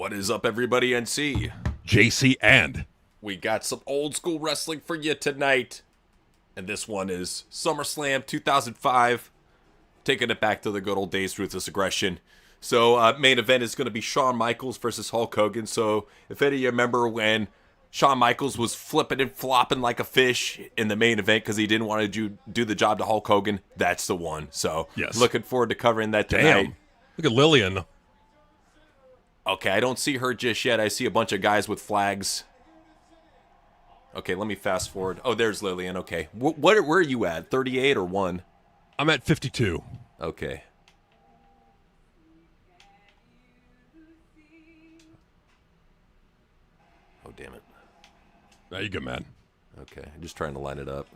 What is up, everybody? NC. JC and We got some old school wrestling for you tonight. And this one is Summerslam 2005. Taking it back to the good old days, Ruthless Aggression. So, main event is going to be Shawn Michaels versus Hulk Hogan. So, if any of you remember when Shawn Michaels was flipping and flopping like a fish in the main event because he didn't want to do the job to Hulk Hogan, that's the one. So, yes. Looking forward to covering that tonight. Damn. Look at Lillian. Okay, I don't see her just yet. I see a bunch of guys with flags. Okay, let me fast forward. Oh, there's Lillian. Okay. Where are you at? 38 or 1? I'm at 52. Okay. Oh, damn it. Now you good, man. Okay, I'm just trying to line it up.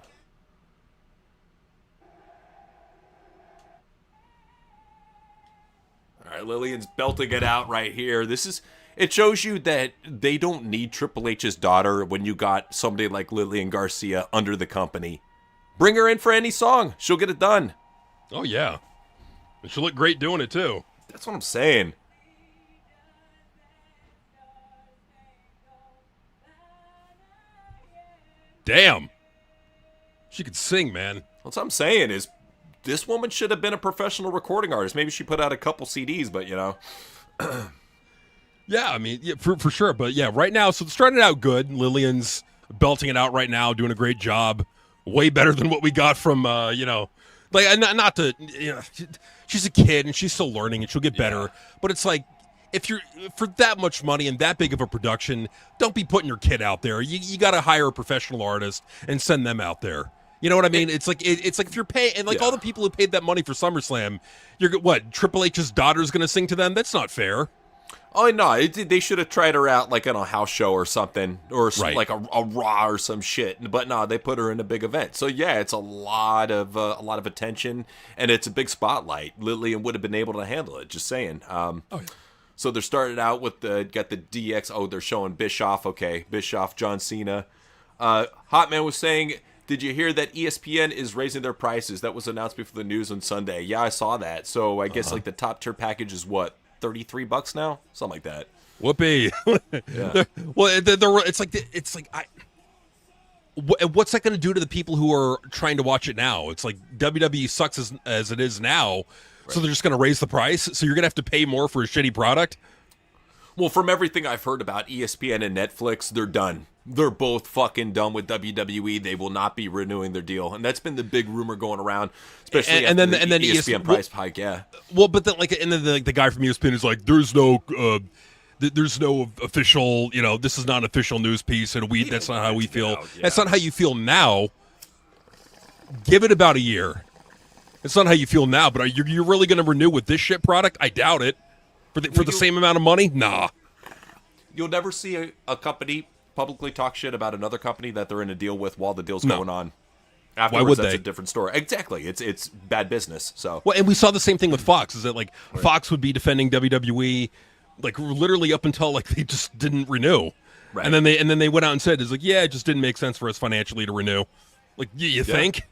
All right, Lillian's belting it out right here. It shows you that they don't need Triple H's daughter when you got somebody like Lillian Garcia under the company. Bring her in for any song. She'll get it done. Oh, yeah. And she'll look great doing it, too. That's what I'm saying. Damn. She could sing, man. That's what I'm saying is this woman should have been a professional recording artist. Maybe she put out a couple CDs, but, you know. Yeah, I mean, yeah, for sure. But, yeah, right now, so it started out good. Lillian's belting it out right now, doing a great job. Way better than what we got from, like, not to, she's a kid and she's still learning and she'll get better. Yeah. But it's like, if you're, for that much money and that big of a production, don't be putting your kid out there. You got to hire a professional artist and send them out there. You know what I mean? It's like if you're paying, and like all the people who paid that money for SummerSlam, what, Triple H's daughter's going to sing to them? That's not fair. Oh, no, they should have tried her out like on a house show or something, or right. like a Raw or some shit. But no, they put her in a big event. So yeah, it's a lot of attention, and it's a big spotlight. Lillian would have been able to handle it. Just saying. Yeah. So they're started out with got the DX. Oh, they're showing Bischoff. Okay, Bischoff, John Cena. Hotman was saying, did you hear that ESPN is raising their prices? That was announced before the news on Sunday. Yeah, I saw that. So I guess like the top tier package is what, $33 now? Something like that. Whoopee. Yeah. Well, what's that going to do to the people who are trying to watch it now? It's like WWE sucks as it is now. Right. So they're just going to raise the price. So you're going to have to pay more for a shitty product. Well, from everything I've heard about ESPN and Netflix, they're done. They're both fucking done with WWE. They will not be renewing their deal, and that's been the big rumor going around, especially and then ESPN price hike. Yeah. Well, but then the guy from ESPN is like, there's no official. This is not an official news piece, and that's not how we feel. Yeah. That's not how you feel now. Give it about a year. It's not how you feel now, but you're really going to renew with this shit product? I doubt it. For the same amount of money? Nah. You'll never see a company publicly talk shit about another company that they're in a deal with while the deal's going on. Afterwards, why would that's they? A different story. Exactly. It's bad business. So well, and we saw the same thing with Fox. Is that like right. Fox would be defending WWE like literally up until like they just didn't renew, right. and then they went out and said it's like it just didn't make sense for us financially to renew. Like you think?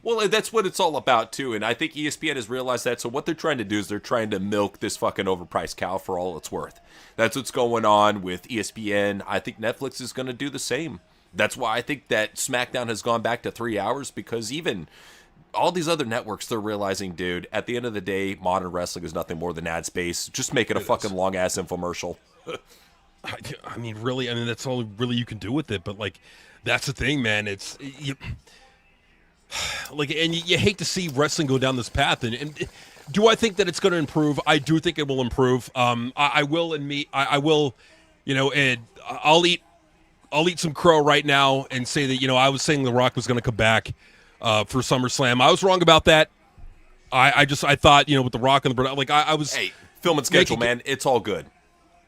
Well, that's what it's all about, too, and I think ESPN has realized that, so what they're trying to do is they're trying to milk this fucking overpriced cow for all it's worth. That's what's going on with ESPN. I think Netflix is going to do the same. That's why I think that SmackDown has gone back to 3 hours, because even all these other networks, they're realizing, dude, at the end of the day, modern wrestling is nothing more than ad space. Just make it a fucking long-ass infomercial. I mean, really, that's all really you can do with it, but, like, that's the thing, man. It's... Like, and you hate to see wrestling go down this path. And do I think that it's going to improve? I do think it will improve. I will, and I'll eat some crow right now and say that I was saying The Rock was going to come back for SummerSlam. I was wrong about that. I thought with The Rock and I was film and schedule, man. It's all good.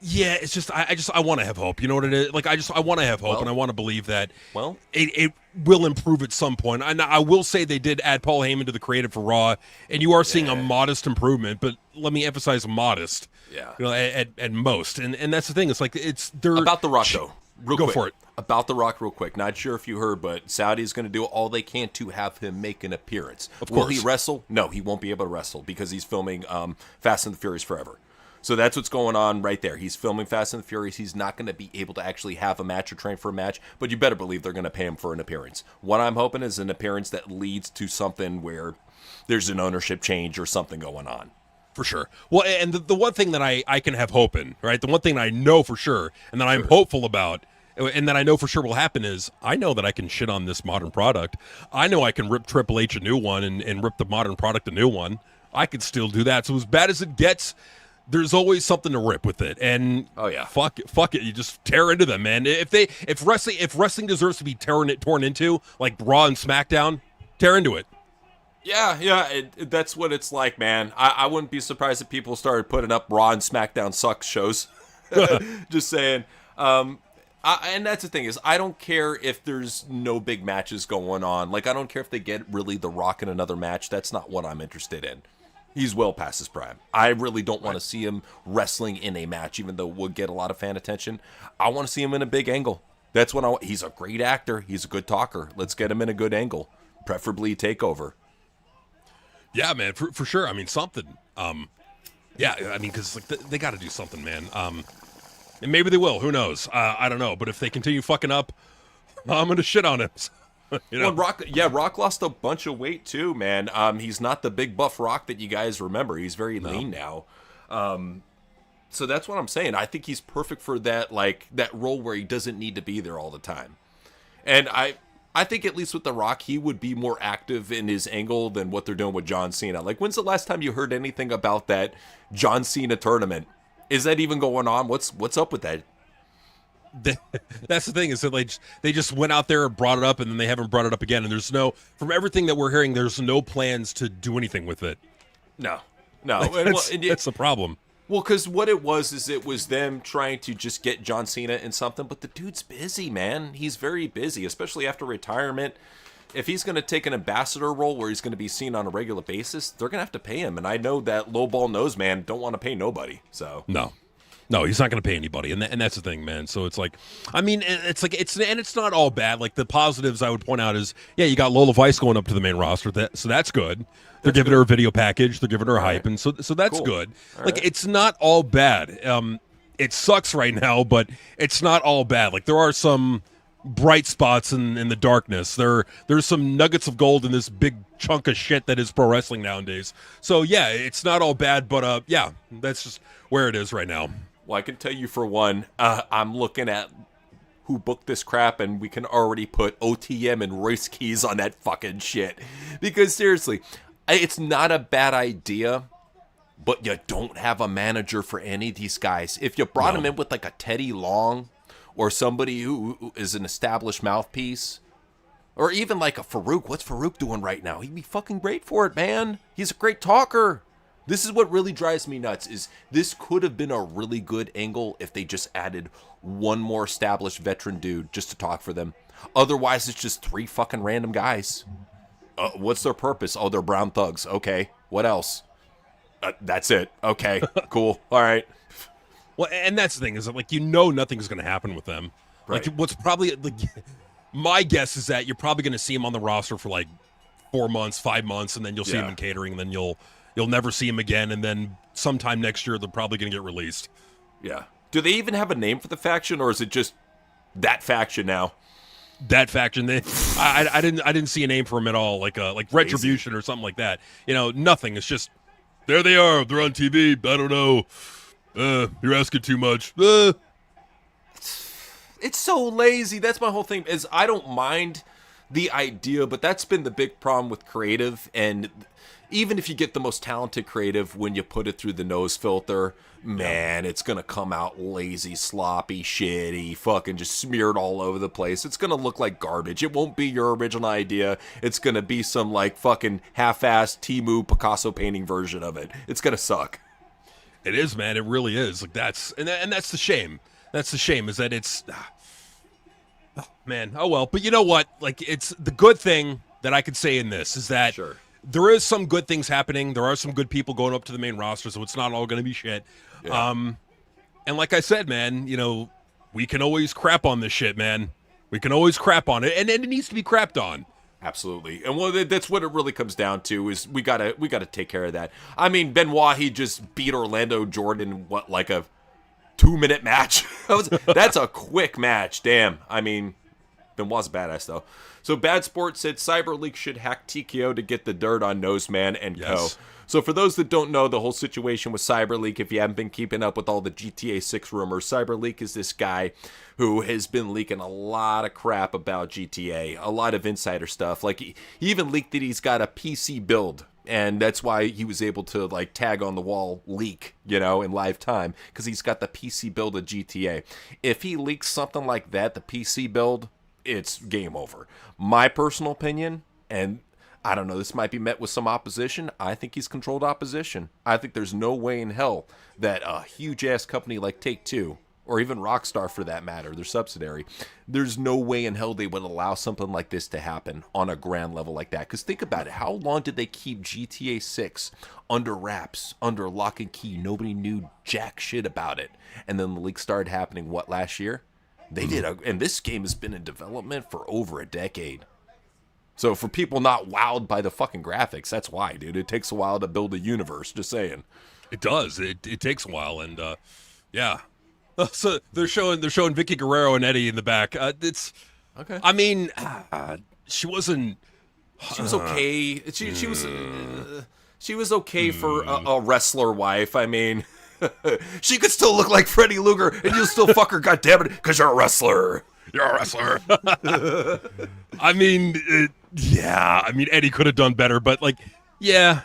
Yeah, it's just I want to have hope. You know what it is? Like I want to have hope, and I want to believe that it will improve at some point. And I will say they did add Paul Heyman to the creative for Raw, and you are seeing a modest improvement. But let me emphasize modest. Yeah, at most. And that's the thing. It's like they're about The Rock though. Go for it. About The Rock real quick. Not sure if you heard, but Saudi's going to do all they can to have him make an appearance. Of course. Will he wrestle? No, he won't be able to wrestle because he's filming Fast and the Furious Forever. So that's what's going on right there. He's filming Fast and the Furious. He's not going to be able to actually have a match or train for a match, but you better believe they're going to pay him for an appearance. What I'm hoping is an appearance that leads to something where there's an ownership change or something going on. For sure. Well, and the one thing that I can have hope in, right? The one thing that I know for sure and that I'm hopeful about and that I know for sure will happen is I know that I can shit on this modern product. I know I can rip Triple H a new one and rip the modern product a new one. I could still do that. So as bad as it gets, there's always something to rip with it. And fuck it, you just tear into them, man. If wrestling deserves to be torn into, like Raw and SmackDown, tear into it. Yeah, that's what it's like, man. I wouldn't be surprised if people started putting up Raw and SmackDown sucks shows. Just saying. And that's the thing is, I don't care if there's no big matches going on. Like, I don't care if they get really The Rock in another match. That's not what I'm interested in. He's well past his prime. I really don't want to see him wrestling in a match, even though it would get a lot of fan attention. I want to see him in a big angle. That's what I want. He's a great actor. He's a good talker. Let's get him in a good angle, preferably takeover. Yeah, man, for sure. I mean, something. Yeah, I mean, because like they got to do something, man. And maybe they will. Who knows? I don't know. But if they continue fucking up, I'm gonna shit on him. You know? Well, Rock lost a bunch of weight too, man. He's not the big buff Rock that you guys remember. He's very lean now. So that's what I'm saying. I think he's perfect for that, like that role where he doesn't need to be there all the time. And I think at least with The Rock, he would be more active in his angle than what they're doing with John Cena. Like, when's the last time you heard anything about that John Cena tournament? Is that even going on? What's up with that? That's the thing is that they just went out there and brought it up, and then they haven't brought it up again. And there's from everything that we're hearing, there's no plans to do anything with it. No. That's the problem. Well, because what it was them trying to just get John Cena in something, but the dude's busy, man. He's very busy, especially after retirement. If he's going to take an ambassador role where he's going to be seen on a regular basis, they're going to have to pay him. And I know that lowball nose man don't want to pay nobody. So No, he's not going to pay anybody, and that's the thing, man. So it's like, I mean, it's not all bad. Like the positives I would point out is, yeah, you got Lola Vice going up to the main roster, so that's good. They're giving her a video package, they're giving her a hype, and so that's cool. Good. Like it's not all bad. It sucks right now, but it's not all bad. Like there are some bright spots in the darkness. There's some nuggets of gold in this big chunk of shit that is pro wrestling nowadays. So yeah, it's not all bad, but yeah, that's just where it is right now. Well, I can tell you for one, I'm looking at who booked this crap, and we can already put OTM and Royce Keys on that fucking shit. Because seriously, it's not a bad idea, but you don't have a manager for any of these guys. If you brought him in with like a Teddy Long or somebody who is an established mouthpiece, or even like a Farouk. What's Farouk doing right now? He'd be fucking great for it, man. He's a great talker. This is what really drives me nuts, is this could have been a really good angle if they just added one more established veteran dude just to talk for them. Otherwise, it's just three fucking random guys. What's their purpose? Oh, they're brown thugs. Okay, what else? That's it. Okay, cool. All right. Well, and that's the thing, is that, like, nothing's going to happen with them. Right. Like, what's probably, like, my guess is that you're probably going to see him on the roster for, like, 4 months, 5 months, and then you'll see him in catering, and then you'll never see him again, and then sometime next year they're probably going to get released. Yeah. Do they even have a name for the faction, or is it just that faction now? That faction. I didn't see a name for him at all, like Retribution or something like that. Nothing. It's just, there they are. They're on TV. I don't know. You're asking too much. It's so lazy. That's my whole thing, is I don't mind the idea, but that's been the big problem with creative. And even if you get the most talented creative, when you put it through the nose filter, man, it's going to come out lazy, sloppy, shitty, fucking just smeared all over the place. It's going to look like garbage. It won't be your original idea. It's going to be some like fucking half-assed Temu Picasso painting version of it. It's going to suck. It is, man. It really is. Like that's the shame. That's the shame, is that it's man. Oh well. But you know what? Like, it's the good thing that I could say in this is that there is some good things happening. There are some good people going up to the main roster, so it's not all going to be shit. Yeah. And like I said, man, we can always crap on this shit, man. We can always crap on it, and it needs to be crapped on. Absolutely, and well, that's what it really comes down to is we gotta take care of that. I mean, Benoit, he just beat Orlando Jordan in what, like a 2-minute match? That's a quick match. Damn. I mean, Benoit's a badass though. So Bad Sport said CyberLeak should hack TKO to get the dirt on Noseman and Yes. Co. So for those that don't know the whole situation with CyberLeak, if you haven't been keeping up with all the GTA 6 rumors, CyberLeak is this guy who has been leaking a lot of crap about GTA, a lot of insider stuff. Like he even leaked that he's got a PC build, and that's why he was able to like tag on the wall leak, in live time, because he's got the PC build of GTA. If he leaks something like that, the PC build, it's game over. My personal opinion, and I don't know, this might be met with some opposition. I think he's controlled opposition. I think there's no way in hell that a huge-ass company like Take-Two, or even Rockstar for that matter, their subsidiary, there's no way in hell they would allow something like this to happen on a grand level like that. Because think about it, how long did they keep GTA 6 under wraps, under lock and key? Nobody knew jack shit about it. And then the leak started happening, last year? They did, and this game has been in development for over a decade. So for people not wowed by the fucking graphics, that's why, dude. It takes a while to build a universe, just saying. It does. It takes a while, and yeah. So they're showing Vicky Guerrero and Eddie in the back. It's okay. I mean, she wasn't. She was okay. She was okay for a wrestler wife. I mean, she could still look like Freddie Luger, and you'll still fuck her, goddammit, because you're a wrestler. You're a wrestler. I mean, yeah. I mean, Eddie could have done better, but like, yeah,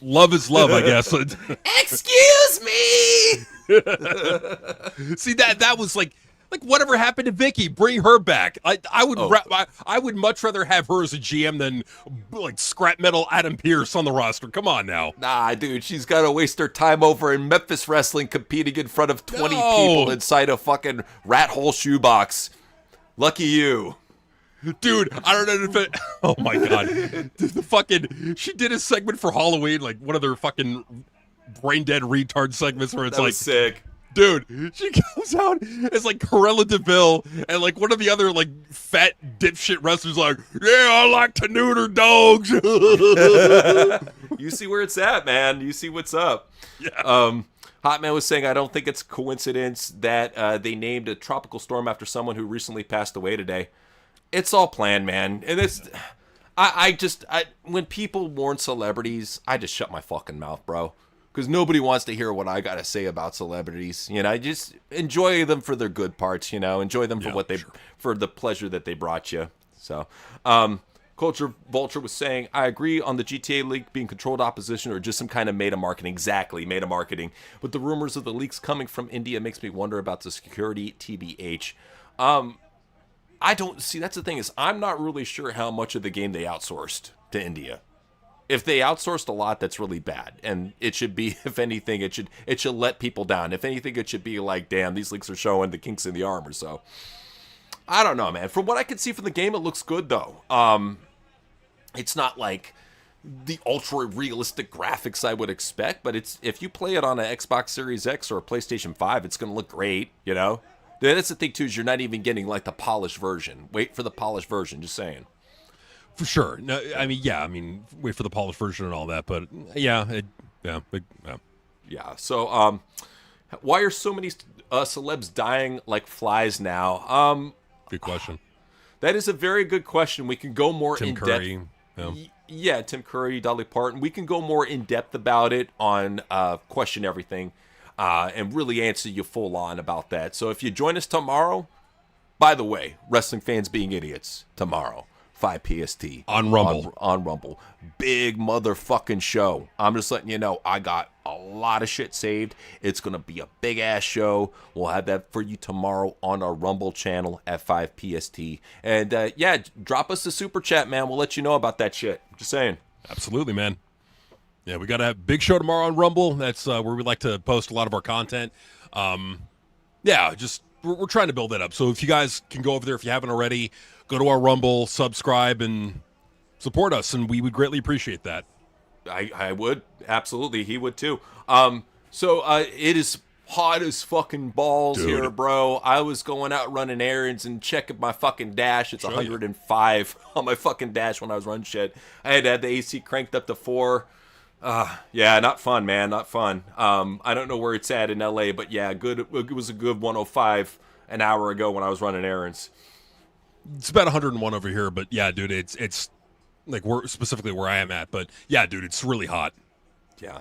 love is love, I guess. Excuse me. See, that was like whatever happened to Vicky, bring her back. I would much rather have her as a GM than like scrap metal Adam Pearce on the roster. Come on now. Nah, dude, she's got to waste her time over in Memphis wrestling competing in front of 20 people inside a fucking rat hole shoebox. Lucky you. Dude, I don't know if it... Oh, my God. She did a segment for Halloween, like one of their fucking brain-dead retard segments where it's that like... was sick. Dude, she comes out as like Corella DeVille, and like one of the other like fat dipshit wrestlers like, yeah, I like to neuter dogs. You see where it's at, man. You see what's up. Yeah. Hotman was saying, I don't think it's a coincidence that they named a tropical storm after someone who recently passed away today. It's all planned, man. And it's... when people warn celebrities, I just shut my fucking mouth, bro. Because nobody wants to hear what I got to say about celebrities. Just enjoy them for their good parts, Enjoy them for for the pleasure that they brought you. So, Culture Vulture was saying, I agree on the GTA leak being controlled opposition or just some kind of meta marketing. Exactly, meta marketing. But the rumors of the leaks coming from India makes me wonder about the security, TBH. I don't see, that's the thing is, I'm not really sure how much of the game they outsourced to India. If they outsourced a lot, that's really bad. And it should be, if anything, it should let people down. If anything, it should be like, damn, these leaks are showing the kinks in the armor. So, I don't know, man. From what I can see from the game, it looks good, though. It's not like the ultra-realistic graphics I would expect, but if you play it on an Xbox Series X or a PlayStation 5, it's going to look great, That's the thing, too, is you're not even getting, like, the polished version. Wait for the polished version, just saying. For sure. No, I mean, wait for the polished version and all that, but yeah. So, why are so many celebs dying like flies now? Good question. That is a very good question. We can go more in Curry, depth. Yeah, Tim Curry, Dolly Parton. We can go more in depth about it on Question Everything, and really answer you full on about that. So if you join us tomorrow, by the way, wrestling fans being idiots tomorrow. 5 PST. On Rumble. On Rumble. Big motherfucking show. I'm just letting you know, I got a lot of shit saved. It's going to be a big-ass show. We'll have that for you tomorrow on our Rumble channel at 5 PST. And, drop us a super chat, man. We'll let you know about that shit. Just saying. Absolutely, man. Yeah, we got a big show tomorrow on Rumble. That's where we like to post a lot of our content. We're trying to build that up. So if you guys can go over there, if you haven't already, go to our Rumble, subscribe, and support us, and we would greatly appreciate that. I would. Absolutely. He would, too. It is hot as fucking balls Dude. here, bro. I was going out running errands and checking my fucking dash. It's Show you. 105 on my fucking dash when I was running shit. I had to have the AC cranked up to 4. Yeah, not fun, man. Not fun. I don't know where it's at in LA, but yeah, good. It was a good 105 an hour ago when I was running errands. It's about 101 over here, but yeah, dude, it's like we're specifically where I am at, but yeah, dude, it's really hot. Yeah.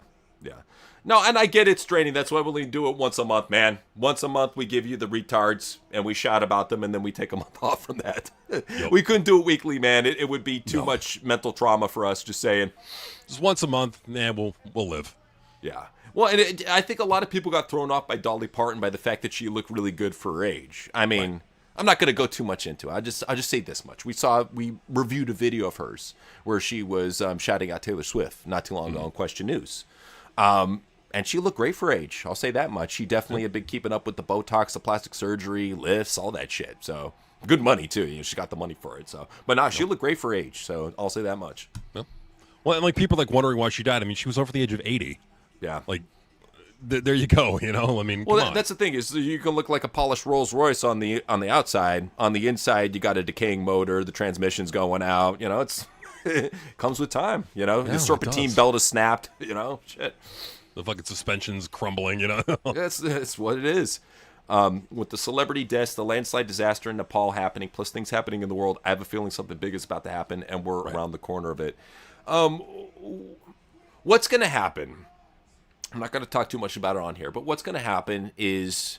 No, and I get it's draining. That's why we only do it once a month, man. Once a month, we give you the retards, and we shout about them, and then we take a month off from that. Yep. We couldn't do it weekly, man. It would be too much mental trauma for us, just saying. Just once a month, we'll live. Yeah. Well, and I think a lot of people got thrown off by Dolly Parton by the fact that she looked really good for her age. I mean, right. I'm not going to go too much into it. I'll just say this much. We reviewed a video of hers where she was shouting out Taylor Swift not too long ago on Question News. And she looked great for age. I'll say that much. She definitely had been keeping up with the Botox, the plastic surgery, lifts, all that shit. So good money too. You know, she got the money for it. So, but nah, she looked great for age. So I'll say that much. Yep. Well, and like people like wondering why she died. I mean, she was over the age of 80. Yeah. Like, there you go. You know, I mean, well, that's the thing is you can look like a polished Rolls Royce on the outside. On the inside, you got a decaying motor. The transmission's going out. You know, it comes with time. You know, the serpentine belt is snapped. You know, shit. The fucking suspension's crumbling, you know? That's what it is. With the celebrity deaths, the landslide disaster in Nepal happening, plus things happening in the world, I have a feeling something big is about to happen, and we're around the corner of it. What's going to happen? I'm not going to talk too much about it on here, but what's going to happen is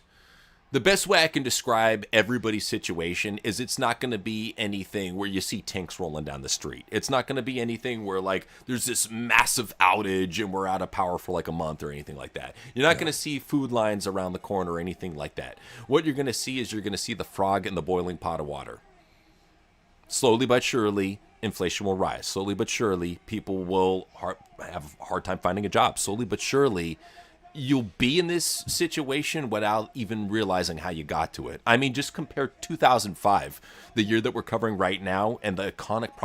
the best way I can describe everybody's situation is it's not going to be anything where you see tanks rolling down the street. It's not going to be anything where, like, there's this massive outage and we're out of power for, like, a month or anything like that. You're not going to see food lines around the corner or anything like that. What you're going to see is you're going to see the frog in the boiling pot of water. Slowly but surely, inflation will rise. Slowly but surely, people will have a hard time finding a job. Slowly but surely, you'll be in this situation without even realizing how you got to it. I mean, just compare 2005, the year that we're covering right now, and the economic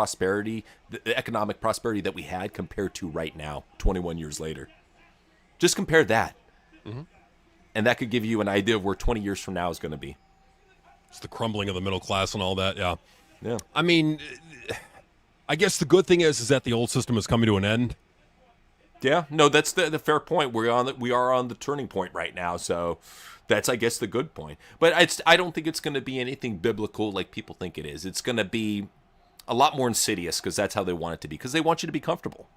prosperity that we had compared to right now, 21 years later. Just compare that. Mm-hmm. And that could give you an idea of where 20 years from now is going to be. It's the crumbling of the middle class and all that, yeah. Yeah. I mean, I guess the good thing is that the old system is coming to an end. Yeah, no, that's the fair point. We are on the turning point right now, so that's, I guess, the good point. But I don't think it's going to be anything biblical like people think it is. It's going to be a lot more insidious because that's how they want it to be. Because they want you to be comfortable.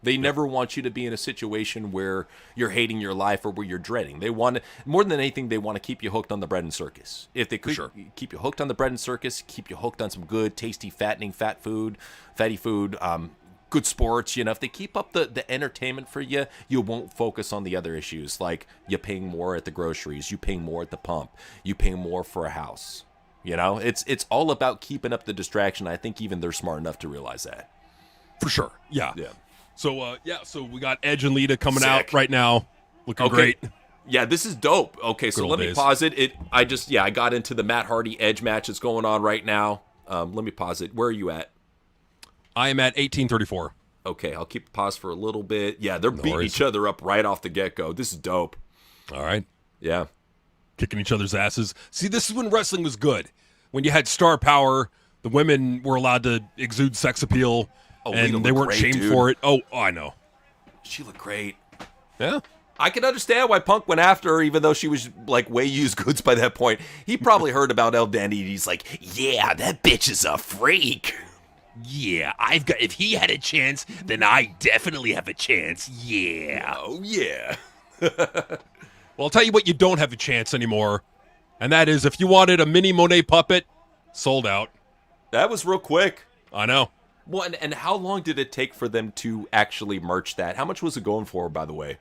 They never want you to be in a situation where you're hating your life or where you're dreading. They want, more than anything, they want to keep you hooked on the bread and circus. If they could keep you hooked on the bread and circus, keep you hooked on some good, tasty, fatty food, good sports, you know, if they keep up the entertainment for you, you won't focus on the other issues, like you paying more at the groceries, you paying more at the pump, you paying more for a house. You know, it's all about keeping up the distraction. I think even they're smart enough to realize that. For sure. Yeah. So, so we got Edge and Lita coming Sick. Out right now. Looking great. Yeah, this is dope. Okay, so let me pause it. I got into the Matt Hardy Edge match that's going on right now. Let me pause it. Where are you at? I am at 1834. Okay, I'll keep pause for a little bit. Yeah, they're beating each other up right off the get-go. This is dope. All right. Yeah. Kicking each other's asses. See, this is when wrestling was good. When you had star power, the women were allowed to exude sex appeal, and they weren't shamed for it. Oh, I know. She looked great. Yeah. I can understand why Punk went after her, even though she was, like, way used goods by that point. He probably heard about El Dandy, and he's like, yeah, that bitch is a freak. Yeah, if he had a chance, then I definitely have a chance. Yeah. Oh, yeah. Well, I'll tell you what, you don't have a chance anymore. And that is, if you wanted a mini Monet puppet, sold out. That was real quick. I know. Well, and how long did it take for them to actually merch that? How much was it going for, by the way?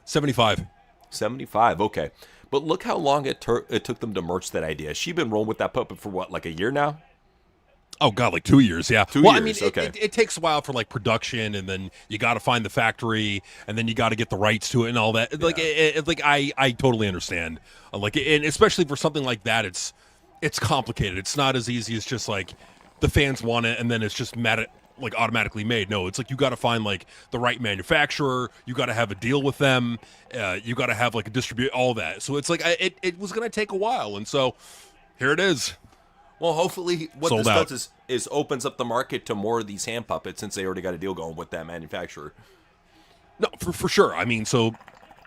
$75. $75, okay. But look how long it took them to merch that idea. She's been rolling with that puppet for what, like a year now? Oh, God, like 2 years, yeah. 2 years, I mean, okay. It takes a while for, like, production, and then you got to find the factory, and then you got to get the rights to it and all that. Yeah. Like, I totally understand. Like, and especially for something like that, it's complicated. It's not as easy as just, like, the fans want it, and then it's just like automatically made. No, it's like you got to find like the right manufacturer. You got to have a deal with them. You got to have like a distribute all that. So it's like it was going to take a while, and so here it is. Well, hopefully what Sold this out. does is opens up the market to more of these hand puppets since they already got a deal going with that manufacturer. No, for sure. I mean, so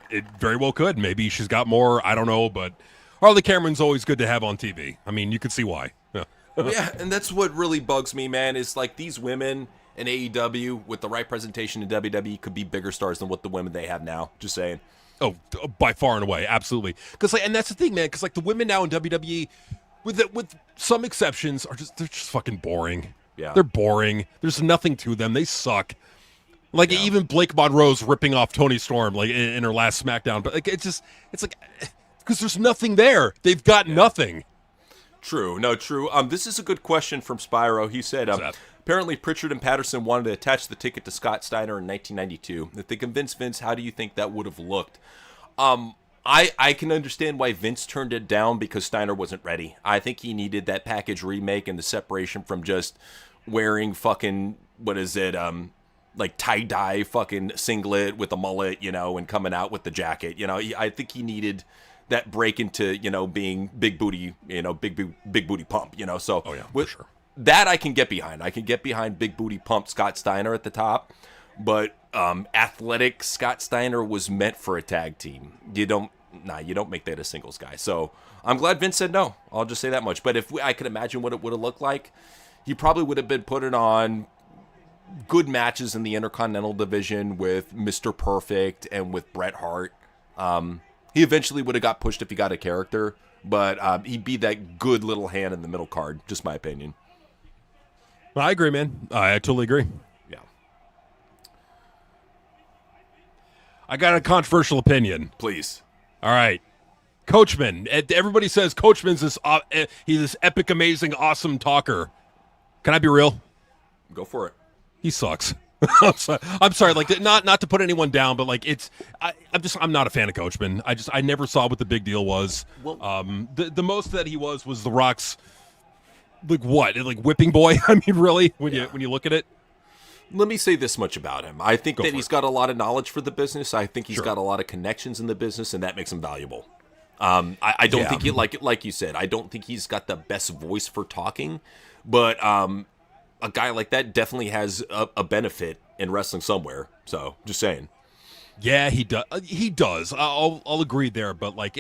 it very well could. Maybe she's got more. I don't know, but Harley Cameron's always good to have on TV. I mean, you could see why. Yeah. Yeah, and that's what really bugs me, man, is like these women in AEW with the right presentation in WWE could be bigger stars than what the women they have now. Just saying. Oh, by far and away, absolutely. Because and that's the thing, man. Because like the women now in WWE, with some exceptions, they're just fucking boring. Yeah, they're boring. There's nothing to them. They suck. Like even Blake Monroe's ripping off Toni Storm like in her last SmackDown, but like it's like because there's nothing there. They've got nothing. True. No, true. This is a good question from Spyro. He said, apparently Pritchard and Patterson wanted to attach the ticket to Scott Steiner in 1992. If they convinced Vince, how do you think that would have looked? I can understand why Vince turned it down because Steiner wasn't ready. I think he needed that package remake and the separation from just wearing fucking, what is it, like tie-dye fucking singlet with a mullet, and coming out with the jacket. I think he needed that break into, being big booty, big booty pump, So for sure. That I can get behind. I can get behind big booty pump Scott Steiner at the top, but athletic Scott Steiner was meant for a tag team. You don't make that a singles guy. So I'm glad Vince said no. I'll just say that much. But if I could imagine what it would have looked like, he probably would have been putting on good matches in the Intercontinental division with Mr. Perfect and with Bret Hart. He eventually would have got pushed if he got a character, but he'd be that good little hand in the middle card, just my opinion. I agree, man. I totally agree. Yeah. I got a controversial opinion. Please. All right. Coachman. Everybody says Coachman's he's this epic, amazing, awesome talker. Can I be real? Go for it. He sucks. I'm sorry, like not to put anyone down, but like I'm not a fan of Coachman. I never saw what the big deal was. Well, the most that he was The Rock's like whipping boy. I mean, really, when you look at it. Let me say this much about him. I think that he's got a lot of knowledge for the business. I think he's got a lot of connections in the business, and that makes him valuable. I don't think he like you said. I don't think he's got the best voice for talking, but a guy like that definitely has a benefit in wrestling somewhere. So, just saying. Yeah, he does. He does. I'll agree there, but like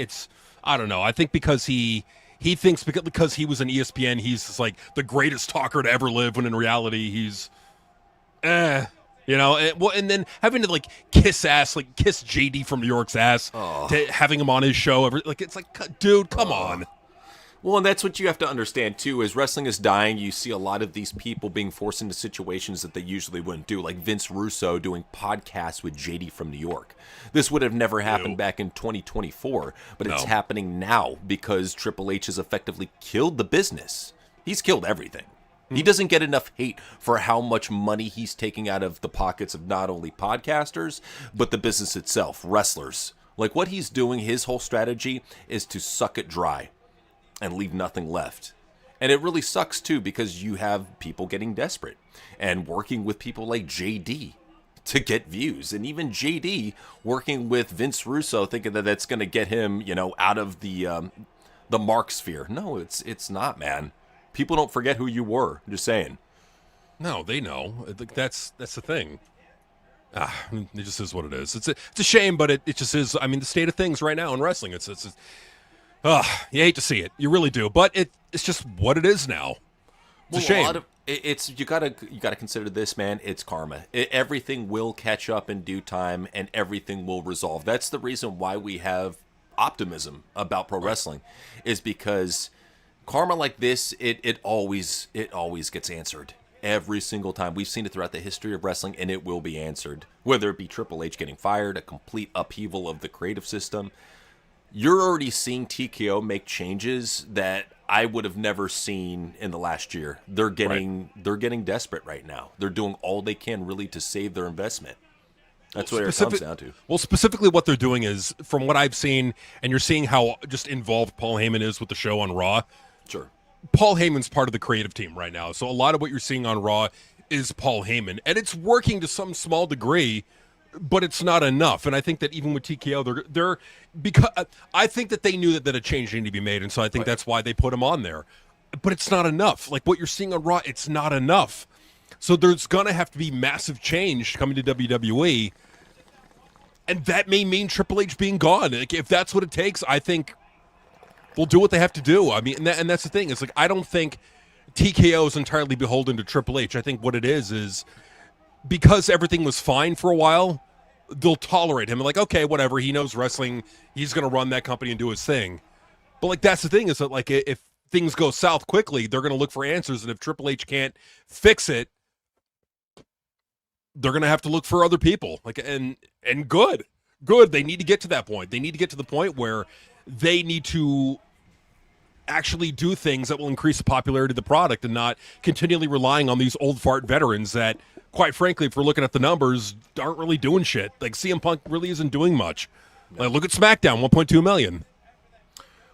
I don't know. I think because he thinks because he was an ESPN, he's just like the greatest talker to ever live. When in reality, he's, and then having to like kiss JD from New York's ass, to having him on his show. It's like, dude, come on. Well, and that's what you have to understand, too. As wrestling is dying, you see a lot of these people being forced into situations that they usually wouldn't do, like Vince Russo doing podcasts with JD from New York. This would have never happened back in 2024, but it's happening now because Triple H has effectively killed the business. He's killed everything. He doesn't get enough hate for how much money he's taking out of the pockets of not only podcasters, but the business itself, wrestlers. Like what he's doing, his whole strategy is to suck it dry and leave nothing left. And it really sucks, too, because you have people getting desperate and working with people like JD to get views. And even JD working with Vince Russo thinking that that's going to get him, out of the mark sphere. No, it's not, man. People don't forget who you were. I'm just saying. No, they know. That's the thing. It just is what it is. It's a shame, but it just is. I mean, the state of things right now in wrestling, it's you hate to see it, you really do, but it's just what it is now. It's a shame. You gotta consider this, man. It's karma. Everything will catch up in due time, and everything will resolve. That's the reason why we have optimism about pro wrestling, is because karma like this, it always gets answered. Every single time. We've seen it throughout the history of wrestling, and it will be answered. Whether it be Triple H getting fired, a complete upheaval of the creative system. You're already seeing TKO make changes that I would have never seen in the last year. They're getting desperate right now. They're doing all they can really to save their investment. That's what it comes down to. Well, specifically what they're doing is, from what I've seen, and you're seeing how just involved Paul Heyman is with the show on Raw. Sure. Paul Heyman's part of the creative team right now. So a lot of what you're seeing on Raw is Paul Heyman, and it's working to some small degree, but it's not enough. And I think that even with TKO, they're because I think that they knew that a change needed to be made, and so I think that's why they put him on there. But it's not enough. Like what you're seeing on Raw, it's not enough. So there's gonna have to be massive change coming to WWE, and that may mean Triple H being gone. Like, if that's what it takes, I think they'll do what they have to do. I mean, and that's the thing. It's like I don't think TKO is entirely beholden to Triple H. I think what it is because everything was fine for a while, they'll tolerate him. Like, okay, whatever. He knows wrestling. He's going to run that company and do his thing. But, like, that's the thing is that, like, if things go south quickly, they're going to look for answers. And if Triple H can't fix it, they're going to have to look for other people. Like, and good. They need to get to that point. They need to get to the point where they need to actually do things that will increase the popularity of the product and not continually relying on these old fart veterans that, quite frankly, if we're looking at the numbers, aren't really doing shit. Like, CM Punk really isn't doing much. Like, look at SmackDown, 1.2 million.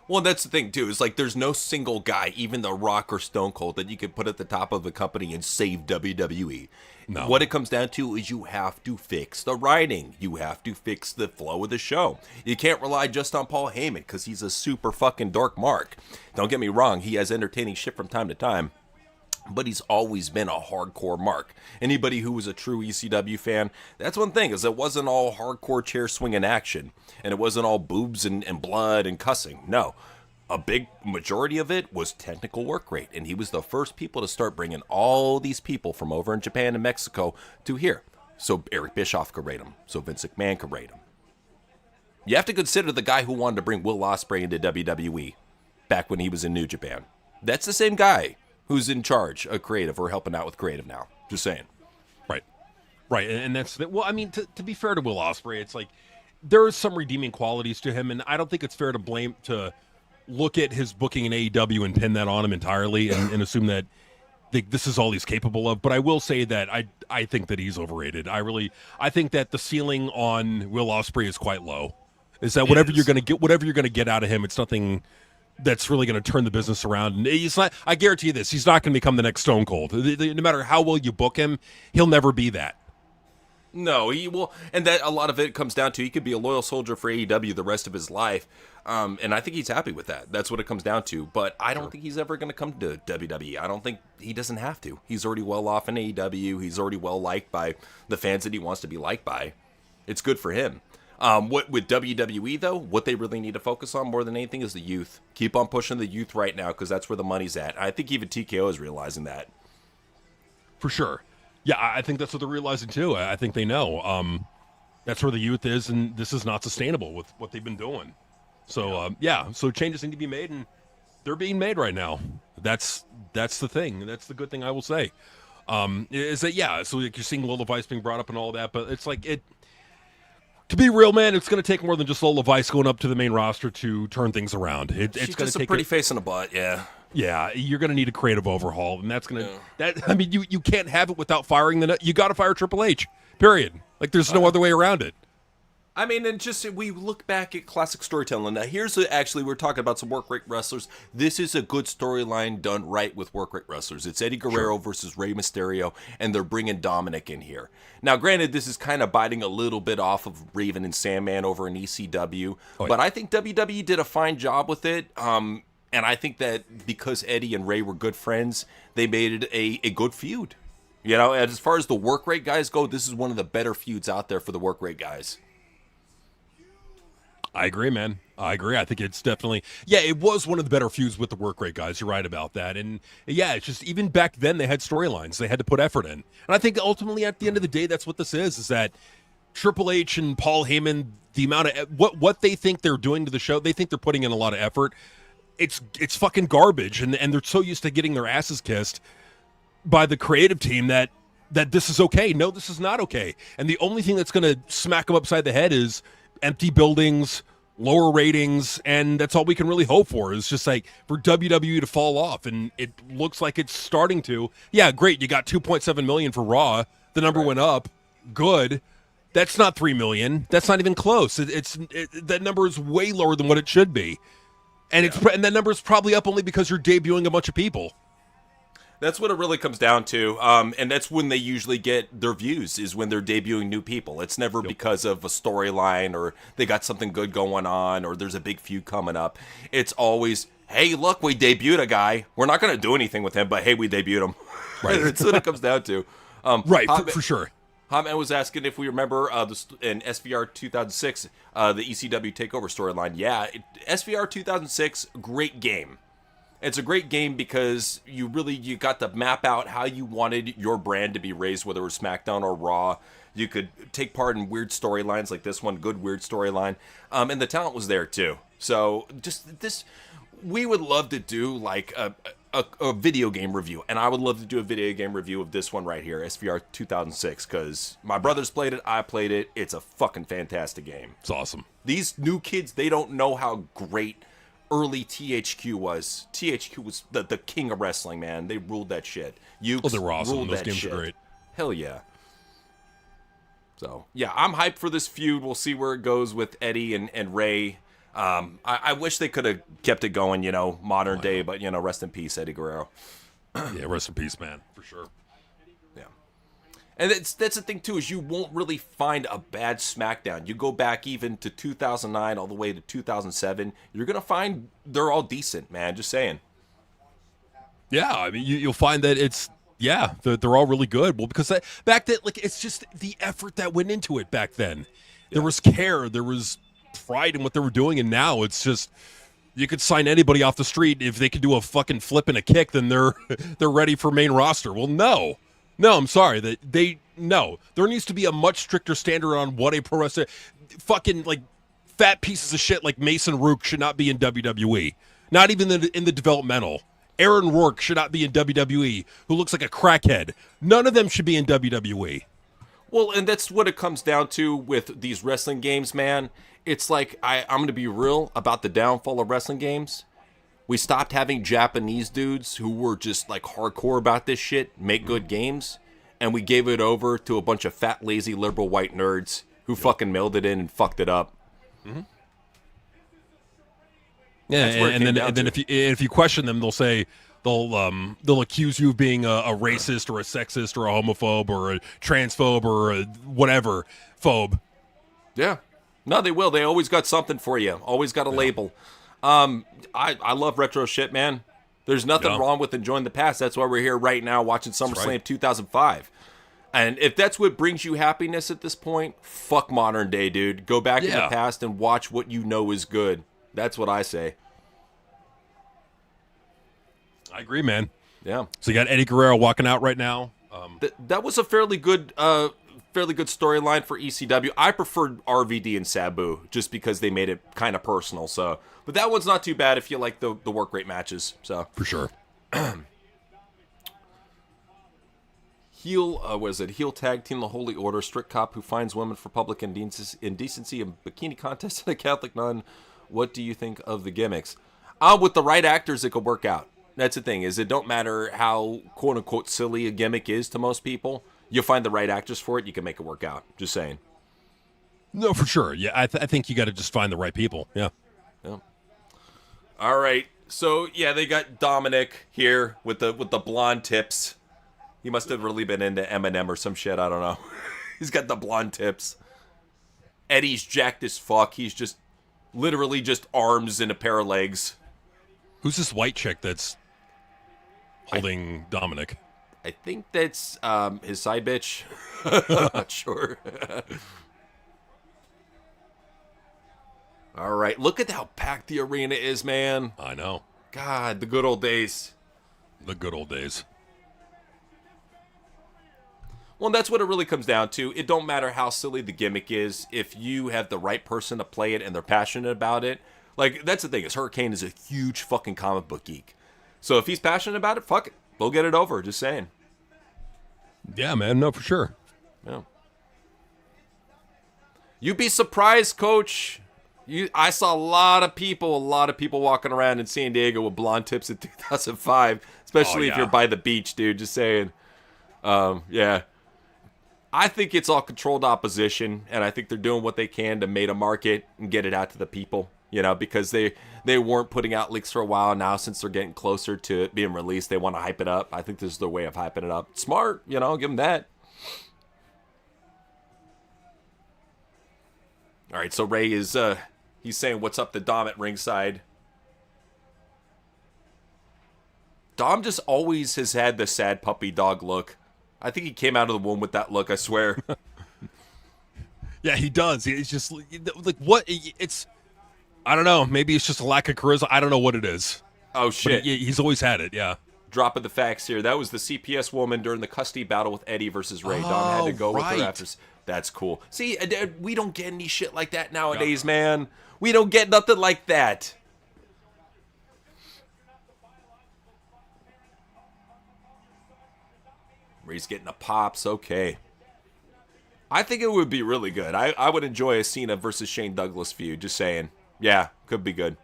Well, that's the thing, too, is like there's no single guy, even The Rock or Stone Cold, that you could put at the top of a company and save WWE. No. What it comes down to is you have to fix the writing. You have to fix the flow of the show. You can't rely just on Paul Heyman because he's a super fucking dark mark. Don't get me wrong, he has entertaining shit from time to time, but he's always been a hardcore mark. Anybody who was a true ECW fan, that's one thing, is it wasn't all hardcore chair swinging action, and it wasn't all boobs and blood and cussing. No. A big majority of it was technical work rate, and he was the first people to start bringing all these people from over in Japan and Mexico to here. So Eric Bischoff could rate him, so Vince McMahon could rate him. You have to consider the guy who wanted to bring Will Ospreay into WWE back when he was in New Japan. That's the same guy who's in charge of creative or helping out with creative now. Just saying. Right, and that's well. I mean, to be fair to Will Ospreay, it's like there are some redeeming qualities to him, and I don't think it's fair to look at his booking in AEW and pin that on him entirely and assume that this is all he's capable of. But I will say that I think that he's overrated. I think that the ceiling on Will Ospreay is quite low. Is that whatever you're going to get out of him, it's nothing that's really going to turn the business around. And he's not. I guarantee you this: he's not going to become the next Stone Cold. No matter how well you book him, he'll never be that. No, he will, and that a lot of it comes down to he could be a loyal soldier for AEW the rest of his life, and I think he's happy with that. That's what it comes down to. But I don't think he's ever going to come to WWE. I don't think he doesn't have to. He's already well off in AEW. He's already well liked by the fans that he wants to be liked by. It's good for him. What with WWE though, what they really need to focus on more than anything is the youth. Keep on pushing the youth right now because that's where the money's at. I think even TKO is realizing that. For sure. Yeah, I think that's what they're realizing too. I think they know that's where the youth is, and this is not sustainable with what they've been doing. So so changes need to be made, and they're being made right now. That's the thing. That's the good thing I will say. Is that so like you're seeing Lola Vice being brought up and all that, but it's like it. To be real, man, it's going to take more than just Lola Vice going up to the main roster to turn things around. It's going to take a pretty face in a butt, yeah. Yeah, you're going to need a creative overhaul, and that's going to I mean, you can't have it without firing you got to fire Triple H. Period. Like there's no other way around it. I mean, and just we look back at classic storytelling. Now, we're talking about some work rate wrestlers. This is a good storyline done right with work rate wrestlers. It's Eddie Guerrero versus Rey Mysterio, and they're bringing Dominic in here. Now, granted, this is kind of biting a little bit off of Raven and Sandman over in ECW, but I think WWE did a fine job with it. And I think that because Eddie and Ray were good friends, they made it a good feud. You know, as far as the work rate guys go, this is one of the better feuds out there for the work rate guys. I agree, man. I agree. I think it's definitely, it was one of the better feuds with the work rate guys. You're right about that. And it's just, even back then they had storylines. They had to put effort in. And I think ultimately at the end of the day, that's what this is that Triple H and Paul Heyman, the amount of, what they think they're doing to the show, they think they're putting in a lot of effort. It's fucking garbage. And they're so used to getting their asses kissed by the creative team that this is okay. No, this is not okay. And the only thing that's going to smack them upside the head is empty buildings, lower ratings, and that's all we can really hope for is just like for WWE to fall off, and it looks like it's starting to. Yeah, great, you got 2.7 million for Raw. The number went up. Good. That's not 3 million. That's not even close. That number is way lower than what it should be, and and that number is probably up only because you're debuting a bunch of people. That's what it really comes down to. And that's when they usually get their views, is when they're debuting new people. It's never because of a storyline or they got something good going on or there's a big feud coming up. It's always, hey, look, we debuted a guy. We're not going to do anything with him, but hey, we debuted him. Right. That's what it comes down to. Right, for sure. Hotman was asking if we remember in SVR 2006, the ECW TakeOver storyline. Yeah, SVR 2006, great game. It's a great game because you got to map out how you wanted your brand to be raised, whether it was SmackDown or Raw. You could take part in weird storylines like this one, good weird storyline. And the talent was there too. So just this, we would love to do like a video game review. And I would love to do a video game review of this one right here, SVR 2006, because my brothers played it, I played it. It's a fucking fantastic game. It's awesome. These new kids, they don't know how great early THQ was. THQ was the king of wrestling, man. They ruled that shit. They were awesome. Those games are great. Hell yeah. So, yeah, I'm hyped for this feud. We'll see where it goes with Eddie and Ray. I wish they could have kept it going, modern day, but, rest in peace, Eddie Guerrero. Yeah, rest in peace, man, for sure. Yeah. And that's the thing, too, is you won't really find a bad SmackDown. You go back even to 2009 all the way to 2007, you're going to find they're all decent, man. Just saying. Yeah, I mean, you'll find that they're all really good. Well, because back then, it's just the effort that went into it back then. There was care, there was pride in what they were doing, and now it's just you could sign anybody off the street. If they could do a fucking flip and a kick, then they're ready for main roster. Well, no, I'm sorry that there needs to be a much stricter standard on what a pro wrestler. Fucking like fat pieces of shit like Mason Rook should not be in WWE, not even in the developmental. Aaron Rourke should not be in WWE, who looks like a crackhead. None of them should be in WWE. Well, and that's what it comes down to with these wrestling games, man. It's like, I'm going to be real about the downfall of wrestling games. We stopped having Japanese dudes who were just like hardcore about this shit, make good games, and we gave it over to a bunch of fat, lazy, liberal white nerds who fucking mailed it in and fucked it up. Mm-hmm. Yeah, and then if you question them, they'll say they'll accuse you of being a racist or a sexist or a homophobe or a transphobe or a whatever phobe. Yeah. No, they will. They always got something for you. Always got a label. I love retro shit, man. There's nothing wrong with enjoying the past. That's why we're here right now watching SummerSlam 2005. And if that's what brings you happiness at this point, fuck modern day, dude. Go back in the past and watch what you know is good. That's what I say. I agree, man. Yeah. So you got Eddie Guerrero walking out right now. That was a fairly good storyline for ECW. I preferred RVD and Sabu just because they made it kind of personal. So, but that one's not too bad if you like the work rate matches. So for sure. Heel tag team the Holy Order, strict cop who finds women for public indecency and bikini contest and a Catholic nun. What do you think of the gimmicks? With the right actors, it could work out. That's the thing, is it don't matter how quote-unquote silly a gimmick is to most people. You'll find the right actors for it, you can make it work out. Just saying. No, for sure. Yeah, I think you got to just find the right people. Yeah. All right. So, yeah, they got Dominic here with the blonde tips. He must have really been into Eminem or some shit, I don't know. He's got the blonde tips. Eddie's jacked as fuck. He's just literally just arms and a pair of legs. Who's this white chick that's holding Dominic? I think that's his side bitch. I'm not sure. All right. Look at how packed the arena is, man. I know. God, the good old days. The good old days. Well, that's what it really comes down to. It don't matter how silly the gimmick is. If you have the right person to play it and they're passionate about it. Like, that's the thing, is Hurricane is a huge fucking comic book geek. So if he's passionate about it, fuck it. We'll get it over. Just saying. Yeah, man. No, for sure. Yeah. You'd be surprised, Coach. I saw a lot of people walking around in San Diego with blonde tips in 2005. Especially if you're by the beach, dude. Just saying. Yeah. I think it's all controlled opposition, and I think they're doing what they can to make a market and get it out to the people. because they weren't putting out leaks for a while. Now, since they're getting closer to it being released, they want to hype it up. I think this is their way of hyping it up. Smart, give them that. All right, so Ray is he's saying what's up to Dom at ringside. Dom just always has had the sad puppy dog look. I think he came out of the womb with that look, I swear. Yeah, he does. It's just like what it's. I don't know. Maybe it's just a lack of charisma. I don't know what it is. Oh shit! But he's always had it. Yeah. Dropping the facts here. That was the CPS woman during the custody battle with Eddie versus Ray. Dom had to go with her after. That's cool. See, we don't get any shit like that nowadays, man. We don't get nothing like that. Ray's getting a pops. Okay. I think it would be really good. I would enjoy a Cena versus Shane Douglas feud. Just saying. Yeah, could be good.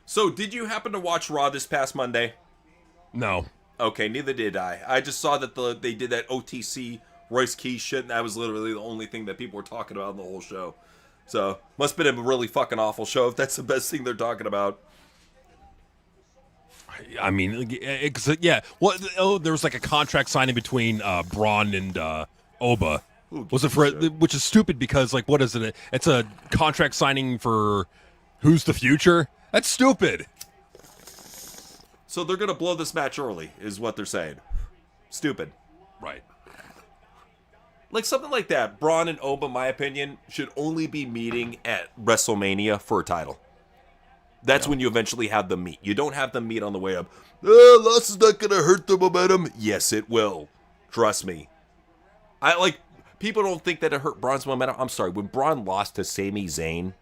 So, did you happen to watch Raw this past Monday? No. Okay, neither did I. I just saw that they did that OTC Royce Keys shit, and that was literally the only thing that people were talking about in the whole show. So, must have been a really fucking awful show if that's the best thing they're talking about. I mean, yeah. Well, there was like a contract signing between Braun and Oba. Was it for? Which is stupid because, like, what is it? It's a contract signing for Who's the Future? That's stupid. So they're gonna blow this match early, is what they're saying. Stupid. Right. Like something like that. Braun and Oba, in my opinion, should only be meeting at WrestleMania for a title. That's when you eventually have them meet. You don't have them meet on the way up. Loss is not gonna hurt the momentum. Yes, it will. Trust me. People don't think that it hurt Braun's momentum. I'm sorry. When Braun lost to Sami Zayn,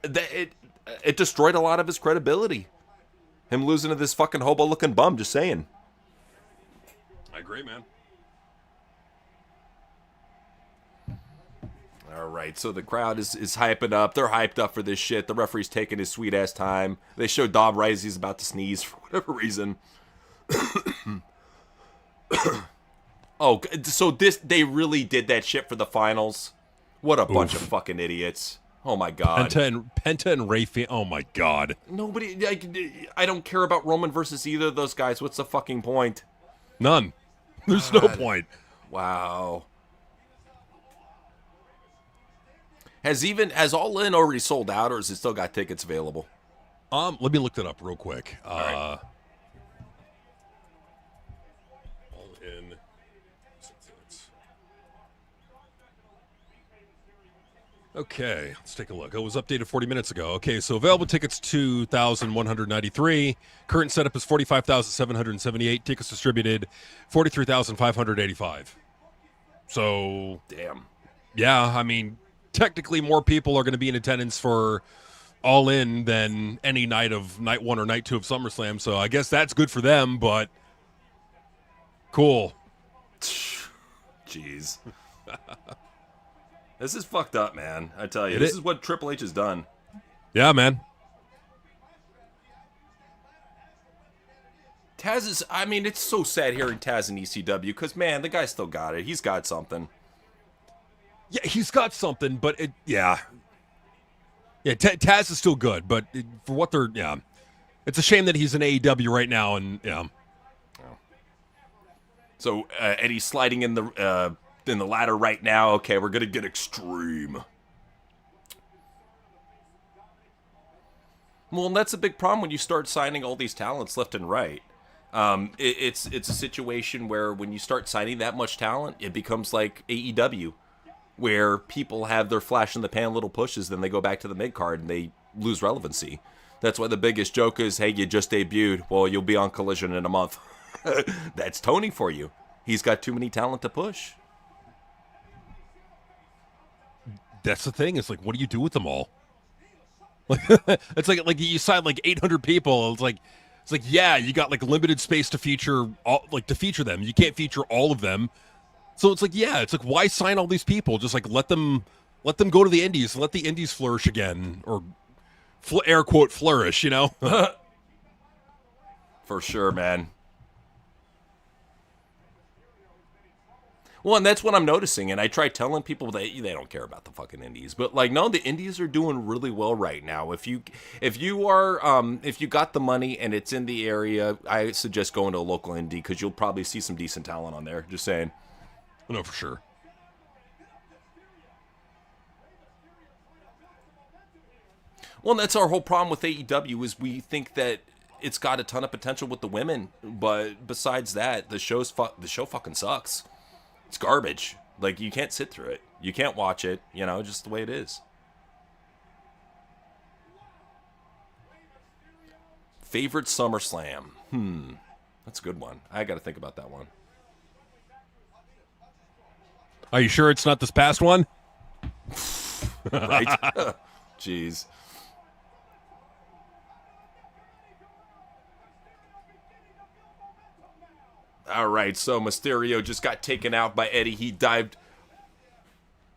it destroyed a lot of his credibility. Him losing to this fucking hobo-looking bum, just saying. I agree, man. All right, so the crowd is hyping up. They're hyped up for this shit. The referee's taking his sweet-ass time. They show Dom right as he's about to sneeze for whatever reason. Oh, so they really did that shit for the finals? What a bunch of fucking idiots. Oh, my God. Penta and Ray, oh, my God. Nobody, I don't care about Roman versus either of those guys. What's the fucking point? None. There's no point. Wow. Has All In already sold out, or has it still got tickets available? Let me look that up real quick. Right. All In. Okay, let's take a look. It was updated 40 minutes ago. Okay, so available tickets 2,193. Current setup is 45,778. Tickets distributed 43,585. So, damn. Yeah, I mean, technically more people are going to be in attendance for All In than any night of night 1 or night 2 of SummerSlam. So I guess that's good for them, but cool. Jeez. This is fucked up, man. I tell you. This is what Triple H has done. Yeah, man. Taz is, I mean, it's so sad hearing Taz in ECW because, man, the guy still got it. He's got something. Yeah, he's got something, but yeah. Yeah, Taz is still good, but for what they're, yeah. It's a shame that he's in AEW right now, and, yeah. So, Eddie's sliding in the ladder right now. Okay, we're going to get extreme. Well, and that's a big problem when you start signing all these talents left and right. It's a situation where when you start signing that much talent, it becomes like AEW, where people have their flash-in-the-pan little pushes, then they go back to the mid-card and they lose relevancy. That's why the biggest joke is, hey, you just debuted. Well, you'll be on Collision in a month. That's Tony for you. He's got too many talent to push. That's the thing. It's like, what do you do with them all? It's like you sign like 800 people. It's like, yeah, you got like limited space to feature them. You can't feature all of them. So it's like, yeah, it's like, why sign all these people? Just like let them go to the indies, let the indies flourish again, or air quote flourish, you know? For sure, man. Well, and that's what I'm noticing, and I try telling people that they don't care about the fucking indies, but like, no, the indies are doing really well right now. If you got the money and it's in the area, I suggest going to a local indie because you'll probably see some decent talent on there. Just saying. No, for sure. Well, and that's our whole problem with AEW is we think that it's got a ton of potential with the women, but besides that, the show fucking sucks. It's garbage. Like, you can't sit through it. You can't watch it, just the way it is. Favorite SummerSlam? That's a good one. I got to think about that one. Are you sure it's not this past one? Right? Jeez. All right, so Mysterio just got taken out by Eddie. He dived.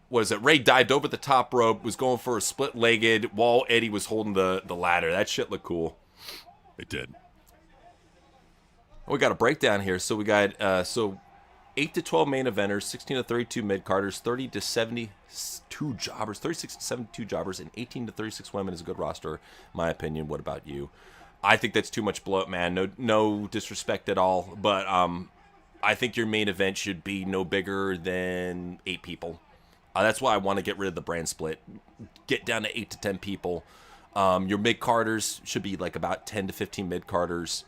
Ray dived over the top rope, was going for a split-legged while Eddie was holding the ladder. That shit looked cool. It did. We got a breakdown here. So we got 8 to 12 main eventers, 16 to 32 mid-carders, 30 to 72 jobbers, 36 to 72 jobbers, and 18 to 36 women is a good roster, in my opinion. What about you? I think that's too much bloat, man. No disrespect at all, but I think your main event should be no bigger than 8 people. That's why I want to get rid of the brand split. Get down to 8 to 10 people. Your mid-carders should be like about 10 to 15 mid-carders.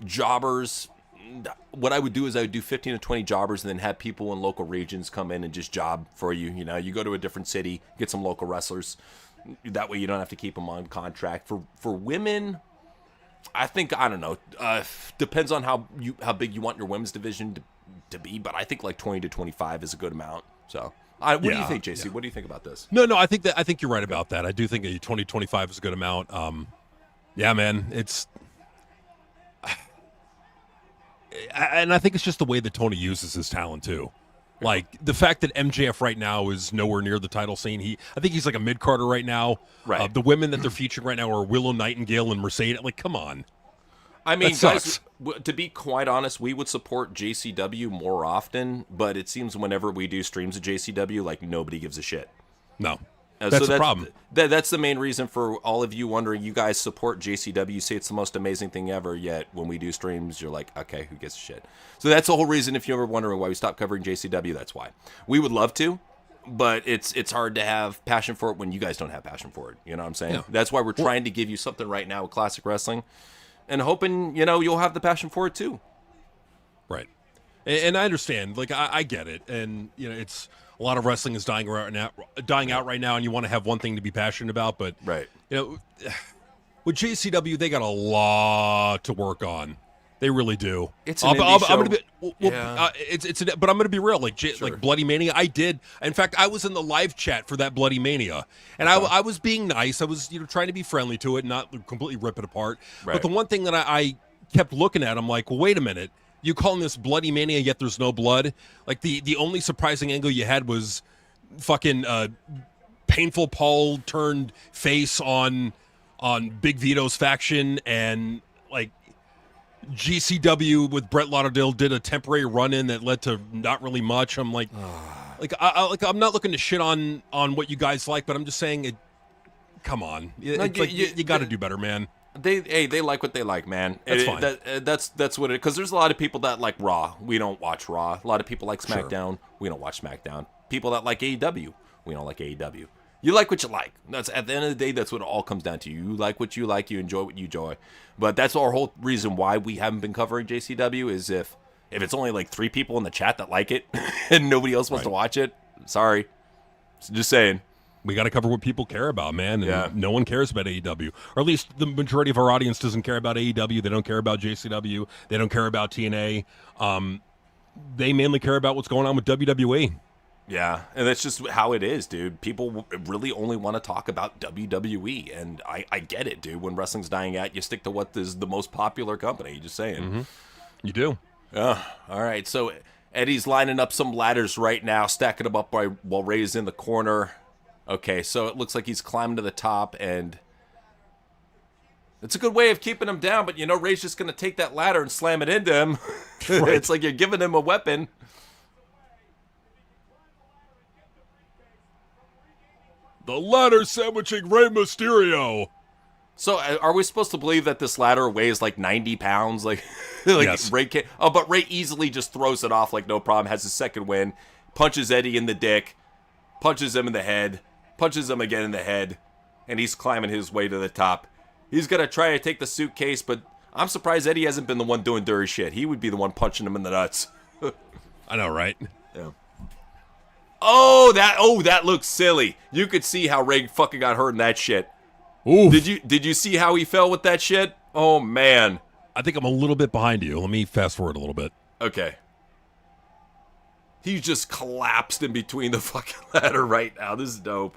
Jobbers, what I would do is I would do 15 to 20 jobbers and then have people in local regions come in and just job for you. You go to a different city, get some local wrestlers. That way you don't have to keep them on contract. For women, I think, I don't know, depends on how big you want your women's division to be, but I think like 20 to 25 is a good amount. So, what do you think, JC? Yeah. What do you think about this? No, I think you're right about that. I do think a 20 25 is a good amount. Yeah, man, and I think it's just the way that Tony uses his talent too. Like the fact that MJF right now is nowhere near the title scene. I think he's like a mid-carder right now. Right. The women that they're featuring right now are Willow Nightingale and Mercedes. Like, come on. I mean, guys, to be quite honest, we would support JCW more often, but it seems whenever we do streams of JCW, like nobody gives a shit. No. That's the problem. That's the main reason for all of you wondering. You guys support JCW, you say it's the most amazing thing ever, yet when we do streams, you're like, okay, who gives a shit? So that's the whole reason, if you're ever wondering why we stopped covering JCW, that's why. We would love to, but it's hard to have passion for it when you guys don't have passion for it. You know what I'm saying? Yeah. That's why we're trying to give you something right now with classic wrestling, and hoping, you'll have the passion for it too. Right. And I understand. Like, I get it. And, it's... A lot of wrestling is dying out right now, and you want to have one thing to be passionate about. But right, with JCW, they got a lot to work on. They really do. It's an indie show. I'm gonna be, but I'm going to be real. Like Bloody Mania, I did. In fact, I was in the live chat for that Bloody Mania, and I was being nice. I was trying to be friendly to it, not completely rip it apart. Right. But the one thing that I kept looking at, I'm like, well, wait a minute. You calling this Bloody Mania, yet there's no blood? Like, the only surprising angle you had was fucking Painful Paul turned face on Big Vito's faction, and, like, GCW with Brett Lauderdale did a temporary run-in that led to not really much. I'm like, I'm not looking to shit on what you guys like, but I'm just saying, come on. You got to do better, man. They like what they like, man. That's fine. That's what it. Because there's a lot of people that like Raw. We don't watch Raw. A lot of people like SmackDown. Sure. We don't watch SmackDown. People that like AEW. We don't like AEW. You like what you like. That's at the end of the day. That's what it all comes down to. You like what you like. You enjoy what you enjoy. But that's our whole reason why we haven't been covering JCW is if it's only like 3 people in the chat that like it and nobody else wants to watch it. Sorry, just saying. We got to cover what people care about, man. And no one cares about AEW. Or at least the majority of our audience doesn't care about AEW. They don't care about JCW. They don't care about TNA. They mainly care about what's going on with WWE. Yeah, and that's just how it is, dude. People really only want to talk about WWE, and I get it, dude. When wrestling's dying out, you stick to what is the most popular company. Just saying. Mm-hmm. You do. All right, so Eddie's lining up some ladders right now, stacking them up while Ray's in the corner. Okay, so it looks like he's climbing to the top, and it's a good way of keeping him down, but Ray's just going to take that ladder and slam it into him. Right. It's like you're giving him a weapon. The ladder sandwiching Rey Mysterio. So are we supposed to believe that this ladder weighs like 90 pounds? Like Yes. Ray can't. Oh, but Ray easily just throws it off like no problem, has his second win, punches Eddie in the dick, punches him in the head, punches him again in the head, and he's climbing his way to the top. He's going to try to take the suitcase, but I'm surprised Eddie hasn't been the one doing dirty shit. He would be the one punching him in the nuts. I know, right? Yeah. Oh, that looks silly. You could see how Ray fucking got hurt in that shit. Oof. Did you see how he fell with that shit? Oh man. I think I'm a little bit behind you. Let me fast forward a little bit. Okay. He just collapsed in between the fucking ladder right now. This is dope.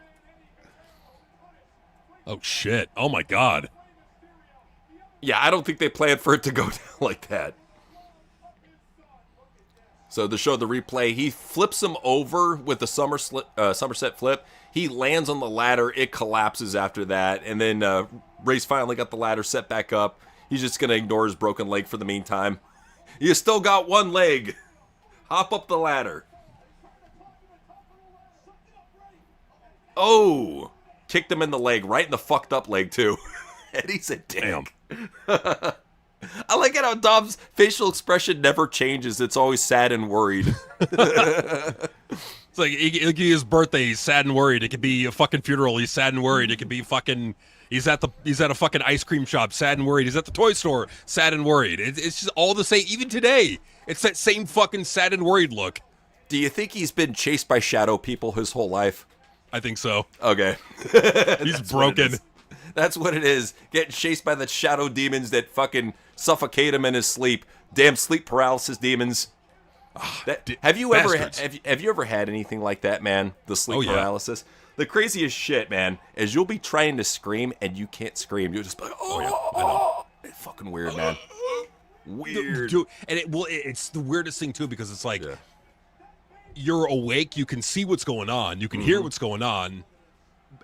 Oh shit. Oh my god. Yeah, I don't think they planned for it to go down like that. So to show the replay, he flips him over with the somerset flip. He lands on the ladder. It collapses after that. And then Ray's finally got the ladder set back up. He's just going to ignore his broken leg for the meantime. You still got one leg. Hop up the ladder. Oh. Kicked him in the leg. Right in the fucked up leg, too. Eddie's a dick. Damn. I like it how Dom's facial expression never changes. It's always sad and worried. It's like it could be his birthday. He's sad and worried. It could be a fucking funeral. He's sad and worried. It could be fucking. He's at a fucking ice cream shop. Sad and worried. He's at the toy store. Sad and worried. It's just all the same. Even today, it's that same fucking sad and worried look. Do you think he's been chased by shadow people his whole life? I think so. Okay. He's broken. That's what it is. Getting chased by the shadow demons that fucking suffocate him in his sleep. Damn sleep paralysis demons. Have you ever had anything like that, man? The sleep paralysis. The craziest shit, man, is you'll be trying to scream and you can't scream. You'll just be like, I know. It's fucking weird, man. Weird. Dude, and it's the weirdest thing too because it's like you're awake, you can see what's going on, you can hear what's going on,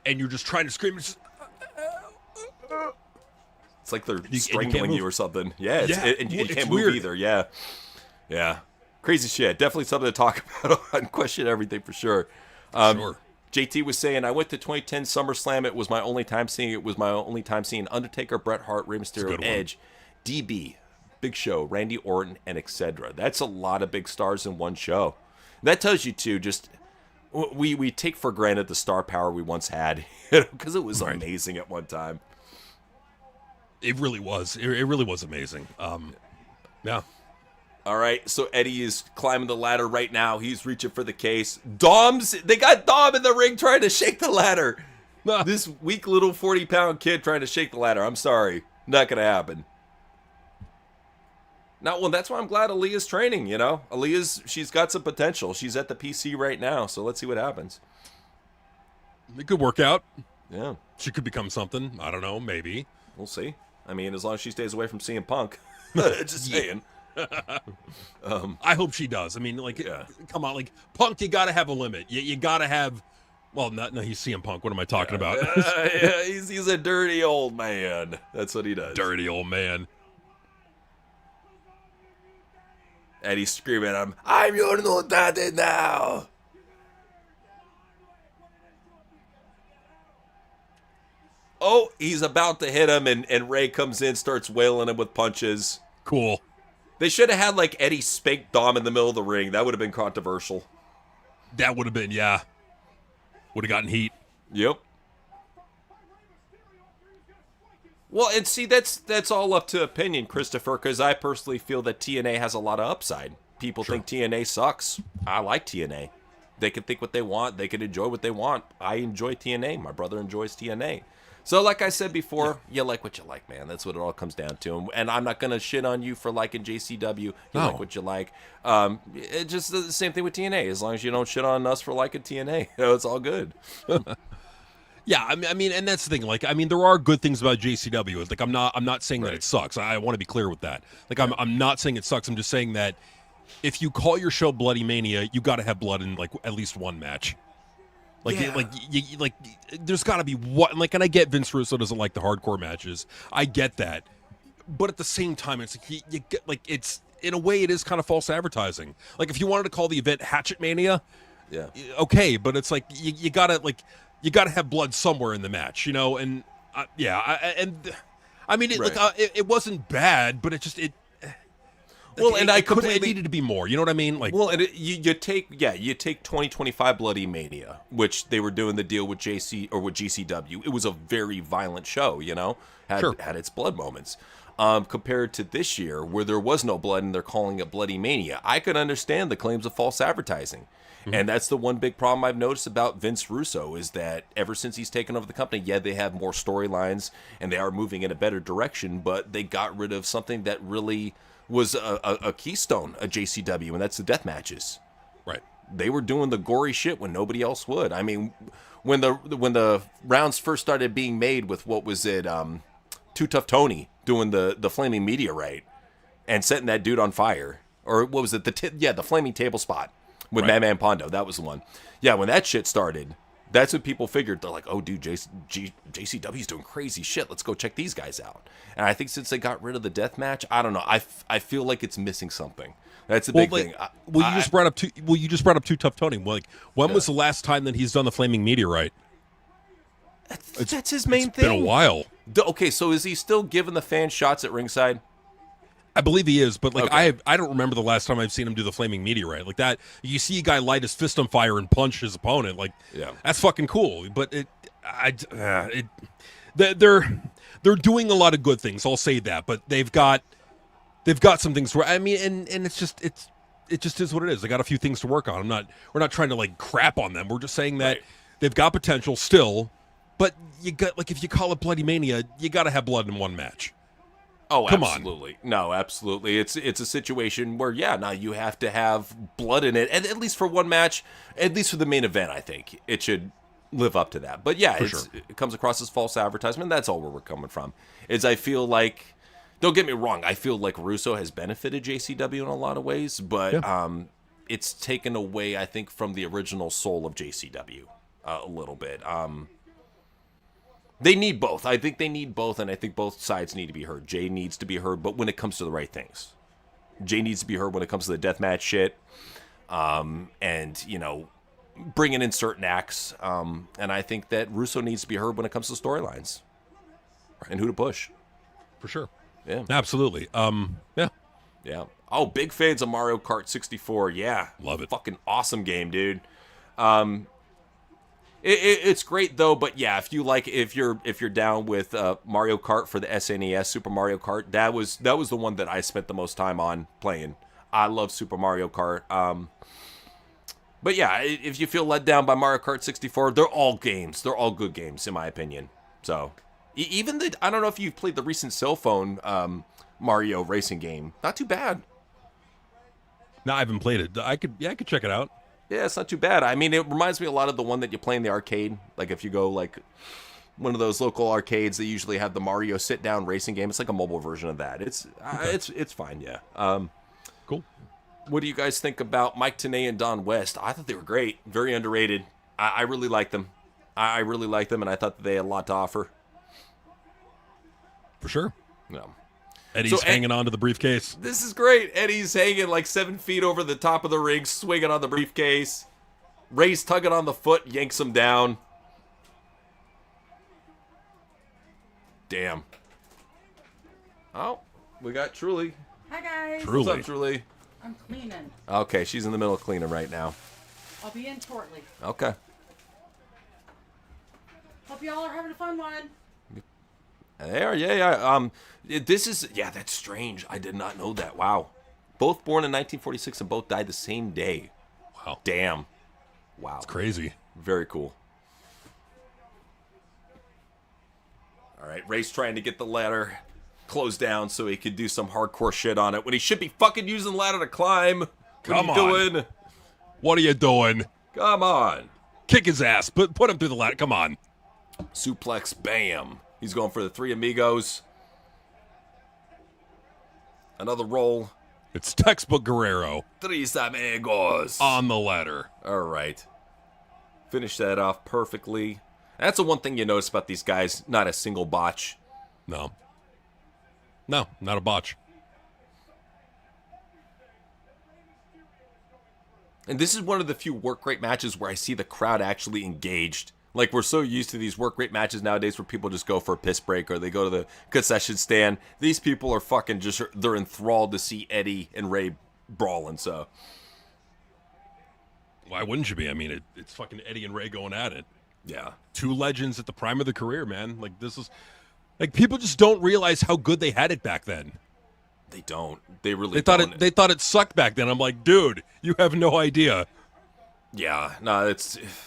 and you're just trying to scream. It's like they're strangling you or something. Yeah, and you can't move weird. either. Yeah. Crazy shit. Definitely something to talk about on Question Everything for sure. Sure. JT was saying, I went to 2010 SummerSlam. It was my only time seeing it. Was my only time seeing Undertaker, Bret Hart, Rey Mysterio, Edge, DB, Big Show, Randy Orton, and etc. That's a lot of big stars in one show. That tells you too. Just we take for granted the star power we once had because it was amazing at one time. It really was. It really was amazing. Yeah. All right, so Eddie is climbing the ladder right now. He's reaching for the case. They got Dom in the ring trying to shake the ladder. This weak little 40-pound kid trying to shake the ladder. I'm sorry. Not going to happen. Well, that's why I'm glad Aaliyah's training, you know. She's got some potential. She's at the PC right now, so let's see what happens. It could work out. Yeah. She could become something. I don't know, maybe. We'll see. I mean, as long as she stays away from CM Punk. Just saying. I hope she does. I mean, come on, Punk, you got to have a limit. You got to have. Well, no, he's CM Punk. What am I talking about? He's a dirty old man. That's what he does. Dirty old man. And he's screaming at him, I'm your new daddy now. Oh, he's about to hit him, and Ray comes in, starts wailing him with punches. Cool. They should have had, Eddie spank Dom in the middle of the ring. That would have been controversial. That would have been, yeah. Would have gotten heat. Yep. Well, and see, that's all up to opinion, Christopher, because I personally feel that TNA has a lot of upside. People think TNA sucks. I like TNA. They can think what they want. They can enjoy what they want. I enjoy TNA. My brother enjoys TNA. So like I said before, you like what you like, man. That's what it all comes down to. And I'm not going to shit on you for liking JCW. You like what you like. It's just the same thing with TNA. As long as you don't shit on us for liking TNA, it's all good. Yeah, I mean, and that's the thing. There are good things about JCW. I'm not saying that it sucks. I want to be clear with that. I'm not saying it sucks. I'm just saying that if you call your show Bloody Mania, you got to have blood in at least one match. There's got to be one. And I get Vince Russo doesn't like the hardcore matches. I get that, but at the same time, it's it's in a way it is kind of false advertising. If you wanted to call the event Hatchet Mania, yeah, okay, but it's you gotta you got to have blood somewhere in the match, and I mean, it wasn't bad, but it needed to be more. You know what I mean? Like, well, and you take 2025 Bloody Mania, which they were doing the deal with GCW. It was a very violent show, had its blood moments. Compared to this year, where there was no blood and they're calling it Bloody Mania, I could understand the claims of false advertising. And that's the one big problem I've noticed about Vince Russo is that ever since he's taken over the company, they have more storylines and they are moving in a better direction, but they got rid of something that really was a keystone of JCW, and that's the death matches. Right. They were doing the gory shit when nobody else would. I mean, when the rounds first started being made with, what was it, Too Tough Tony doing the flaming meteorite and setting that dude on fire, or what was it, the flaming table spot with Madman Pondo, that was the one. Yeah, when that shit started, that's what people figured. They're like, oh, dude, JCW's doing crazy shit. Let's go check these guys out. And I think since they got rid of the death match, I don't know. I feel like it's missing something. That's the big thing. You just brought up Too Tough Tony. Like, when was the last time that he's done the flaming meteorite? That's his main thing. It's been a while. Okay, so is he still giving the fans shots at ringside? I believe he is, but I don't remember the last time I've seen him do the flaming meteorite like that. You see a guy light his fist on fire and punch his opponent, that's fucking cool. But they're doing a lot of good things. I'll say that, but they've got some things where and it just is what it is. They got a few things to work on. We're not trying to crap on them. We're just saying that they've got potential still, but you got if you call it Bloody Mania, you got to have blood in one match. Oh, Come absolutely. On. No, absolutely. It's a situation where, now you have to have blood in it, and at least for one match, at least for the main event, I think it should live up to that. But it comes across as false advertisement. That's all where we're coming from. I feel like, don't get me wrong, I feel like Russo has benefited JCW in a lot of ways, but it's taken away, I think, from the original soul of JCW a little bit. They need both. I think they need both, and I think both sides need to be heard. Jay needs to be heard, but when it comes to the right things. Jay needs to be heard when it comes to the deathmatch shit, and, bringing in certain acts. And I think that Russo needs to be heard when it comes to storylines and who to push. For sure. Yeah. Absolutely. Yeah. Yeah. Oh, big fans of Mario Kart 64. Yeah. Love it. Fucking awesome game, dude. It's great though, but if you're down with Mario Kart for the SNES, Super Mario Kart, that was the one that I spent the most time on playing. I love Super Mario Kart. But if you feel let down by Mario Kart 64, they're all games. They're all good games in my opinion. So even I don't know if you've played the recent cell phone Mario racing game. Not too bad. No, I haven't played it. I could check it out. Yeah, it's not too bad. I mean, it reminds me a lot of the one that you play in the arcade. Like if you go one of those local arcades, they usually have the Mario sit-down racing game. It's like a mobile version of that. It's fine. Yeah. Cool. What do you guys think about Mike Tenay and Don West? I thought they were great. Very underrated. I really like them. I really like them, and I thought that they had a lot to offer. For sure. No. Eddie's hanging on to the briefcase. This is great. Eddie's hanging 7 feet over the top of the ring, swinging on the briefcase. Ray's tugging on the foot, yanks him down. Damn. Oh, we got Truly. Hi, guys. Truly. What's up, Truly? I'm cleaning. Okay, she's in the middle of cleaning right now. I'll be in shortly. Okay. Hope y'all are having a fun one. They are, yeah. That's strange. I did not know that. Wow. Both born in 1946 and both died the same day. Wow. Damn. Wow. It's crazy. Very cool. All right, Ray's trying to get the ladder closed down so he could do some hardcore shit on it when he should be fucking using the ladder to climb. Come what are you on. doing? What are you doing? Come on. Kick his ass. Put him through the ladder. Come on. Suplex, bam. He's going for the Three Amigos. Another roll. It's textbook Guerrero. Tres Amigos. On the ladder. All right. Finish that off perfectly. That's the one thing you notice about these guys. Not a single botch. No, not a botch. And this is one of the few work rate matches where I see the crowd actually engaged Like, we're so used to these work rate matches nowadays where people just go for a piss break or they go to the concession stand. These people are fucking just, they're enthralled to see Eddie and Ray brawling, so. Why wouldn't you be? I mean, it's fucking Eddie and Ray going at it. Yeah. Two legends at the prime of the career, man. Like, this is, like, people just don't realize how good they had it back then. They don't. They really don't. They thought it sucked back then. I'm like, dude, you have no idea. Yeah, no,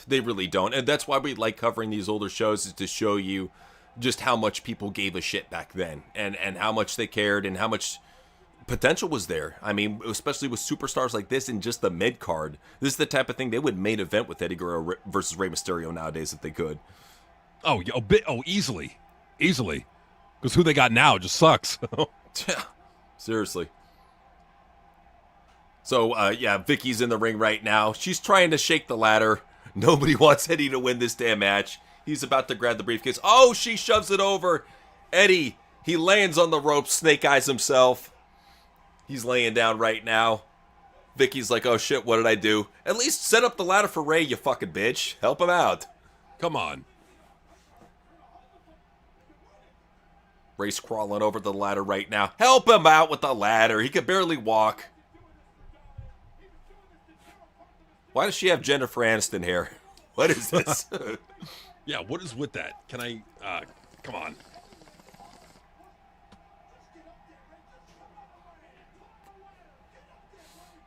they really don't. And that's why we like covering these older shows, is to show you just how much people gave a shit back then and how much they cared and how much potential was there. I mean, especially with superstars like this and just the mid card. This is the type of thing they would main event with Eddie Guerrero versus Rey Mysterio nowadays if they could. Oh, easily. Easily. Because who they got now just sucks. Yeah, seriously. So, yeah, Vicky's in the ring right now. She's trying to shake the ladder. Nobody wants Eddie to win this damn match. He's about to grab the briefcase. Oh, she shoves it over. Eddie, he lands on the rope, snake eyes himself. He's laying down right now. Vicky's like, oh shit, what did I do? At least set up the ladder for Ray, you fucking bitch. Help him out. Come on. Ray's crawling over the ladder right now. Help him out with the ladder. He could barely walk. Why does she have Jennifer Aniston hair? What is this? Yeah, what is with that? Can I, come on.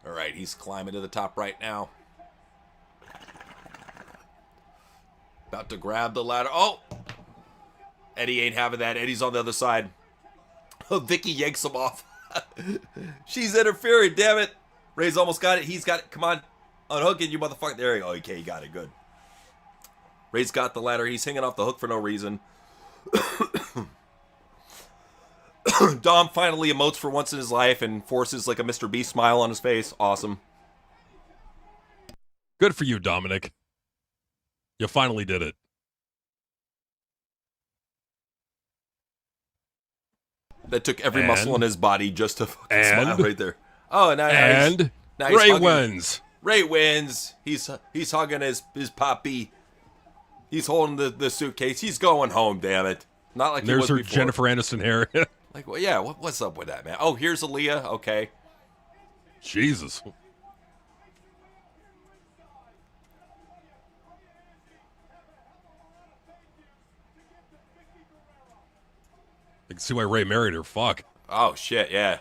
All right, he's climbing to the top right now. About to grab the ladder. Oh! Eddie ain't having that. Eddie's on the other side. Oh, Vicky yanks him off. She's interfering, damn it. Ray's almost got it. He's got it. Come on. Unhook it, you motherfucker. There you go. Okay, you got it. Good. Ray's got the ladder. He's hanging off the hook for no reason. Dom finally emotes for once in his life and forces like a Mr. Beast smile on his face. Awesome. Good for you, Dominic. You finally did it. That took every muscle in his body just to fucking smile right there. Oh, now Ray wins. Ray wins. He's hugging his poppy. He's holding the suitcase. He's going home, damn it. Not like there's he was her before. Jennifer Aniston hair. Like, well, yeah, what's up with that, man? Oh, here's Aaliyah. Okay. Jesus. I can see why Ray married her. Fuck. Oh, shit, yeah.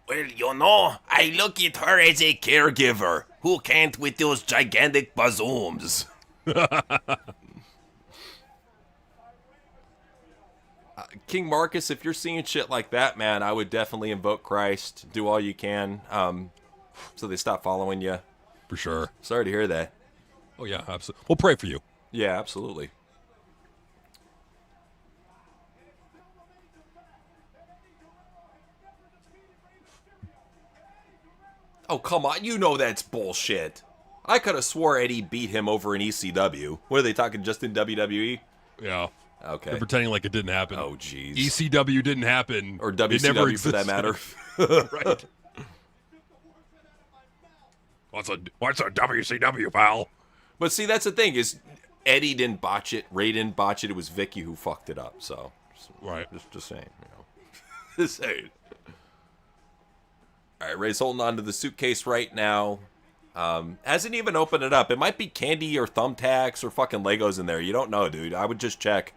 Well, you know, I look at her as a caregiver who can't with those gigantic bazooms. King Marcus, if you're seeing shit like that, man, I would definitely invoke Christ. Do all you can so they stop following you. For sure. Sorry to hear that. Oh, yeah, absolutely. We'll pray for you. Yeah, absolutely. Oh, come on. You know that's bullshit. I could have swore Eddie beat him over in ECW. What are they talking, just in WWE? Yeah. Okay. They're pretending like it didn't happen. Oh, jeez. ECW didn't happen. Or It never WCW for that matter. Right. What's a WCW, pal? But see, that's the thing, is Eddie didn't botch it. Ray didn't botch it. It was Vicky who fucked it up. So, Right. Just saying, you know. Just saying. All right, Ray's holding on to the suitcase right now. Hasn't even opened it up. It might be candy or thumbtacks or fucking Legos in there. You don't know, dude. I would just check.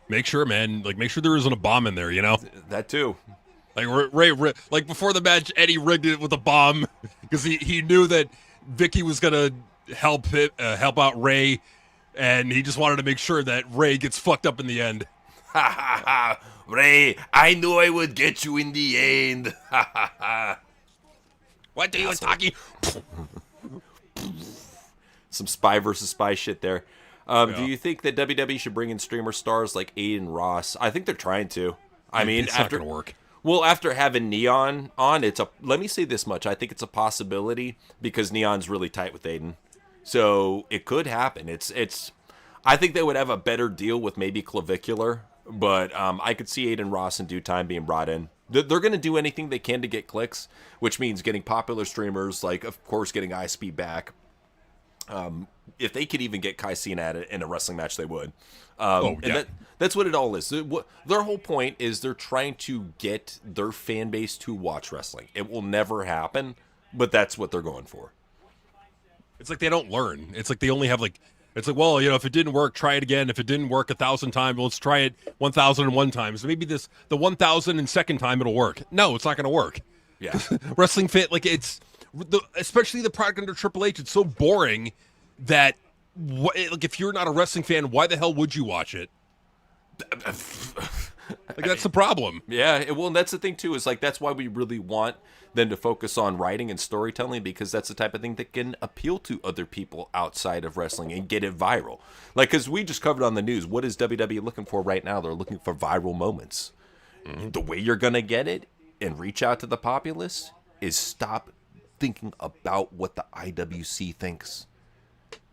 Make sure, man. Like, make sure there isn't a bomb in there, you know? That too. Like, Ray like, before the match, Eddie rigged it with a bomb because he knew that Vicky was going to help out Ray, and he just wanted to make sure that Ray gets fucked up in the end. Ha ha ha! Ray, I knew I would get you in the end. Ha ha ha! What are you talking? Some spy versus spy shit there. Do you think that WWE should bring in streamer stars like Aiden Ross? I think they're trying to. I mean, it's after not gonna work. Well, after having Neon on, let me say this much. I think it's a possibility because Neon's really tight with Aiden. So it could happen. I think they would have a better deal with maybe Clavicular, but I could see Aiden Ross in due time being brought in. They're going to do anything they can to get clicks, which means getting popular streamers, like, of course, getting ISP back. If they could even get Kai Cenat at it in a wrestling match, they would. Oh, yeah. And that's what it all is. Their whole point is they're trying to get their fan base to watch wrestling. It will never happen, but that's what they're going for. It's like they don't learn. It's like they only have like, it's like, well, if it didn't work, try it again. If it didn't work 1,000 times, let's try it 1,001 times. Maybe the 1,002nd time it'll work. No, it's not going to work. Yeah. Wrestling fit, like especially the product under Triple H, it's so boring that like if you're not a wrestling fan, why the hell would you watch it? Like that's the problem. Yeah, well, and that's the thing too. Is like that's why we really want them to focus on writing and storytelling, because that's the type of thing that can appeal to other people outside of wrestling and get it viral. Like, because we just covered on the news, what is WWE looking for right now? They're looking for viral moments. Mm-hmm. The way you're gonna get it and reach out to the populace is stop thinking about what the IWC thinks.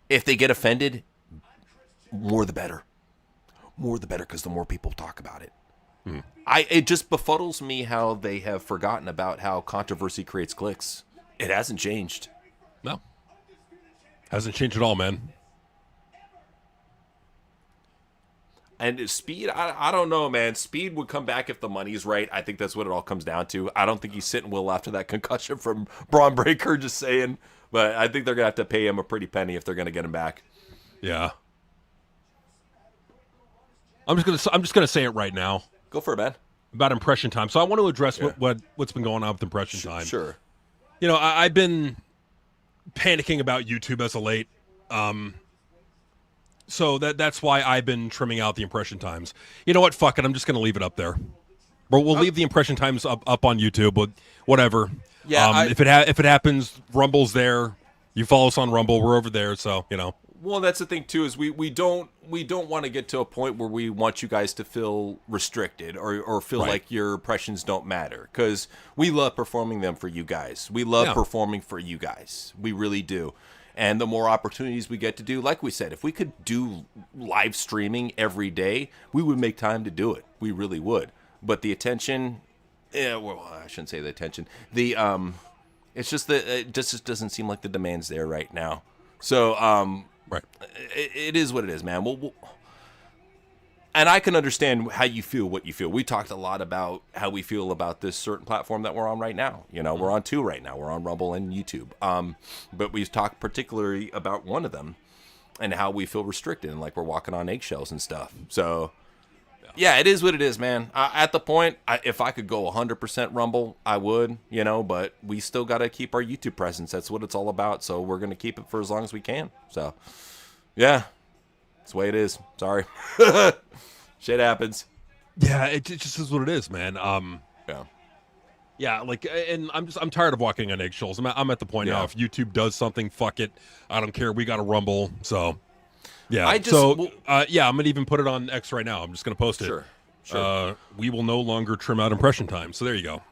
If they get offended, more the better. More the better, because the more people talk about it. It just befuddles me how they have forgotten about how controversy creates clicks. It hasn't changed. No. Hasn't changed at all, man. And Speed, I don't know, man. Speed would come back if the money's right. I think that's what it all comes down to. I don't think he's sitting well after that concussion from Braun Breaker, just saying. But I think they're going to have to pay him a pretty penny if they're going to get him back. Yeah. I'm just gonna say it right now. Go for it, man. About Impression Time. So I want to address what's been going on with Impression Time. Sure. I've been panicking about YouTube as of late. So that's why I've been trimming out the Impression Times. You know what? Fuck it. I'm just gonna leave it up there. We'll leave the Impression Times up on YouTube, but whatever. Yeah. If it happens, Rumble's there. You follow us on Rumble. We're over there. So Well, that's the thing too, is we don't want to get to a point where we want you guys to feel restricted or feel like your impressions don't matter, because we love performing them for you guys. We love performing for you guys. We really do. And the more opportunities we get to do, like we said, if we could do live streaming every day, we would make time to do it. We really would. But the attention, well, I shouldn't say the attention. It's just that it just doesn't seem like the demand's there right now. So, right. It is what it is, man. And I can understand how you feel, what you feel. We talked a lot about how we feel about this certain platform that we're on right now. We're on two right now. We're on Rumble and YouTube. But we've talked particularly about one of them and how we feel restricted and like we're walking on eggshells and stuff. So, yeah, it is what it is, man. At the point, if I could go 100% Rumble, I would, but we still got to keep our YouTube presence. That's what it's all about. So we're going to keep it for as long as we can. So, yeah, that's the way it is. Sorry. Shit happens. Yeah, it just is what it is, man. Yeah, like, and I'm tired of walking on eggshells. I'm at the point now. If YouTube does something, fuck it. I don't care. We got a Rumble, so yeah. I'm gonna even put it on X right now. I'm just gonna post it. Sure. We will no longer trim out Impression Time. So there you go.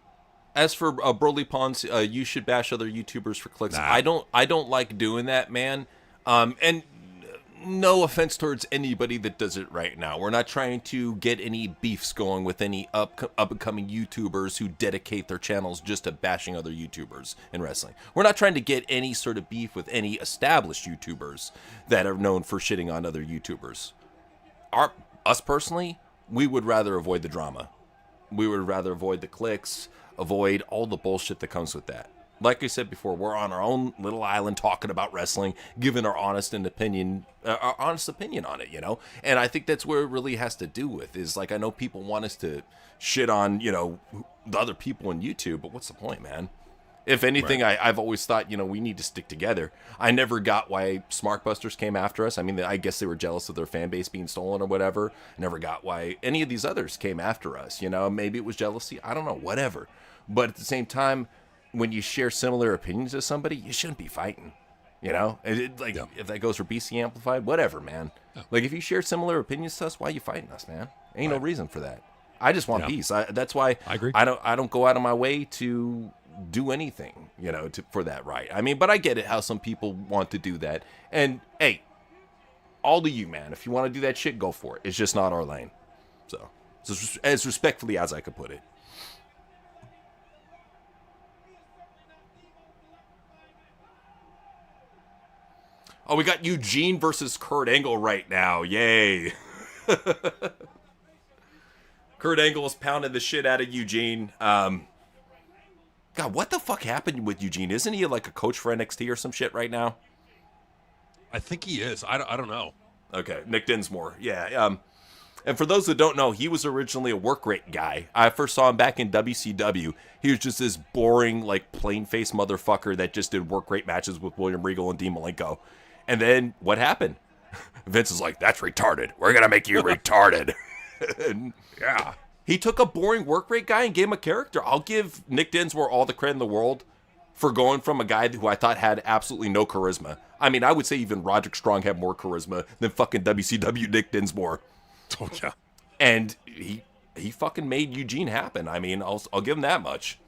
As for Broly Pawns, you should bash other YouTubers for clicks. Nah. I don't like doing that, man. And no offense towards anybody that does it right now. We're not trying to get any beefs going with any up-and-coming YouTubers who dedicate their channels just to bashing other YouTubers in wrestling. We're not trying to get any sort of beef with any established YouTubers that are known for shitting on other YouTubers. Us personally, we would rather avoid the drama. We would rather avoid the clicks, avoid all the bullshit that comes with that. Like I said before, we're on our own little island talking about wrestling, giving our honest opinion on it, And I think that's where it really has to do with is, like, I know people want us to shit on, the other people on YouTube, but what's the point, man? If anything, right. I've always thought, we need to stick together. I never got why Smarkbusters came after us. I mean, I guess they were jealous of their fan base being stolen or whatever. I never got why any of these others came after us, Maybe it was jealousy. I don't know, whatever. But at the same time, when you share similar opinions with somebody, you shouldn't be fighting, If that goes for BC Amplified, whatever, man. Yeah. Like, if you share similar opinions to us, why are you fighting us, man? Ain't no reason for that. I just want peace. That's why I agree. I don't go out of my way to do anything, for that right. I mean, but I get it how some people want to do that. And, hey, all to you, man. If you want to do that shit, go for it. It's just not our lane. So as respectfully as I could put it. Oh, we got Eugene versus Kurt Angle right now. Yay. Kurt Angle is pounding the shit out of Eugene. God, what the fuck happened with Eugene? Isn't he like a coach for NXT or some shit right now? I think he is. I don't know. Okay, Nick Dinsmore. Yeah. And for those that don't know, he was originally a work rate guy. I first saw him back in WCW. He was just this boring, like, plain-faced motherfucker that just did work rate matches with William Regal and Dean Malenko. And then what happened? Vince is like, that's retarded. We're going to make you retarded. And yeah. He took a boring work rate guy and gave him a character. I'll give Nick Dinsmore all the credit in the world for going from a guy who I thought had absolutely no charisma. I mean, I would say even Roderick Strong had more charisma than fucking WCW Nick Dinsmore. Oh, yeah. And he fucking made Eugene happen. I mean, I'll give him that much.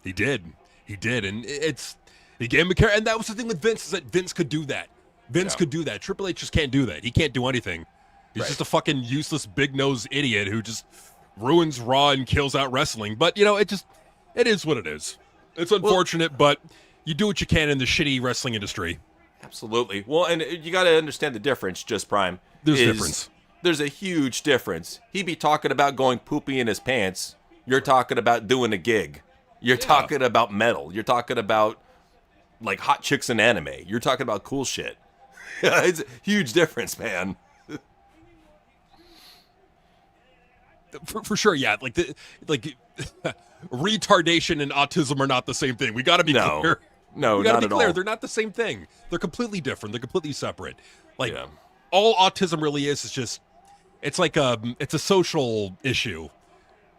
He did, and he gave him a character. And that was the thing with Vince, is that Vince could do that. Vince could do that. Triple H just can't do that. He can't do anything. He's just a fucking useless big-nosed idiot who just ruins Raw and kills out wrestling. But, you know, it is what it is. It's unfortunate, but you do what you can in the shitty wrestling industry. Absolutely. Well, and you got to understand the difference, Just Prime. There's a difference. There's a huge difference. He'd be talking about going poopy in his pants. You're talking about doing a gig. You're talking about metal. You're talking about, like, hot chicks in anime. You're talking about cool shit. It's a huge difference, man. For sure, yeah. Like retardation and autism are not the same thing. We got to be clear. No, we gotta not be at clear. all. They're not the same thing. They're completely different. They're completely separate. Like all autism really is just it's like it's a social issue.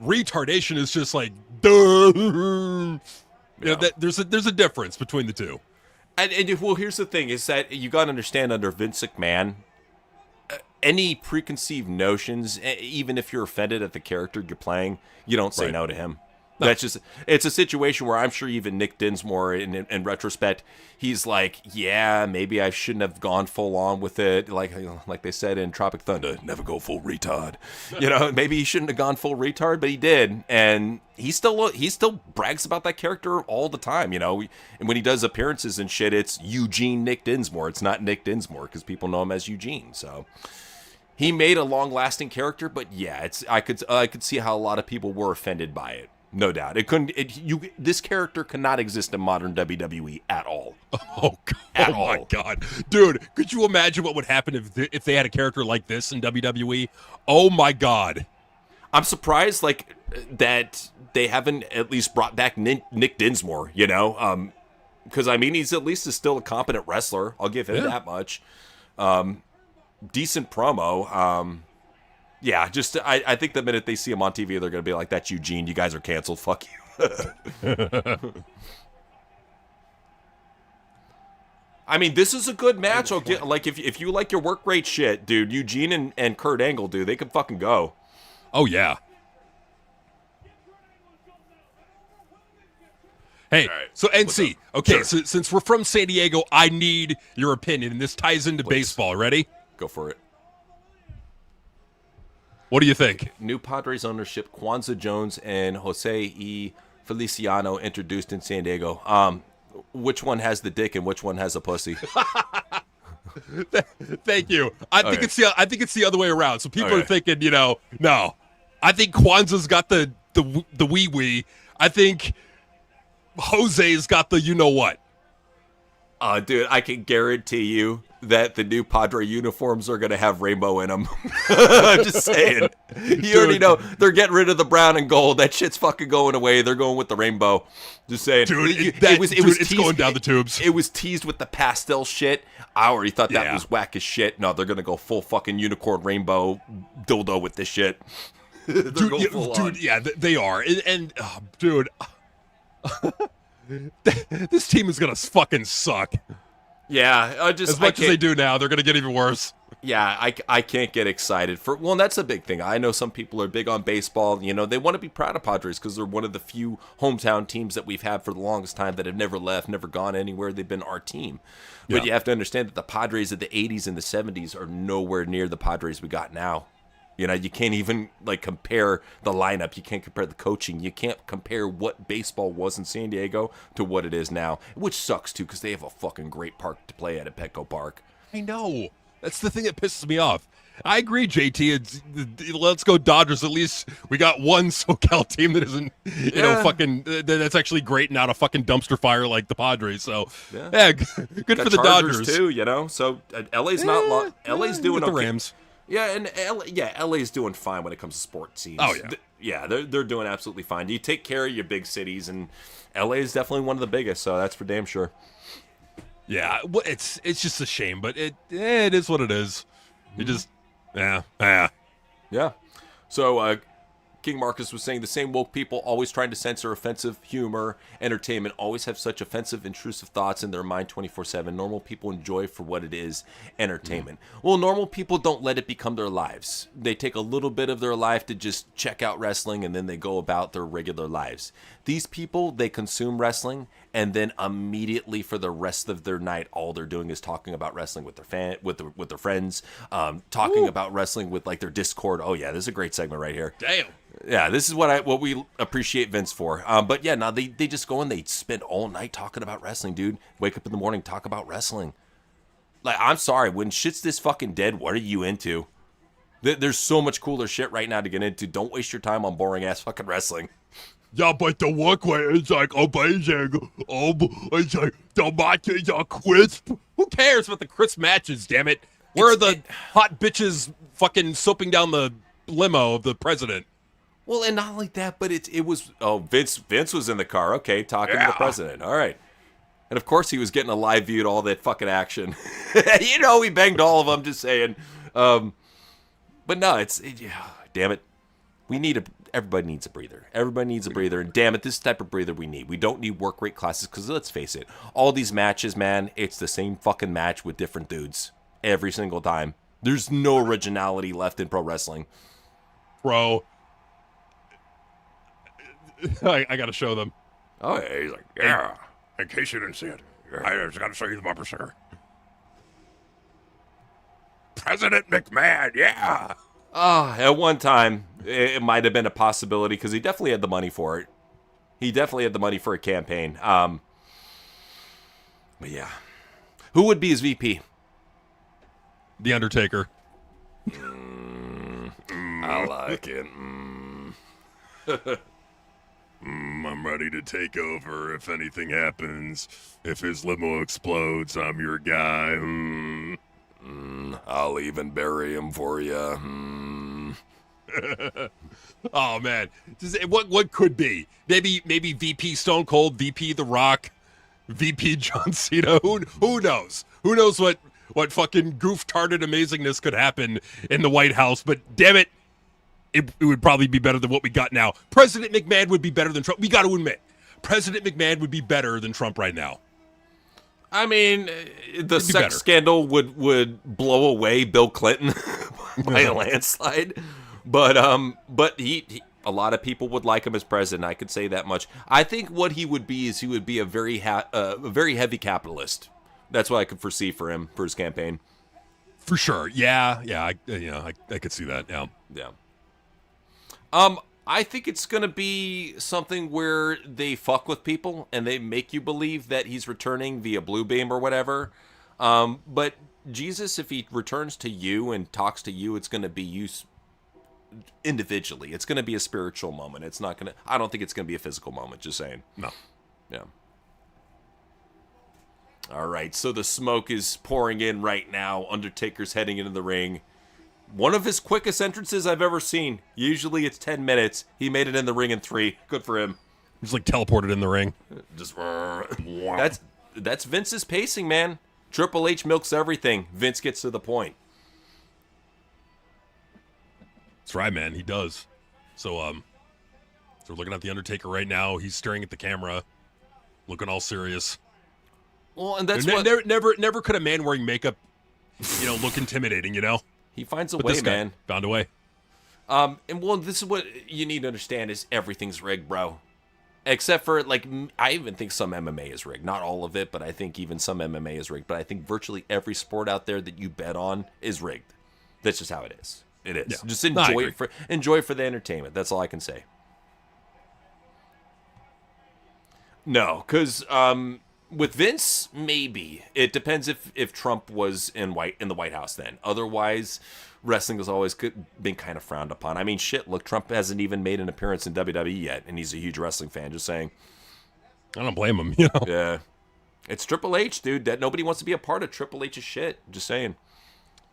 Retardation is just like duh. You know, there's a difference between the two. And here's the thing: is that you got to understand under Vince McMahon, any preconceived notions, even if you're offended at the character you're playing, you don't say no to him. No. That's just, it's a situation where I'm sure even Nick Dinsmore, in retrospect, he's like, yeah, maybe I shouldn't have gone full on with it. Like they said in Tropic Thunder, never go full retard. You know, maybe he shouldn't have gone full retard, but he did. And he still brags about that character all the time, you know. And when he does appearances and shit, it's Eugene Nick Dinsmore. It's not Nick Dinsmore because people know him as Eugene. So he made a long-lasting character, but yeah, I could see how a lot of people were offended by it. No doubt. This character cannot exist in modern WWE at all. Oh my God. Dude, could you imagine what would happen if they had a character like this in WWE? Oh my God. I'm surprised that they haven't at least brought back Nick Dinsmore, you know? Because, I mean, he's at least still a competent wrestler. I'll give him that much. Decent promo. Yeah, just I think the minute they see him on TV, they're going to be like, that's Eugene. You guys are canceled. Fuck you. I mean, this is a good match. I'll get, like, if you like your work rate shit, dude, Eugene and Kurt Angle, dude, they can fucking go. Oh, yeah. Hey, so NC, okay, Sure. so since we're from San Diego, I need your opinion, and this ties into baseball. Ready? Go for it. What do you think? New Padres ownership, Kwanzaa Jones and Jose E. Feliciano introduced in San Diego. Which one has the dick and which one has a pussy? Thank you. I think it's the other way around. So people are thinking, you know, no. I think Kwanzaa's got the wee wee. I think Jose's got the you know what. Dude, I can guarantee you that the new Padre uniforms are going to have rainbow in them. I'm just saying. You already know they're getting rid of the brown and gold. That shit's fucking going away. They're going with the rainbow. Just saying. Dude, it's teased, going down the tubes. It was teased with the pastel shit. I already thought that was whack as shit. No, they're going to go full fucking unicorn rainbow dildo with this shit. Dude, yeah, they are. And dude, this team is going to fucking suck. Yeah, as much as they do now, they're going to get even worse. Yeah, I can't get excited for. Well, that's a big thing. I know some people are big on baseball. You know, they want to be proud of Padres because they're one of the few hometown teams that we've had for the longest time that have never left, never gone anywhere. They've been our team. But you have to understand that the Padres of the 80s and the 70s are nowhere near the Padres we got now. You know, you can't even like compare the lineup. You can't compare the coaching. You can't compare what baseball was in San Diego to what it is now, which sucks too because they have a fucking great park to play at Petco Park. I know. That's the thing that pisses me off. I agree, JT. Let's go Dodgers. At least we got one SoCal team that isn't, you know, fucking that's actually great, not a fucking dumpster fire like the Padres. So, yeah, good Got for the Chargers Dodgers too. You know, so LA's not LA's doing with okay. the Rams. Yeah, and LA's doing fine when it comes to sports teams. Oh, yeah. Yeah, they're doing absolutely fine. You take care of your big cities, and LA is definitely one of the biggest, so that's for damn sure. Yeah, it's just a shame, but it is what it is. You just, yeah. So, King Marcus was saying the same woke people always trying to censor offensive humor, entertainment, always have such offensive, intrusive thoughts in their mind 24/7. Normal people enjoy for what it is, entertainment. Well, normal people don't let it become their lives. They take a little bit of their life to just check out wrestling, and then they go about their regular lives. These people, they consume wrestling, and then immediately for the rest of their night, all they're doing is talking about wrestling with their friends, talking about wrestling with like their Discord. Oh yeah, this is a great segment right here. Damn. Yeah, this is what we appreciate Vince for. But yeah, now they just go and they spend all night talking about wrestling, dude. Wake up in the morning, talk about wrestling. Like, I'm sorry, when shit's this fucking dead, what are you into? There's so much cooler shit right now to get into. Don't waste your time on boring ass fucking wrestling. Yeah, but the workway is like amazing. It's like the matches are crisp. Who cares about the crisp matches, damn it? Where are the hot bitches fucking soaping down the limo of the president? Well, and not like that, but it was Vince was in the car, okay, talking to the president. All right. And of course he was getting a live view to all that fucking action. You know, he banged all of them, just saying. But no, damn it. Everybody needs a breather. Everybody needs a breather. And damn it, this type of breather we need. We don't need work rate classes because let's face it, all these matches, man, it's the same fucking match with different dudes every single time. There's no originality left in pro wrestling. Bro. I gotta show them. Oh, yeah. He's like, yeah. In case you didn't see it, I just gotta show you the bumper sticker. President McMahon, yeah. At one time, it might have been a possibility because he definitely had the money for it. He definitely had the money for a campaign. But yeah. Who would be his VP? The Undertaker. I like it. I'm ready to take over if anything happens. If his limo explodes, I'm your guy. I'll even bury him for you. Oh man, what could be? Maybe VP Stone Cold, VP The Rock, VP John Cena. Who knows? Who knows what fucking goof-tarded amazingness could happen in the White House? But damn it, it would probably be better than what we got now. President McMahon would be better than Trump. We got to admit, President McMahon would be better than Trump right now. I mean, the sex scandal would blow away Bill Clinton by a landslide, but he a lot of people would like him as president. I could say that much. I think what he would be is he would be a very heavy capitalist. That's what I could foresee for him for his campaign. For sure, yeah. I could see that. Yeah. I think it's going to be something where they fuck with people and they make you believe that he's returning via Blue Beam or whatever. But Jesus, if he returns to you and talks to you, it's going to be you individually. It's going to be a spiritual moment. It's not going to, I don't think it's going to be a physical moment, just saying. No. Yeah. All right, so the smoke is pouring in right now. Undertaker's heading into the ring. One of his quickest entrances I've ever seen. Usually it's 10 minutes. He made it in the ring in 3. Good for him. He's like teleported in the ring. Just that's Vince's pacing, man. Triple H milks everything. Vince gets to the point. That's right, man. He does. So we're looking at the Undertaker right now. He's staring at the camera, looking all serious. Well, and that's never could a man wearing makeup, look intimidating. He finds a way, man. Found a way. And this is what you need to understand is everything's rigged, bro. Except for, I even think some MMA is rigged. Not all of it, but I think even some MMA is rigged. But I think virtually every sport out there that you bet on is rigged. That's just how it is. It is. Yeah. Just No, I enjoy it for the entertainment. That's all I can say. No, because with Vince, maybe it depends if Trump was in the White House then. Otherwise, wrestling has always been kind of frowned upon. I mean, shit. Look, Trump hasn't even made an appearance in WWE yet, and he's a huge wrestling fan. Just saying. I don't blame him. You know. Yeah, it's Triple H, dude. That nobody wants to be a part of Triple H's shit. Just saying.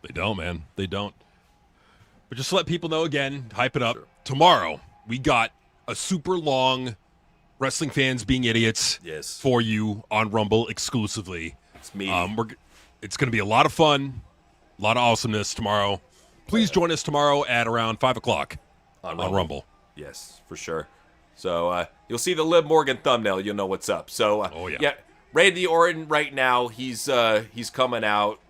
They don't, man. They don't. But just to let people know again, hype it up. Sure. Tomorrow we got a super long Wrestling Fans Being Idiots for you on Rumble exclusively. It's me. It's going to be a lot of fun, a lot of awesomeness tomorrow. Please join us tomorrow at around 5 o'clock on Rumble. Yes, for sure. So you'll see the Liv Morgan thumbnail. You'll know what's up. So yeah, Randy Orton right now, he's coming out.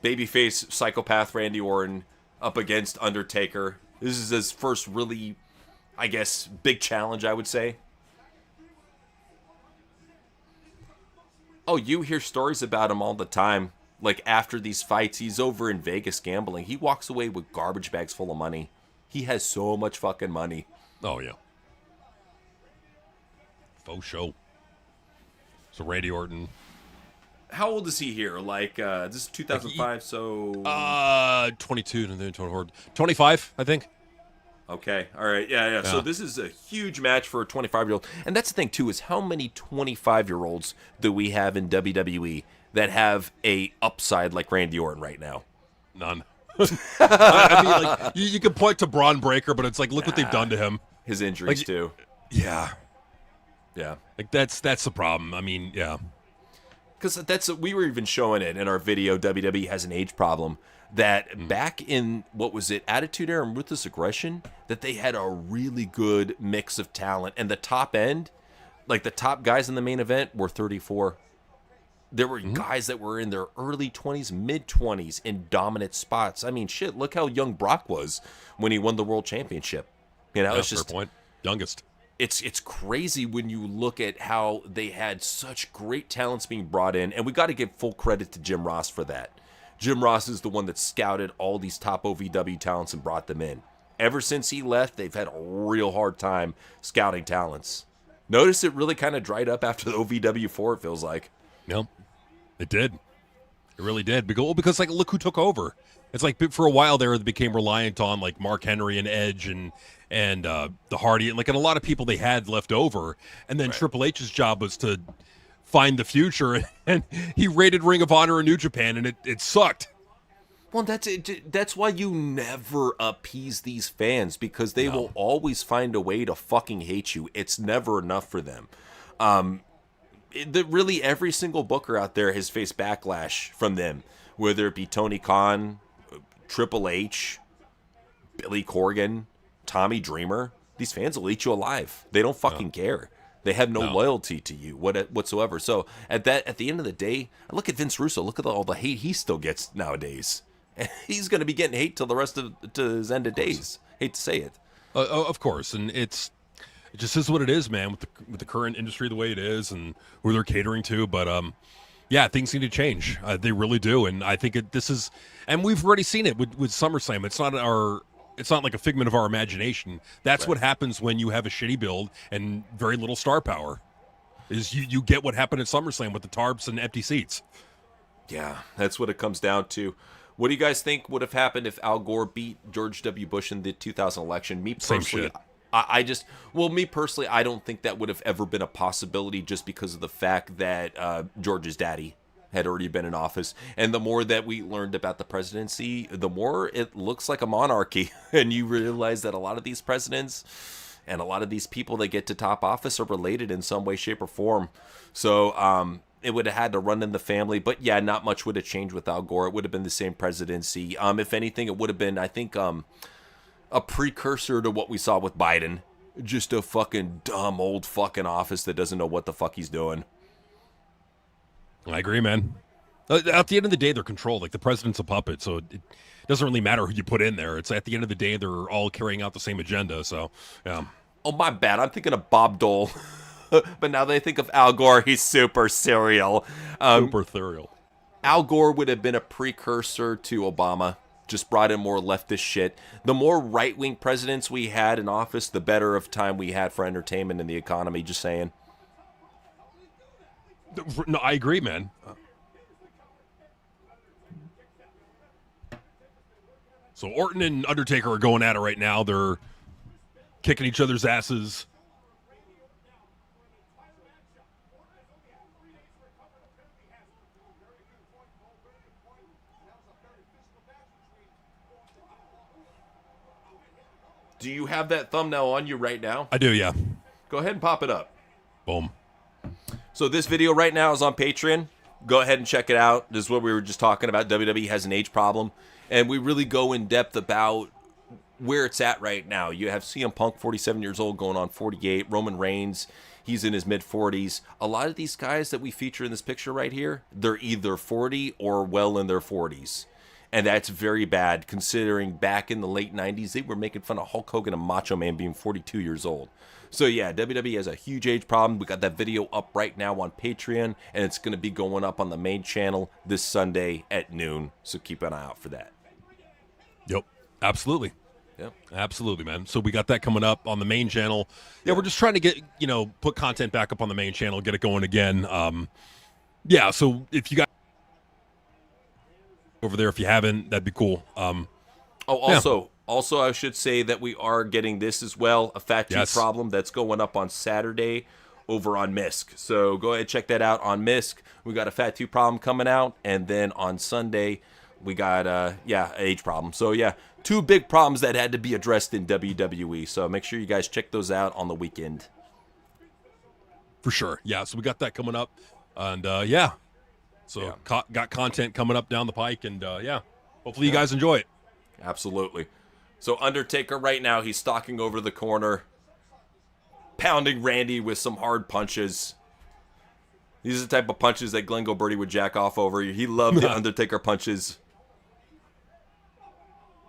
Babyface psychopath Randy Orton up against Undertaker. This is his first really, I guess, big challenge, I would say. Oh, you hear stories about him all the time. Like, after these fights, he's over in Vegas gambling. He walks away with garbage bags full of money. He has so much fucking money. Oh, yeah. Faux show. So, Randy Orton. How old is he here? Like, this is 2005, so... 22, and then 25, I think. Okay, all right, yeah. So this is a huge match for a 25-year-old. And that's the thing, too, is how many 25-year-olds do we have in WWE that have a upside like Randy Orton right now? None. I mean, like, you can point to Braun Breaker, but it's like, look what they've done to him. His injuries, too. Yeah. Yeah. Like, that's the problem. I mean, yeah. Because we were even showing it in our video, WWE has an age problem, that back in, what was it, Attitude Era and Ruthless Aggression, that they had a really good mix of talent. And the top end, like the top guys in the main event were 34. There were guys that were in their early 20s, mid-20s in dominant spots. I mean, shit, look how young Brock was when he won the World Championship. You know, it's just... Fair point. Youngest. It's crazy when you look at how they had such great talents being brought in, and we got to give full credit to Jim Ross for that. Jim Ross is the one that scouted all these top OVW talents and brought them in. Ever since he left, they've had a real hard time scouting talents. Notice it really kind of dried up after the OVW4, it feels like. Yep, it did. It really did. Because like, look who took over. It's like for a while there, they became reliant on like Mark Henry and Edge and the Hardy and a lot of people they had left over. And then Triple H's job was to find the future, and he raided Ring of Honor in New Japan, and it sucked. Well, that's it. That's why you never appease these fans, because they will always find a way to fucking hate you. It's never enough for them. Really, every single booker out there has faced backlash from them, whether it be Tony Khan, Triple H, Billy Corgan, Tommy Dreamer. These fans will eat you alive. They don't fucking care. They have no loyalty to you whatsoever. So at the end of the day, look at Vince Russo. Look at all the hate he still gets nowadays. And he's going to be getting hate till the rest of to his end of days. Hate to say it. Of course, and it just is what it is, man. With the current industry the way it is, and who they're catering to, but yeah, things need to change. They really do, and I think this is, and we've already seen it with SummerSlam. It's not like a figment of our imagination. That's what happens when you have a shitty build and very little star power. Is you get what happened at SummerSlam with the tarps and empty seats. Yeah, that's what it comes down to. What do you guys think would have happened if Al Gore beat George W. Bush in the 2000 election? Me personally, me personally, I don't think that would have ever been a possibility, just because of the fact that George's daddy had already been in office. And the more that we learned about the presidency, the more it looks like a monarchy. And you realize that a lot of these presidents and a lot of these people that get to top office are related in some way, shape, or form. So it would have had to run in the family. But yeah, not much would have changed with Al Gore. It would have been the same presidency. If anything, it would have been, I think, a precursor to what we saw with Biden. Just a fucking dumb old fucking office that doesn't know what the fuck he's doing. I agree, man. At the end of the day, they're controlled. Like, the president's a puppet, so it doesn't really matter who you put in there. It's at the end of the day, they're all carrying out the same agenda. So, yeah. Oh, my bad. I'm thinking of Bob Dole. But now they think of Al Gore, he's super serial. Super serial. Al Gore would have been a precursor to Obama. just brought in more leftist shit. The more right-wing presidents we had in office, the better of time we had for entertainment and the economy, just saying. No, I agree, man. So Orton and Undertaker are going at it right now. They're kicking each other's asses. Do you have that thumbnail on you right now? I do, yeah. Go ahead and pop it up. Boom. So this video right now is on Patreon. Go ahead and check it out. This is what we were just talking about. WWE has an age problem. And we really go in depth about where it's at right now. You have CM Punk, 47 years old, going on 48. Roman Reigns, he's in his mid-40s. A lot of these guys that we feature in this picture right here, they're either 40 or well in their 40s. And that's very bad, considering back in the late 90s, they were making fun of Hulk Hogan and Macho Man being 42 years old. So yeah, WWE has a huge age problem. We got that video up right now on Patreon, and it's going to be going up on the main channel this Sunday at noon. So keep an eye out for that. Yep, absolutely. Yep. Absolutely, man. So we got that coming up on the main channel. Yeah, we're just trying to get, put content back up on the main channel, get it going again. Yeah, so if you got over there, if you haven't, that'd be cool. Also, I should say that we are getting this as well, a Fat Two Problem that's going up on Saturday over on Misk. So go ahead and check that out on Misk. We got a Fat Two Problem coming out, and then on Sunday we got age problem. So yeah, two big problems that had to be addressed in WWE. So make sure you guys check those out on the weekend. For sure. Yeah, so we got that coming up, and So got content coming up down the pike, and hopefully you guys enjoy it. Absolutely. So Undertaker right now, he's stalking over the corner, pounding Randy with some hard punches. These are the type of punches that Glenn Gilberti would jack off over. He loved the Undertaker punches.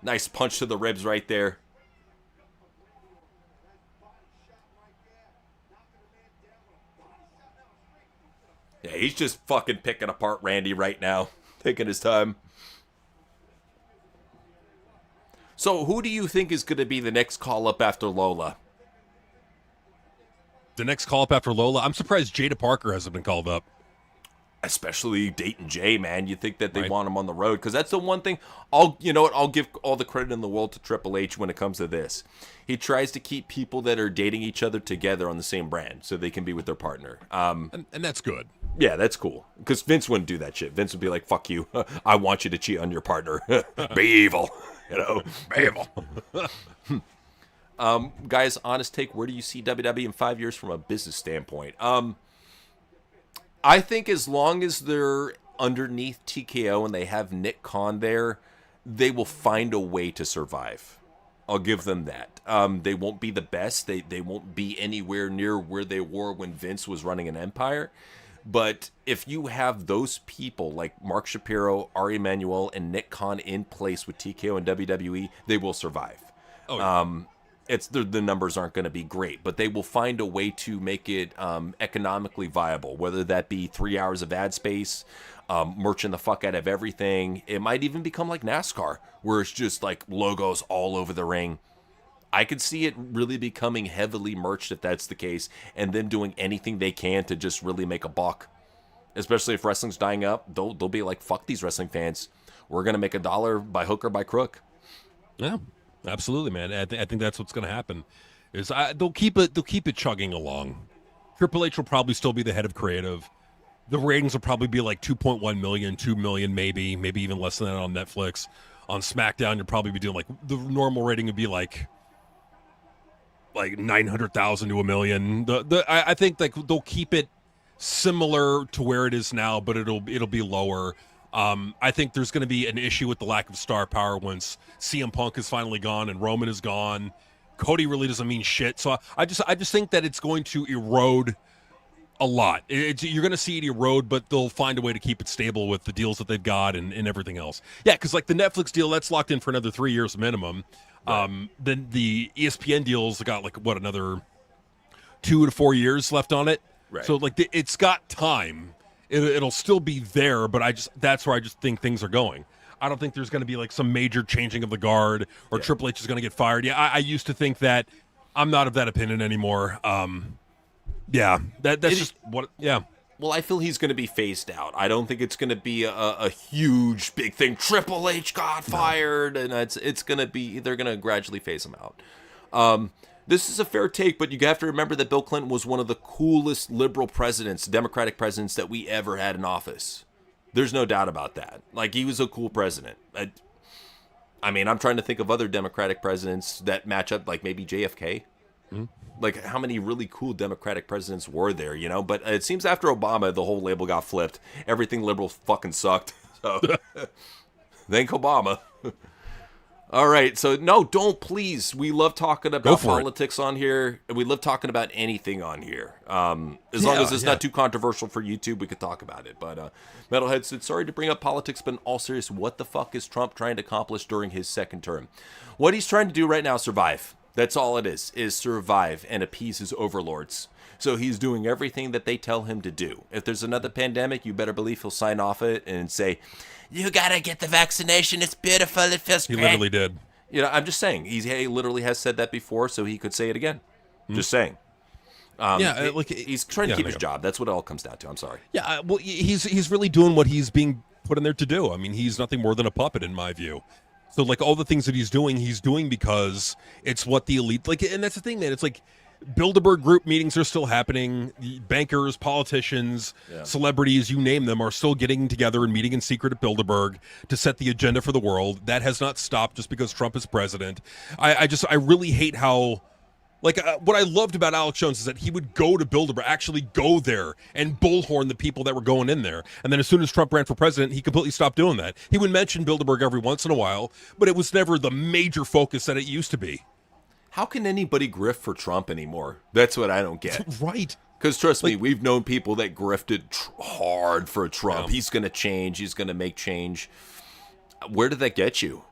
Nice punch to the ribs right there. Yeah, he's just fucking picking apart Randy right now. Taking his time. So who do you think is going to be the next call-up after Lola? The next call-up after Lola? I'm surprised Jada Parker hasn't been called up. Especially Dayton Jay, man. You think that they want him on the road. Because that's the one thing. I'll give all the credit in the world to Triple H when it comes to this. He tries to keep people that are dating each other together on the same brand so they can be with their partner. And that's good. Yeah, that's cool. Because Vince wouldn't do that shit. Vince would be like, fuck you. I want you to cheat on your partner. Be evil. Be evil. Guys, honest take, where do you see WWE in 5 years from a business standpoint? I think as long as they're underneath TKO and they have Nick Khan there, they will find a way to survive. I'll give them that. They won't be the best. They won't be anywhere near where they were when Vince was running an empire. But if you have those people like Mark Shapiro, Ari Emanuel, and Nick Khan in place with TKO and WWE, they will survive. Oh, yeah. The numbers aren't going to be great, but they will find a way to make it economically viable, whether that be 3 hours of ad space, merching the fuck out of everything. It might even become like NASCAR, where it's just like logos all over the ring. I could see it really becoming heavily merched if that's the case, and them doing anything they can to just really make a buck. Especially if wrestling's dying up, they'll be like, fuck these wrestling fans. We're going to make $1 by hook or by crook. Yeah. Absolutely, man. I think that's what's going to happen. They'll keep it chugging along. Triple H will probably still be the head of creative. The ratings will probably be like 2.1 million, 2 million, maybe even less than that on Netflix. On SmackDown, you'll probably be doing like the normal rating would be like 900,000 to 1 million. I think like they'll keep it similar to where it is now, but it'll be lower. I think there's going to be an issue with the lack of star power once CM Punk is finally gone and Roman is gone. Cody really doesn't mean shit. So I just think that it's going to erode a lot. You're going to see it erode, but they'll find a way to keep it stable with the deals that they've got and everything else. Yeah, because like the Netflix deal, that's locked in for another 3 years minimum. Right. Then the ESPN deals got like, another 2 to 4 years left on it. Right. So like it's got time. It'll still be there, but that's where I just think things are going. I don't think there's going to be like some major changing of the guard or Triple H is going to get fired. Yeah, I used to think that. I'm not of that opinion anymore. That's just what. Yeah. Well, I feel he's going to be phased out. I don't think it's going to be a huge, big thing. Triple H got fired, and it's going to be, they're going to gradually phase him out. This is a fair take, but you have to remember that Bill Clinton was one of the coolest liberal presidents, Democratic presidents that we ever had in office. There's no doubt about that. Like, he was a cool president. I mean, I'm trying to think of other Democratic presidents that match up, like maybe JFK. Mm-hmm. Like, how many really cool Democratic presidents were there, you know? But it seems after Obama, the whole label got flipped. Everything liberal fucking sucked. So, thank Obama. All right, so no, don't please. We love talking about politics on here. We love talking about anything on here. As long as it's not too controversial for YouTube, we could talk about it. But Metalhead said, sorry to bring up politics, but in all serious, what the fuck is Trump trying to accomplish during his second term? What he's trying to do right now, survive. That's all it is survive and appease his overlords. So he's doing everything that they tell him to do. If there's another pandemic, you better believe he'll sign off it and say, you gotta get the vaccination. It's beautiful. It feels great. He literally did. You know, I'm just saying. He literally has said that before, so he could say it again. Just saying. He's trying to keep his job. That's what it all comes down to. I'm sorry. Yeah, well, he's really doing what he's being put in there to do. I mean, he's nothing more than a puppet in my view. So, like, all the things that he's doing because it's what the elite, like, and that's the thing, man. It's like Bilderberg group meetings are still happening. Bankers, politicians, celebrities, you name them, are still getting together and meeting in secret at Bilderberg to set the agenda for the world. That has not stopped just because Trump is president. I really hate how, like, what I loved about Alex Jones is that he would go to Bilderberg, actually go there and bullhorn the people that were going in there. And then as soon as Trump ran for president, he completely stopped doing that. He would mention Bilderberg every once in a while, but it was never the major focus that it used to be. How can anybody grift for Trump anymore? That's what I don't get. Right. Because trust me, we've known people that grifted hard for Trump. He's going to change. He's going to make change. Where did that get you?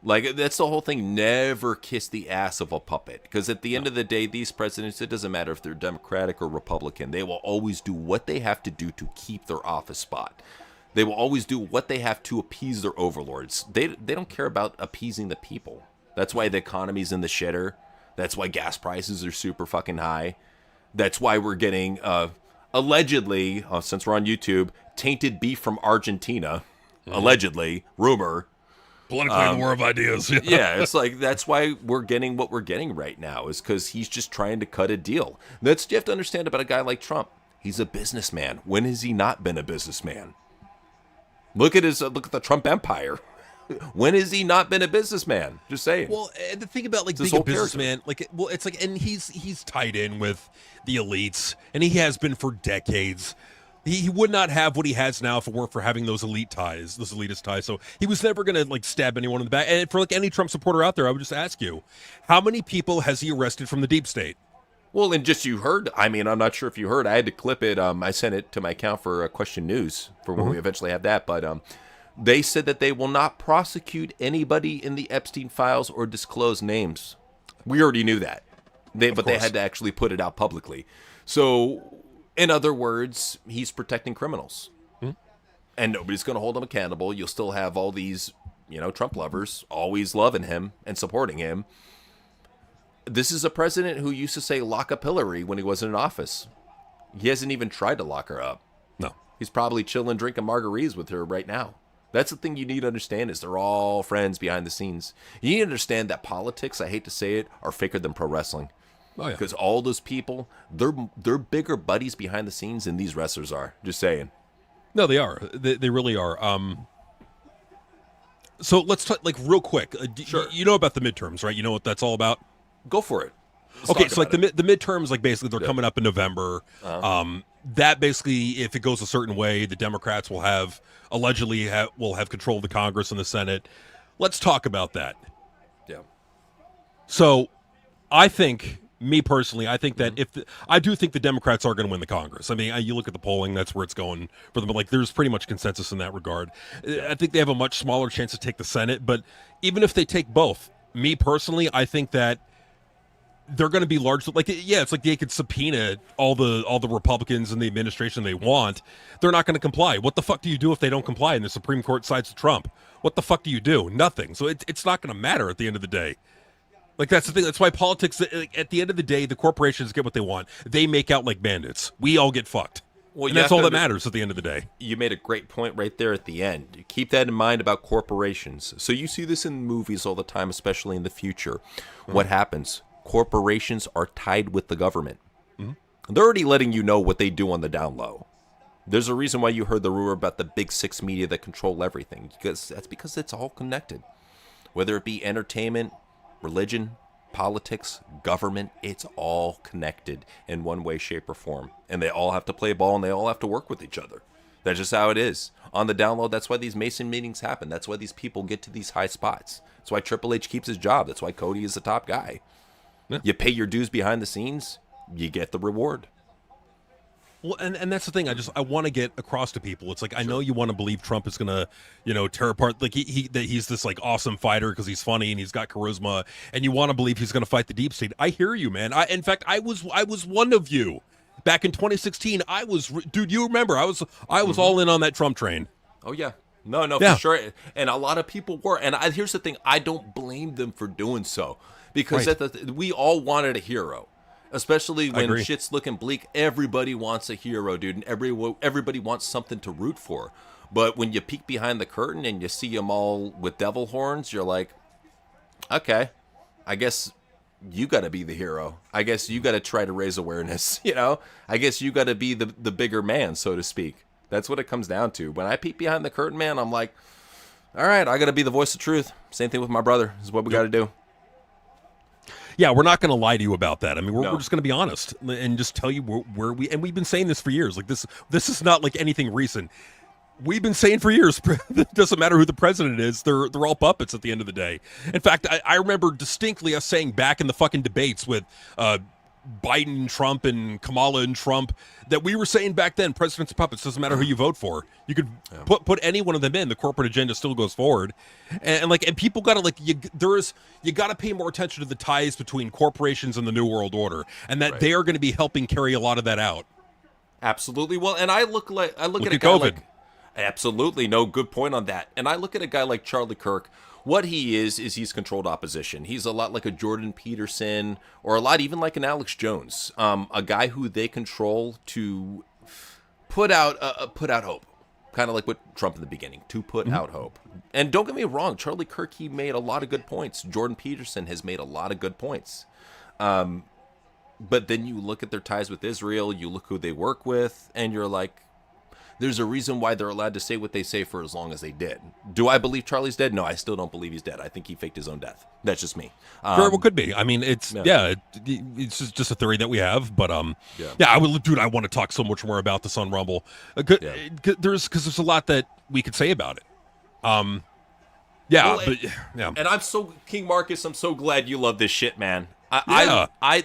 Like, that's the whole thing. Never kiss the ass of a puppet. Because at the end of the day, these presidents, it doesn't matter if they're Democratic or Republican. They will always do what they have to do to keep their office spot. They will always do what they have to appease their overlords. They don't care about appeasing the people. That's why the economy's in the shitter. That's why gas prices are super fucking high. That's why we're getting, allegedly, since we're on YouTube, tainted beef from Argentina. Allegedly. Rumor. Politically the war of ideas. Yeah, it's like, that's why we're getting what we're getting right now, is because he's just trying to cut a deal. That's what you have to understand about a guy like Trump. He's a businessman. When has he not been a businessman? Look at the Trump empire. When has he not been a businessman? Just saying. Well, the thing about, like, being a businessman, like, well, it's like, and he's tied in with the elites, and he has been for decades. He would not have what he has now if it weren't for having those elite ties, those elitist ties. So he was never going to, like, stab anyone in the back. And for, like, any Trump supporter out there, I would just ask you, how many people has he arrested from the deep state? Well, and just you heard, I mean, I'm not sure if you heard, I had to clip it. I sent it to my account for Question News for when we eventually have that. But they said that they will not prosecute anybody in the Epstein files or disclose names. We already knew that. But they had to actually put it out publicly. So, in other words, he's protecting criminals. And nobody's going to hold him accountable. You'll still have all these, Trump lovers always loving him and supporting him. This is a president who used to say lock up Hillary when he wasn't in office. He hasn't even tried to lock her up. No. He's probably chilling, drinking margaritas with her right now. That's the thing you need to understand, is they're all friends behind the scenes. You need to understand that politics, I hate to say it, are faker than pro wrestling. Oh, yeah. Because all those people, they're bigger buddies behind the scenes than these wrestlers are. Just saying. No, they are. They really are. So let's talk, like, real quick. Sure. You know about the midterms, right? You know what that's all about? Go for it. Okay, so like the midterms, like, basically they're coming up in November. That basically, if it goes a certain way, the Democrats will have control of the Congress and the Senate. Let's talk about that. Yeah. So, I think, me personally, I think that I do think the Democrats are going to win the Congress. I mean, you look at the polling, that's where it's going for them. But, like, there's pretty much consensus in that regard. I think they have a much smaller chance to take the Senate. But even if they take both, me personally, I think that they're going to be largely like, yeah, it's like they could subpoena all the Republicans and the administration they want. They're not going to comply. What the fuck do you do if they don't comply and the Supreme Court sides with Trump? What the fuck do you do? Nothing. So it's not going to matter at the end of the day. Like, that's the thing. That's why politics, at the end of the day, the corporations get what they want. They make out like bandits. We all get fucked. Well, and that's all that matters at the end of the day. You made a great point right there at the end. Keep that in mind about corporations. So you see this in movies all the time, especially in the future. What happens? Corporations are tied with the government. They're already letting you know what they do on the down low. There's a reason why you heard the rumor about the big six media that control everything. Because it's all connected. Whether it be entertainment, religion, politics, government, it's all connected in one way, shape, or form. And they all have to play ball and they all have to work with each other. That's just how it is. On the down low, that's why these Mason meetings happen. That's why these people get to these high spots. That's why Triple H keeps his job. That's why Cody is the top guy. Yeah. You pay your dues behind the scenes, you get the reward. Well, and that's the thing. I want to get across to people. It's like, I know you want to believe Trump is gonna, tear apart. Like that he's this like awesome fighter because he's funny and he's got charisma, and you want to believe he's gonna fight the deep state. I hear you, man. In fact, I was one of you back in 2016. Dude. You remember? I was all in on that Trump train. Oh yeah. No, Yeah. for sure. And a lot of people were. And here's the thing. I don't blame them for doing so because Right. we all wanted a hero. Especially when agree. shit's looking bleak, everybody wants a hero, dude, and everybody wants something to root for. But when you peek behind the curtain and you see them all with devil horns, you're like, okay, I guess you got to be the hero. I guess you got to try to raise awareness, I guess you got to be the bigger man, so to speak. That's what it comes down to. When I peek behind the curtain, man, I'm like, all right, I got to be the voice of truth. Same thing with my brother. This is what we got to do. Yeah, we're not going to lie to you about that. I mean, we're No. just going to be honest and just tell you where we've been saying this for years. Like this is not like anything recent. We've been saying for years, it doesn't matter who the president is, they're all puppets at the end of the day. In fact, I remember distinctly us saying back in the fucking debates with Biden and Trump and Kamala and Trump that we were saying back then, presidents are puppets, doesn't matter who you vote for. You could put any one of them in, the corporate agenda still goes forward. And people got to you got to pay more attention to the ties between corporations and the New World Order, and that they are going to be helping carry a lot of that out. Absolutely. Well, and I look at a guy COVID. like absolutely no good point on that. And I look at a guy like Charlie Kirk. What he is he's controlled opposition. He's a lot like a Jordan Peterson, or a lot even like an Alex Jones, a guy who they control to put out hope, kind of like what Trump in the beginning, to put out hope. And don't get me wrong, Charlie Kirk, he made a lot of good points. Jordan Peterson has made a lot of good points. But then you look at their ties with Israel, you look who they work with, and you're like, there's a reason why they're allowed to say what they say for as long as they did. Do I believe Charlie's dead? No, I still don't believe he's dead. I think he faked his own death. That's just me. Very well could be. I mean, it's just a theory that we have, but I want to talk so much more about this on Rumble. There's a lot that we could say about it. And I'm King Marcus, I'm so glad you love this shit, man.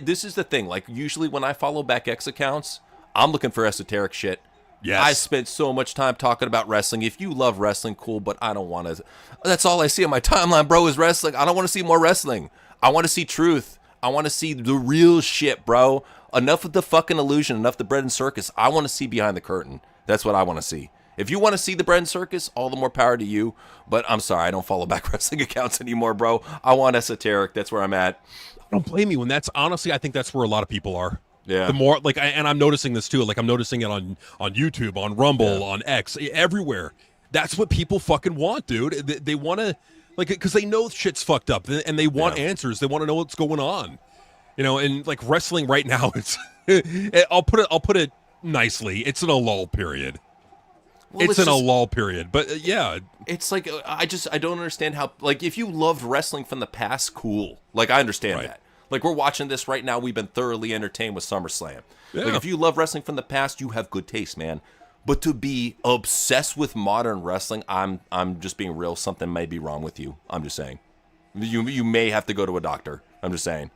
This is the thing. Like, usually when I follow back X accounts, I'm looking for esoteric shit. Yes. I spent so much time talking about wrestling. If you love wrestling, cool, but I don't want to. That's all I see on my timeline, bro, is wrestling. I don't want to see more wrestling. I want to see truth. I want to see the real shit, bro. Enough of the fucking illusion, enough of the bread and circus. I want to see behind the curtain. That's what I want to see. If you want to see the bread and circus, all the more power to you. But I'm sorry, I don't follow back wrestling accounts anymore, bro. I want esoteric. That's where I'm at. Don't blame me when that's honestly, I think that's where a lot of people are. Yeah. The more and I'm noticing this too. Like I'm noticing it on YouTube, on Rumble, on X, everywhere. That's what people fucking want, dude. They want to because they know shit's fucked up and they want answers. They want to know what's going on. And like wrestling right now, it's I'll put it nicely. It's in a lull period. Well, it's in a lull period, but it's like I don't understand how. Like, if you loved wrestling from the past, cool. Like, I understand that. Like, we're watching this right now. We've been thoroughly entertained with Summerslam. Yeah. Like, if you love wrestling from the past, you have good taste, man. But to be obsessed with modern wrestling, I'm just being real. Something may be wrong with you. I'm just saying. You may have to go to a doctor. I'm just saying.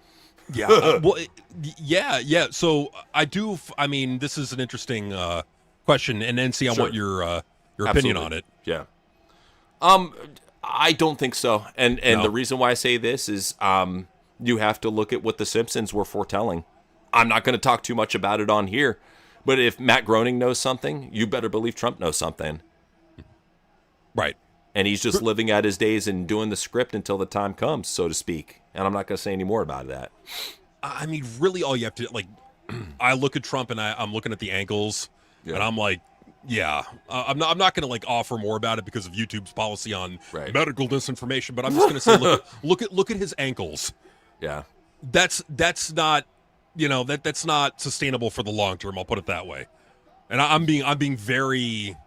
Yeah. Yeah. So I do. I mean, this is an interesting question, and NC, I want your opinion on it. Yeah. I don't think so. And the reason why I say this is You have to look at what the Simpsons were foretelling. I'm not going to talk too much about it on here, but if Matt Groening knows something, you better believe Trump knows something. Right. And he's just living out his days and doing the script until the time comes, so to speak. And I'm not going to say any more about that. I mean, really, all you have to, like, I look at Trump and I'm looking at the ankles, and I'm like, yeah, I'm not going to, like, offer more about it because of YouTube's policy on medical disinformation, but I'm just going to say, look at his ankles. Yeah. That's not, that's not sustainable for the long term. I'll put it that way. And I'm being very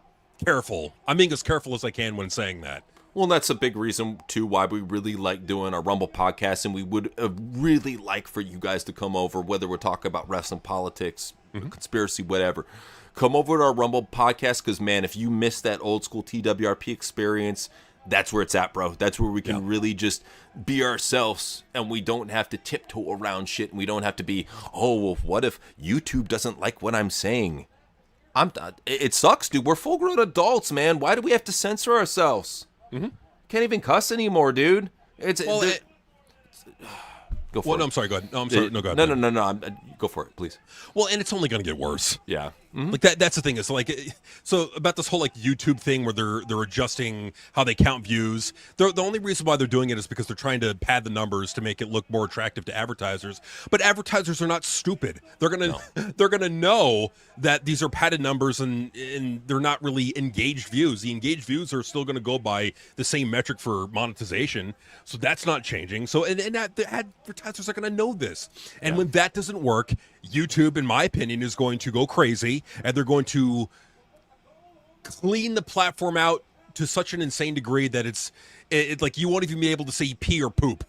careful. I'm being as careful as I can when saying that. Well, that's a big reason, too, why we really like doing our Rumble podcast, and we would really like for you guys to come over, whether we're talking about wrestling, politics, conspiracy, whatever. Come over to our Rumble podcast, because, man, if you miss that old school TWRP experience, that's where it's at, bro. That's where we can really just be ourselves, and we don't have to tiptoe around shit, and we don't have to be, oh, well, what if YouTube doesn't like what I'm saying? It sucks, dude. We're full-grown adults, man. Why do we have to censor ourselves? Can't even cuss anymore, dude. Go for it. No, I'm sorry. Go ahead. No, I'm sorry. No, go ahead. No. Go for it, please. Well, and it's only going to get worse. Yeah. Like that's the thing is like, so about this whole like YouTube thing where they're adjusting how they count views. The only reason why they're doing it is because they're trying to pad the numbers to make it look more attractive to advertisers. But advertisers are not stupid. They're gonna know that these are padded numbers and they're not really engaged views. The engaged views are still going to go by the same metric for monetization. So that's not changing. So and the advertisers are going to know this. And when that doesn't work, YouTube, in my opinion, is going to go crazy, and they're going to clean the platform out to such an insane degree that it's like you won't even be able to say pee or poop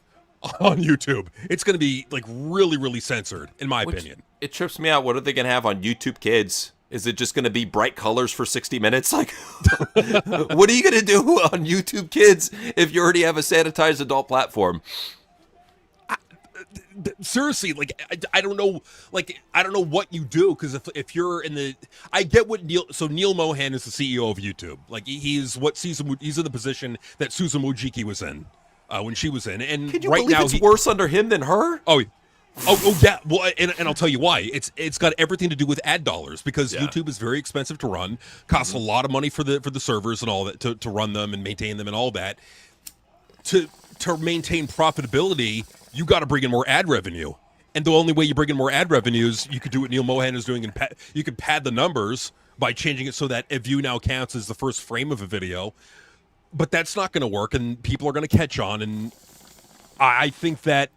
on YouTube. It's going to be like really, really censored, in my opinion. It trips me out. What are they going to have on YouTube Kids? Is it just going to be bright colors for 60 minutes? Like, what are you going to do on YouTube Kids if you already have a sanitized adult platform? Seriously, like I don't know what you do, because if you're in the, I get what Neil Mohan is the CEO of YouTube. Like he's in the position that Susan Wojcicki was in when she was in, and can you right believe now it's worse under him than her? Oh yeah. Well, and I'll tell you why. It's got everything to do with ad dollars, because YouTube is very expensive to run, costs a lot of money for the servers and all that to run them and maintain them and all that. To maintain profitability, you got to bring in more ad revenue. And the only way you bring in more ad revenues, you could do what Neil Mohan is doing, and you could pad the numbers by changing it so that a view now counts as the first frame of a video. But that's not going to work, and people are going to catch on. And I think that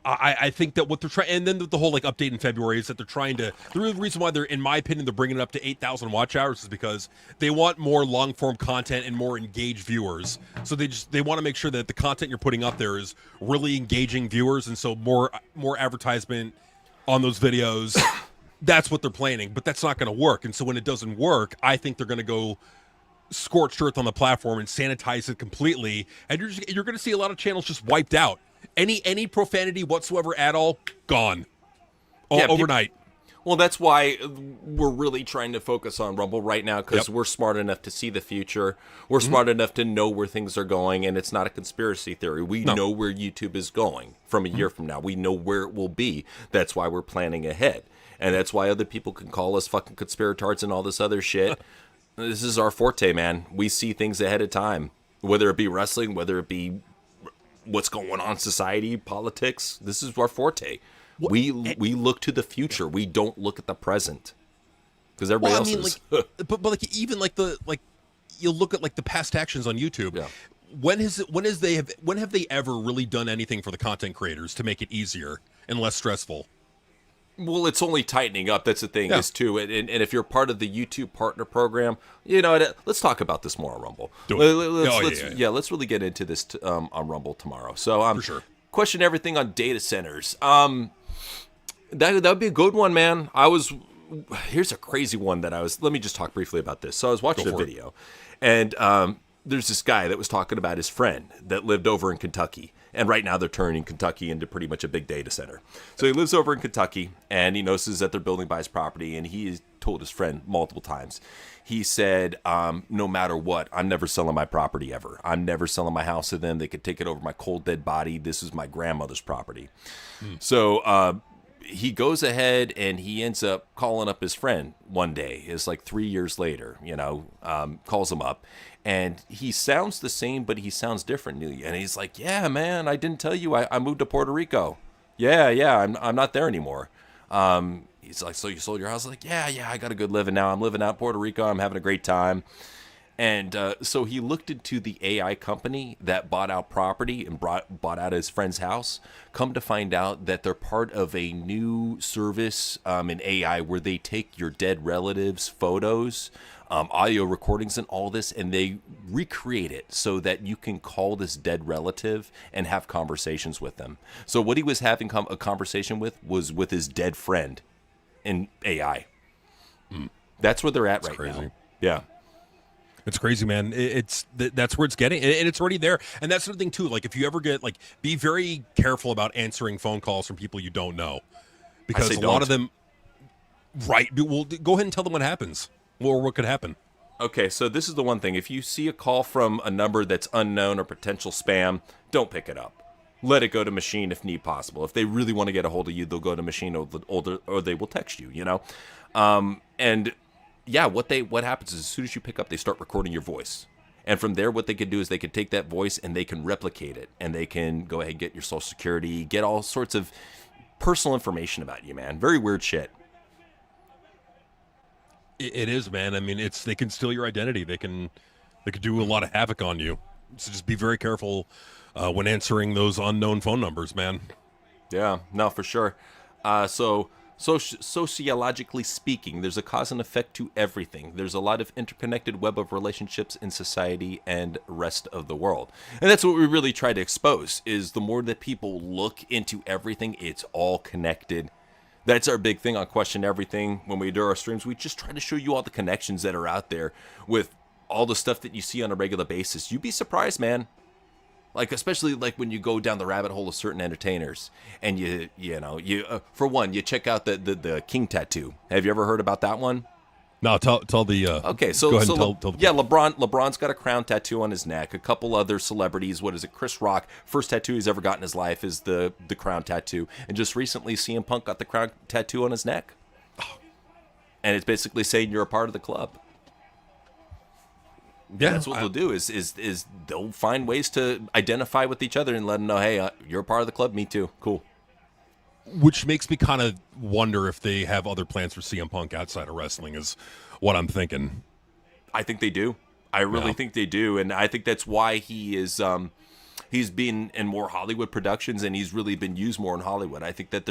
what they're trying, and then the whole like update in February is that they're trying to. The real reason why they're, in my opinion, they're bringing it up to 8,000 watch hours is because they want more long form content and more engaged viewers. So they want to make sure that the content you're putting up there is really engaging viewers, and so more advertisement on those videos. That's what they're planning, but that's not going to work. And so when it doesn't work, I think they're going to go scorched earth on the platform and sanitize it completely, and you're going to see a lot of channels just wiped out. Any profanity whatsoever at all, gone. Overnight. Well, that's why we're really trying to focus on Rumble right now, because we're smart enough to see the future. We're smart enough to know where things are going, and it's not a conspiracy theory. We know where YouTube is going from a year from now. We know where it will be. That's why we're planning ahead. And that's why other people can call us fucking conspiratards and all this other shit. This is our forte, man. We see things ahead of time, whether it be wrestling, whether it be what's going on in society, politics. This is our forte. We look to the future. We don't look at the present, because everybody else is. but like even like you look at like the past actions on YouTube. Yeah. When have they ever really done anything for the content creators to make it easier and less stressful? Well, it's only tightening up. That's the thing, is too. And if you're part of the YouTube partner program, let's talk about this more on Rumble. Let's really get into this on Rumble tomorrow. So, for sure. Question everything on data centers. That would be a good one, man. Here's a crazy one let me just talk briefly about this. So I was watching a video, and there's this guy that was talking about his friend that lived over in Kentucky. And right now they're turning Kentucky into pretty much a big data center. So he lives over in Kentucky, and he notices that they're building by his property, and he told his friend multiple times. He said, no matter what, I'm never selling my property ever. I'm never selling my house to them. They could take it over my cold, dead body. This is my grandmother's property. So he goes ahead and he ends up calling up his friend one day. It's like 3 years later, calls him up. And he sounds the same, but he sounds different. And he's like, yeah, man, I didn't tell you. I moved to Puerto Rico. Yeah, I'm not there anymore. He's like, so you sold your house? Like, yeah, I got a good living now. I'm living out in Puerto Rico. I'm having a great time. And so he looked into the AI company that bought out property and bought out his friend's house. Come to find out that they're part of a new service in AI where they take your dead relatives' photos, audio recordings and all this, and they recreate it so that you can call this dead relative and have conversations with them. So what he was having a conversation with was with his dead friend in AI. That's where they're at right crazy. now. Yeah. It's crazy, man. That's where it's getting, and it's already there. And that's the thing too. Like, if you ever get be very careful about answering phone calls from people you don't know, because a lot of them. Right. Well, go ahead and tell them what happens, or what could happen. Okay, so this is the one thing. If you see a call from a number that's unknown or potential spam, don't pick it up. Let it go to machine if need possible. If they really want to get a hold of you, they'll go to machine or they will text you. And yeah, what happens is as soon as you pick up, they start recording your voice. And from there, what they could do is they could take that voice and they can replicate it. And they can go ahead and get your social security, get all sorts of personal information about you, man. Very weird shit. It is, man. I mean, they can steal your identity. They can do a lot of havoc on you. So just be very careful when answering those unknown phone numbers, man. Yeah, no, for sure. Sociologically speaking, there's a cause and effect to everything. There's a lot of interconnected web of relationships in society and rest of the world. And that's what we really try to expose, is the more that people look into everything, it's all connected. That's our big thing on Question Everything. When we do our streams, we just try to show you all the connections that are out there with all the stuff that you see on a regular basis. You'd be surprised, man. Especially when you go down the rabbit hole of certain entertainers, and you for one, you check out the King tattoo. Have you ever heard about that one? No, tell the. Okay, so go ahead and tell the. Yeah, LeBron's got a crown tattoo on his neck. A couple other celebrities. What is it? Chris Rock, first tattoo he's ever got in his life is the crown tattoo, and just recently CM Punk got the crown tattoo on his neck, and it's basically saying you're a part of the club. Yeah, that's what they'll do is they'll find ways to identify with each other and let them know, hey, you're a part of the club, me too, cool. Which makes me kind of wonder if they have other plans for CM Punk outside of wrestling, is what I'm thinking. I think they do. I really think they do, and I think that's why he is. He's been in more Hollywood productions, and he's really been used more in Hollywood. I think that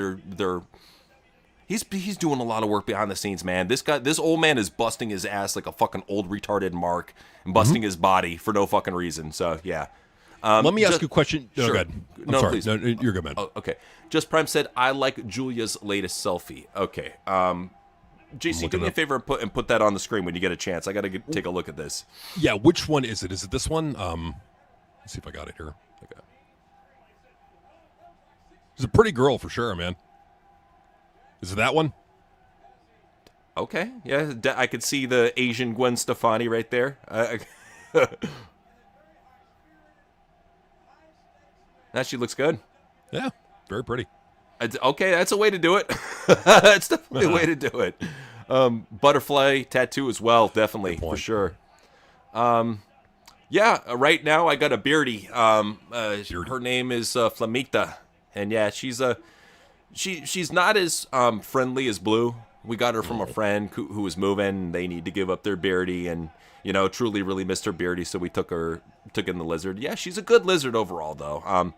He's doing a lot of work behind the scenes, man. This old man is busting his ass like a fucking old retarded Mark and busting his body for no fucking reason. So yeah. Let me ask you a question. Sure. Go ahead. I'm sorry. Please. No, you're good, man. Oh, okay. Just Prime said, I like Julia's latest selfie. Okay. JC, do me a favor and put that on the screen when you get a chance. I got to take a look at this. Yeah, which one is it? Is it this one? Let's see if I got it here. Okay. She's a pretty girl for sure, man. Is it that one? Okay, yeah, I could see the Asian Gwen Stefani right there. Now she looks good. Yeah, very pretty. Okay, that's a way to do it. That's definitely a way to do it. Butterfly tattoo as well, definitely, for sure. Yeah, right now I got a beardy. Her name is Flamita, and yeah, she's not as friendly as Blue. We got her from a friend who was moving. They need to give up their beardy, and truly really missed her beardy, so we took in the lizard. Yeah, she's a good lizard overall, though.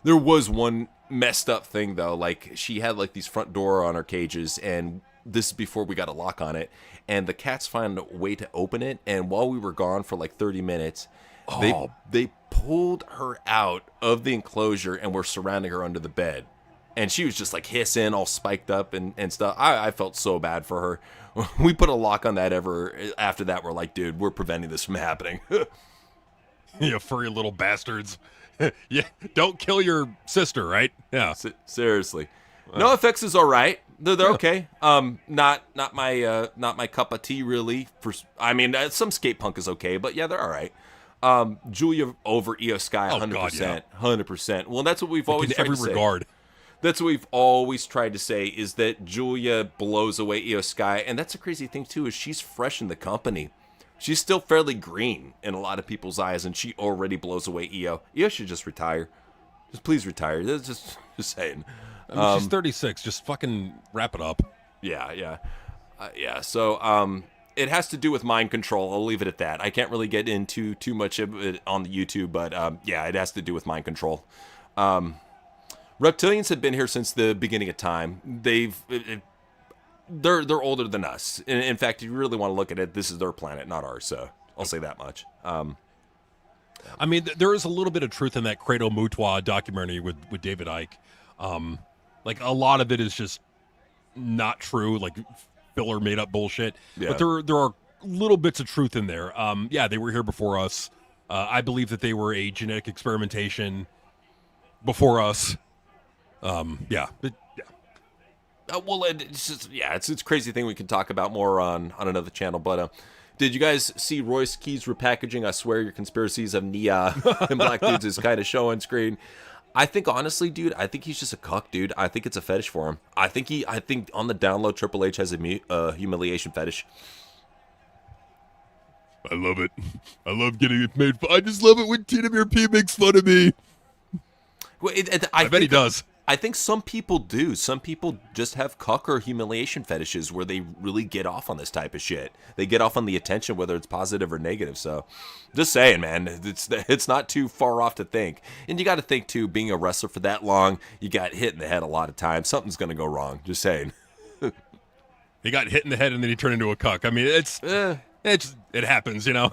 There was one messed up thing though. She had these front door on her cages, and this is before we got a lock on it. And the cats found a way to open it, and while we were gone for 30 minutes, they pulled her out of the enclosure and were surrounding her under the bed. And she was just hissing, all spiked up and stuff. I felt so bad for her. We put a lock on that after that. We're like, dude, we're preventing this from happening. You furry little bastards. Yeah, don't kill your sister, right? Yeah. Seriously. NoFX is all right. They're okay. Not my cup of tea really. Some skate punk is okay, but yeah, they're all right. Julia over Io Sky, 100%, 100%. Well, that's what we've always in tried every to say. regard. That's what we've always tried to say is that Julia blows away Io Sky, and that's a crazy thing too. Is she's fresh in the company. She's still fairly green in a lot of people's eyes, and she already blows away Io. Io should just retire. Just please retire. That's just saying. She's 36. Just fucking wrap it up. Yeah. So, it has to do with mind control. I'll leave it at that. I can't really get into too much of it on the YouTube, but yeah, it has to do with mind control. Reptilians have been here since the beginning of time. They're older than us. In fact, if you really want to look at it, this is their planet, not ours. So I'll say that much. I mean, there is a little bit of truth in that Credo Mutwa documentary with David Icke. Like a lot of it is just not true, like filler made up bullshit. Yeah. But there are little bits of truth in there. Yeah, they were here before us. I believe that they were a genetic experimentation before us. Yeah. Well, it's a crazy thing we can talk about more on another channel. But did you guys see Royce Key's repackaging? I swear your conspiracies of Nia and black dudes is kind of show on screen. I think honestly, dude, I think he's just a cuck, dude. I think it's a fetish for him. I think on the download, Triple H has a humiliation fetish. I love it. I love getting it made fun. I just love it when Tina P makes fun of me. Well, I bet he does. I think some people do. Some people just have cuck or humiliation fetishes where they really get off on this type of shit. They get off on the attention, whether it's positive or negative. So, just saying, man, it's not too far off to think. And you got to think, too, being a wrestler for that long, you got hit in the head a lot of times. Something's going to go wrong. Just saying. He got hit in the head and then he turned into a cuck. I mean, it happens, you know?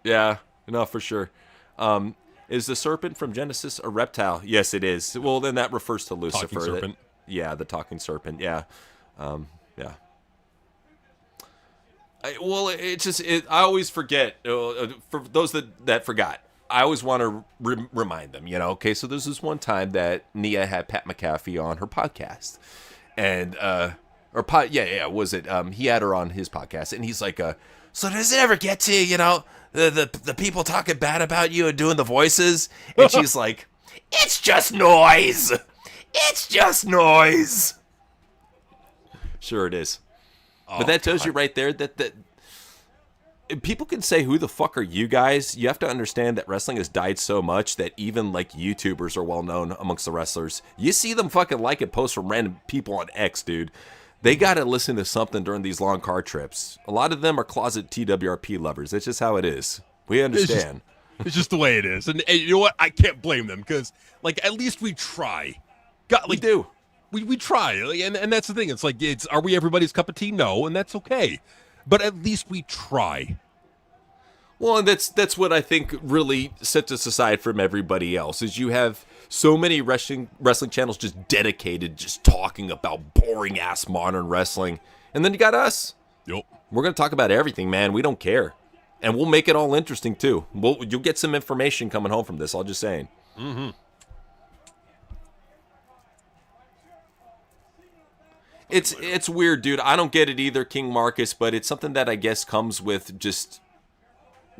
Yeah, no, for sure. Is the serpent from Genesis a reptile? Yes, it is. Well, then that refers to Lucifer. Talking serpent. Yeah, the talking serpent. Yeah. Yeah. I always forget. For those that forgot, I always want to remind them, okay, so there's this one time that Nia had Pat McAfee on her podcast. And, was it? He had her on his podcast, and he's like, so does it ever get to, the people talking bad about you and doing the voices? And she's like, it's just noise. It's just noise. Sure it is. But that tells you right there that people can say, who the fuck are you guys? You have to understand that wrestling has died so much that even like YouTubers are well known amongst the wrestlers. You see them fucking like and post from random people on X, dude. They got to listen to something during these long car trips. A lot of them are closet TWRP lovers. That's just how it is. We understand. It's just the way it is. And you know what? I can't blame them because, at least we try. We do. We try. And that's the thing. It's are we everybody's cup of tea? No, and that's okay. But at least we try. Well, and that's what I think really sets us aside from everybody else, is you have so many wrestling channels just dedicated, just talking about boring-ass modern wrestling. And then you got us. Yep. We're going to talk about everything, man. We don't care. And we'll make it all interesting, too. You'll get some information coming home from this, I'm just saying. Mm-hmm. It's weird, dude. I don't get it either, King Marcus, but it's something that I guess comes with just,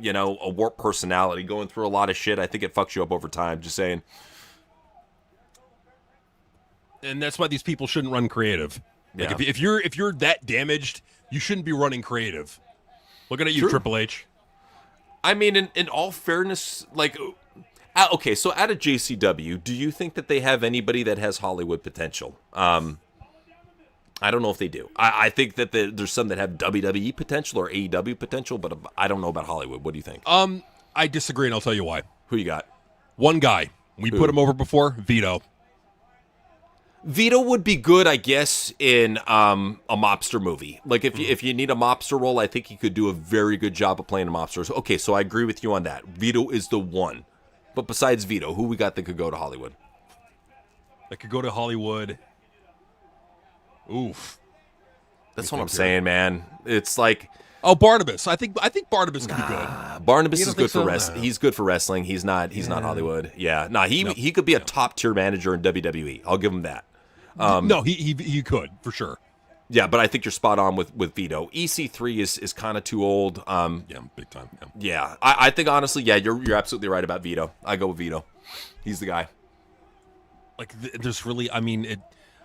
a warped personality, going through a lot of shit. I think it fucks you up over time, just saying. And that's why these people shouldn't run creative. If you're that damaged, you shouldn't be running creative. Looking at you, True. Triple H. I mean, in all fairness, okay, so out of JCW, do you think that they have anybody that has Hollywood potential? I don't know if they do. I think that there's some that have WWE potential or AEW potential, but I don't know about Hollywood. What do you think? I disagree, and I'll tell you why. Who you got? One guy. We put him over before, Vito. Vito would be good, I guess, in a mobster movie. If you need a mobster role, I think he could do a very good job of playing a mobster. So, okay, so I agree with you on that. Vito is the one. But besides Vito, who we got that could go to Hollywood? That could go to Hollywood. Oof. That's what I'm saying, man. It's like... Oh, Barnabas. I think Barnabas could be good. Barnabas is good for wrestling. He's good for wrestling. He's not Hollywood. Yeah. He could be a top tier manager in WWE. I'll give him that. No, he could for sure. Yeah, but I think you're spot on with Vito. EC3 is kind of too old. Yeah, big time. Yeah, I think honestly, yeah, you're absolutely right about Vito. I go with Vito. He's the guy. Like, there's really, I mean,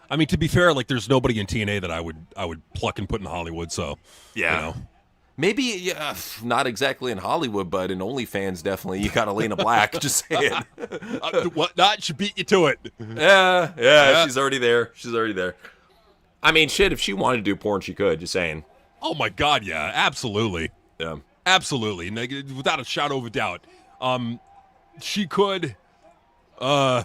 to be fair, like, there's nobody in TNA that I would pluck and put in Hollywood. So yeah, you know. Maybe not exactly in Hollywood, but in OnlyFans, definitely. You got Elena Black. Just saying. What not should beat you to it. Yeah, she's already there. I mean, shit, if she wanted to do porn, she could. Just saying. Oh my God, yeah, absolutely. Yeah. Absolutely, without a shadow of a doubt. She could. Hey,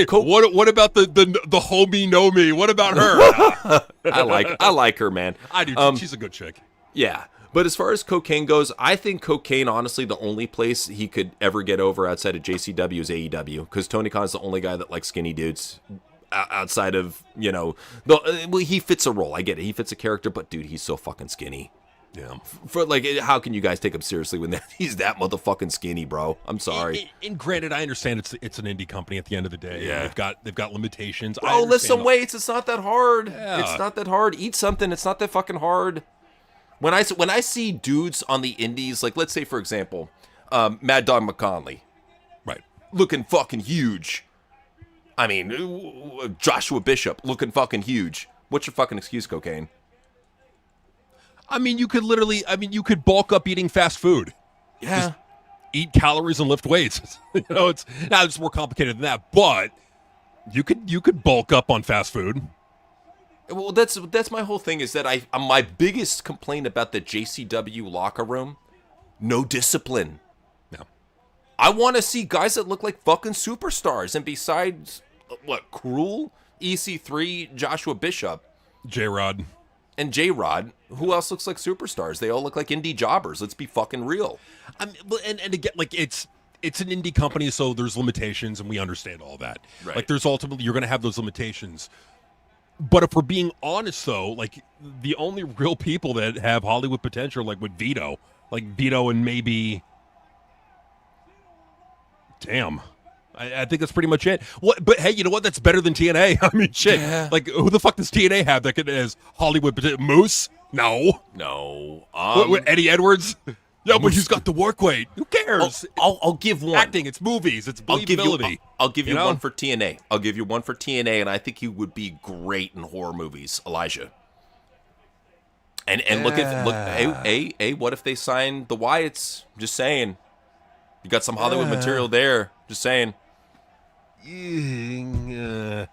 what about the homie know me? What about her? I like her, man. I do. She's a good chick. Yeah. But as far as Cocaine goes, I think Cocaine, honestly, the only place he could ever get over outside of JCW is AEW, because Tony Khan's the only guy that likes skinny dudes. Outside of, he fits a role. I get it. He fits a character, but dude, he's so fucking skinny. Yeah. For like, how can you guys take him seriously when he's that motherfucking skinny, bro? I'm sorry. And granted, I understand it's an indie company at the end of the day. Yeah. They've got limitations. Oh, lift some weights. It's not that hard. Yeah. It's not that hard. Eat something. It's not that fucking hard. When I see dudes on the indies, like let's say for example, Mad Dog McConley, right, looking fucking huge. I mean, Joshua Bishop looking fucking huge. What's your fucking excuse, Cocaine? I mean, you could bulk up eating fast food. Yeah. Just eat calories and lift weights. It's more complicated than that, but you could bulk up on fast food. Well, that's my whole thing, is that my biggest complaint about the JCW locker room, no discipline. No. I want to see guys that look like fucking superstars. And besides, Cruel, EC3, Joshua Bishop, J-Rod, and J-Rod, who else looks like superstars? They all look like indie jobbers. Let's be fucking real. I mean, and again, like it's an indie company, so there's limitations, and we understand all that. Right. Like, there's ultimately, you're going to have those limitations. But if we're being honest, though, like, the only real people that have Hollywood potential, like with Vito, and maybe, damn, I think that's pretty much it. But hey, you know what? That's better than TNA. I mean, shit. Yeah. Like, who the fuck does TNA have that has Hollywood potential? Moose? No. Eddie Edwards? Yeah, but he's got the work weight. Who cares? I'll give one. Acting, it's movies, it's believability. I'll give you one for TNA. I'll give you one for TNA, and I think he would be great in horror movies, Elijah. And look, what if they signed the Wyatts? Just saying. You got some Hollywood material there. Just saying. Yeah.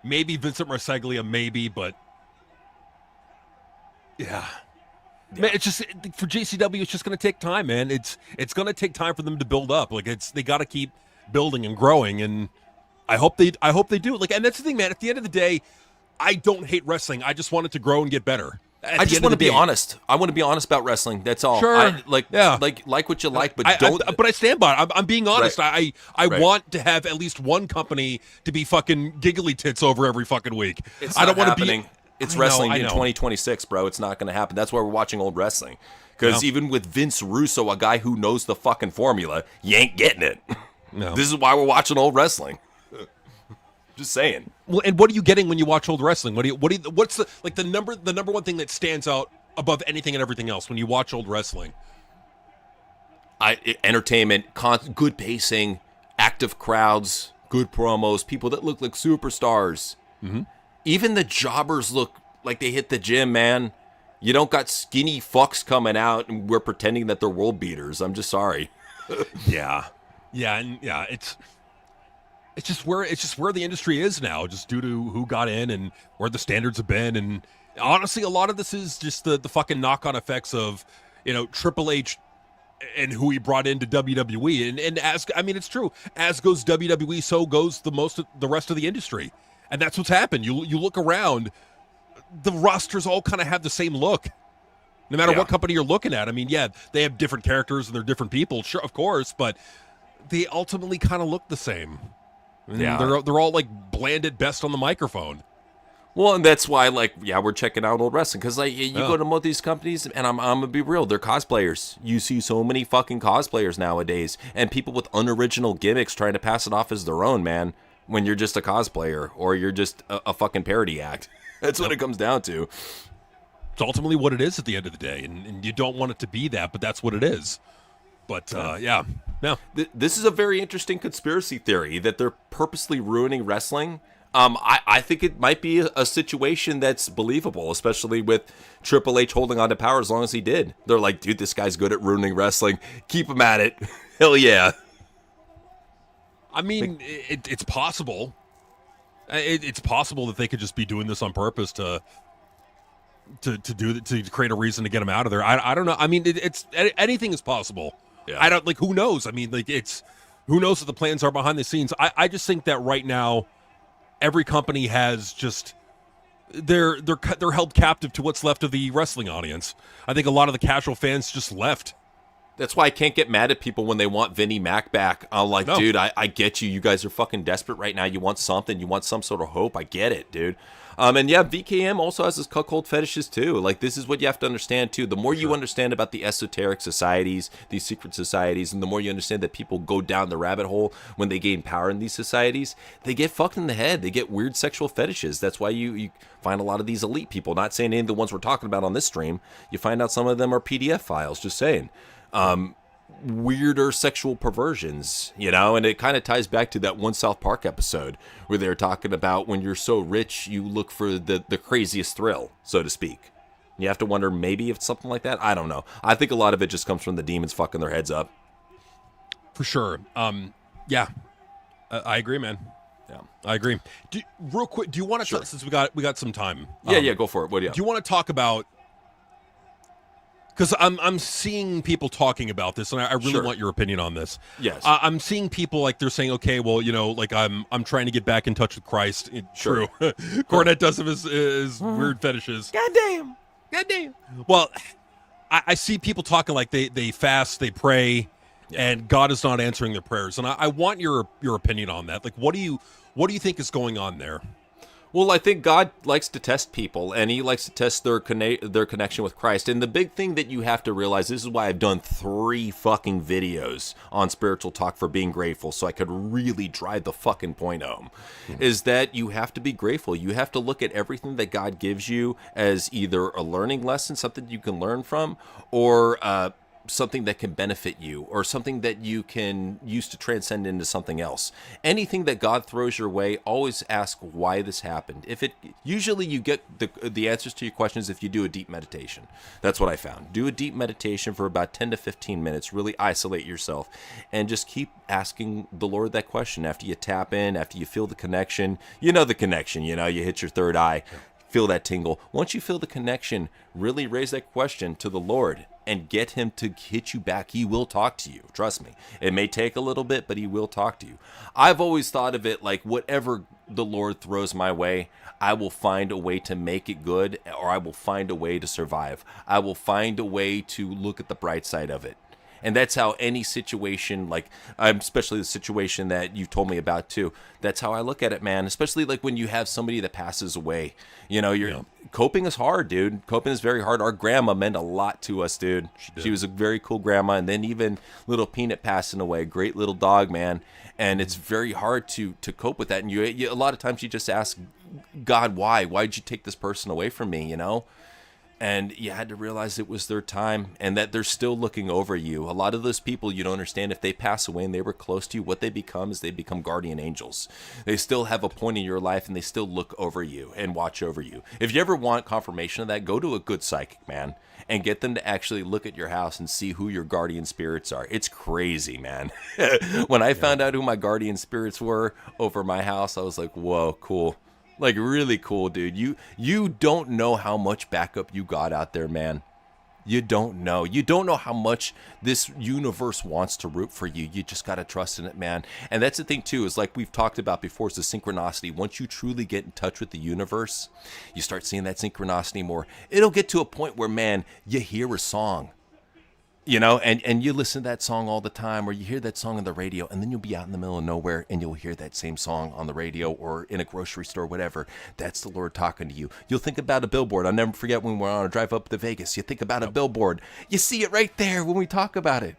Maybe Vincent Marseglia, maybe, but yeah. Man, it's just, for JCW, it's just going to take time, man. It's going to take time for them to build up. Like, they got to keep building and growing, and I hope they do. Like, and that's the thing, man. At the end of the day, I don't hate wrestling. I just want it to grow and get better. I just want to be honest. I want to be honest about wrestling. That's all. Sure. Like what you like, but don't. But I stand by it. I'm being honest. Right. I want to have at least one company to be fucking giggly tits over every fucking week. I don't want to be. It's wrestling in 2026, bro. It's not going to happen. That's why we're watching old wrestling. Because even with Vince Russo, a guy who knows the fucking formula, you ain't getting it. No. This is why we're watching old wrestling. Just saying. Well, and what are you getting when you watch old wrestling? What's the number one thing that stands out above anything and everything else when you watch old wrestling? Entertainment, good pacing, active crowds, good promos, people that look like superstars. Mm-hmm. Even the jobbers look like they hit the gym, man. You don't got skinny fucks coming out and we're pretending that they're world beaters. I'm just sorry. Yeah, it's just where the industry is now, just due to who got in and where the standards have been. And honestly, a lot of this is just the fucking knock-on effects of, Triple H and who he brought into WWE. And it's true. As goes WWE, so goes the rest of the industry. And that's what's happened. You look around, the rosters all kind of have the same look. No matter what company you're looking at. I mean, yeah, they have different characters and they're different people, sure, of course, but they ultimately kind of look the same. And they're all like bland at best on the microphone. Well, and that's why, like, yeah, we're checking out old wrestling because, like, you go to most of these companies, and I'm gonna be real, they're cosplayers. You see so many fucking cosplayers nowadays, and people with unoriginal gimmicks trying to pass it off as their own, man. When you're just a cosplayer or you're just a fucking parody act, that's what it comes down to. It's ultimately what it is at the end of the day, and you don't want it to be that, but that's what it is. But yeah. This is a very interesting conspiracy theory that they're purposely ruining wrestling. I think it might be a situation that's believable, especially with Triple H holding on to power as long as he did. They're like, dude, this guy's good at ruining wrestling. Keep him at it. Hell yeah. I mean, it's possible. It's possible that they could just be doing this on purpose to create a reason to get him out of there. I don't know. I mean, it's anything is possible. Yeah. I don't who knows. I mean, who knows what the plans are behind the scenes. I just think that right now, every company has just they're held captive to what's left of the wrestling audience. I think a lot of the casual fans just left. That's why I can't get mad at people when they want Vinnie Mac back. I'm like, dude, I get you. You guys are fucking desperate right now. You want something. You want some sort of hope. I get it, dude. And yeah, VKM also has his cuckold fetishes too. Like, this is what you have to understand too. The more you understand about the esoteric societies, these secret societies, and the more you understand that people go down the rabbit hole when they gain power in these societies, they get fucked in the head. They get weird sexual fetishes. That's why you find a lot of these elite people. Not saying any of the ones we're talking about on this stream. You find out some of them are PDF files. Just saying. Weirder sexual perversions, and it kind of ties back to that one South Park episode where they were talking about when you're so rich, you look for the craziest thrill, so to speak. You have to wonder maybe if it's something like that. I don't know. I think a lot of it just comes from the demons fucking their heads up. For sure. Yeah, I agree, man. Yeah, I agree. Real quick, do you want to talk, since we got some time? Yeah, go for it. What do you? Do you want to talk about? Because I'm seeing people talking about this, and I really want your opinion on this. Yes, I'm seeing people like they're saying, okay, well, like I'm trying to get back in touch with Christ. True, Cornette does have his weird fetishes. Goddamn. Well, I see people talking like they fast, they pray, and God is not answering their prayers. And I want your opinion on that. Like, what do you think is going on there? Well, I think God likes to test people, and he likes to test their connection with Christ. And the big thing that you have to realize, this is why I've done 3 fucking videos on spiritual talk for being grateful, so I could really drive the fucking point home, is that you have to be grateful. You have to look at everything that God gives you as either a learning lesson, something you can learn from, or something that can benefit you, or something that you can use to transcend into something else. Anything that God throws your way, always ask why this happened. Usually you get the answers to your questions if you do a deep meditation. That's what I found. Do a deep meditation for about 10 to 15 minutes. Really isolate yourself and just keep asking the Lord that question. After you tap in, after you feel the connection, the connection, you hit your third eye, feel that tingle. Once you feel the connection, really raise that question to the Lord and get him to hit you back. He will talk to you. Trust me. It may take a little bit, but he will talk to you. I've always thought of it like whatever the Lord throws my way, I will find a way to make it good, or I will find a way to survive. I will find a way to look at the bright side of it. And that's how any situation, like especially the situation that you told me about too, that's how I look at it, man. Especially like when you have somebody that passes away. Coping is hard, dude. Coping is very hard. Our grandma meant a lot to us, dude. She was a very cool grandma. And then even little Peanut passing away, great little dog, man. And it's very hard to cope with that. And you a lot of times you just ask God, why? Why'd you take this person away from me, And you had to realize it was their time and that they're still looking over you. A lot of those people, you don't understand, if they pass away and they were close to you, what they become is they become guardian angels. They still have a point in your life and they still look over you and watch over you. If you ever want confirmation of that, go to a good psychic, man, and get them to actually look at your house and see who your guardian spirits are. It's crazy, man. When I found out who my guardian spirits were over my house, I was like, whoa, cool. Like, really cool, dude. You don't know how much backup you got out there, man. You don't know. You don't know how much this universe wants to root for you. You just got to trust in it, man. And that's the thing, too, is like we've talked about before, is the synchronicity. Once you truly get in touch with the universe, you start seeing that synchronicity more. It'll get to a point where, man, you hear a song. You know, and you listen to that song all the time, or you hear that song on the radio, and then you'll be out in the middle of nowhere and you'll hear that same song on the radio or in a grocery store, whatever. That's the Lord talking to you. You'll think about a billboard. I'll never forget when we were on a drive up to Vegas. You think about a billboard. You see it right there when we talk about it.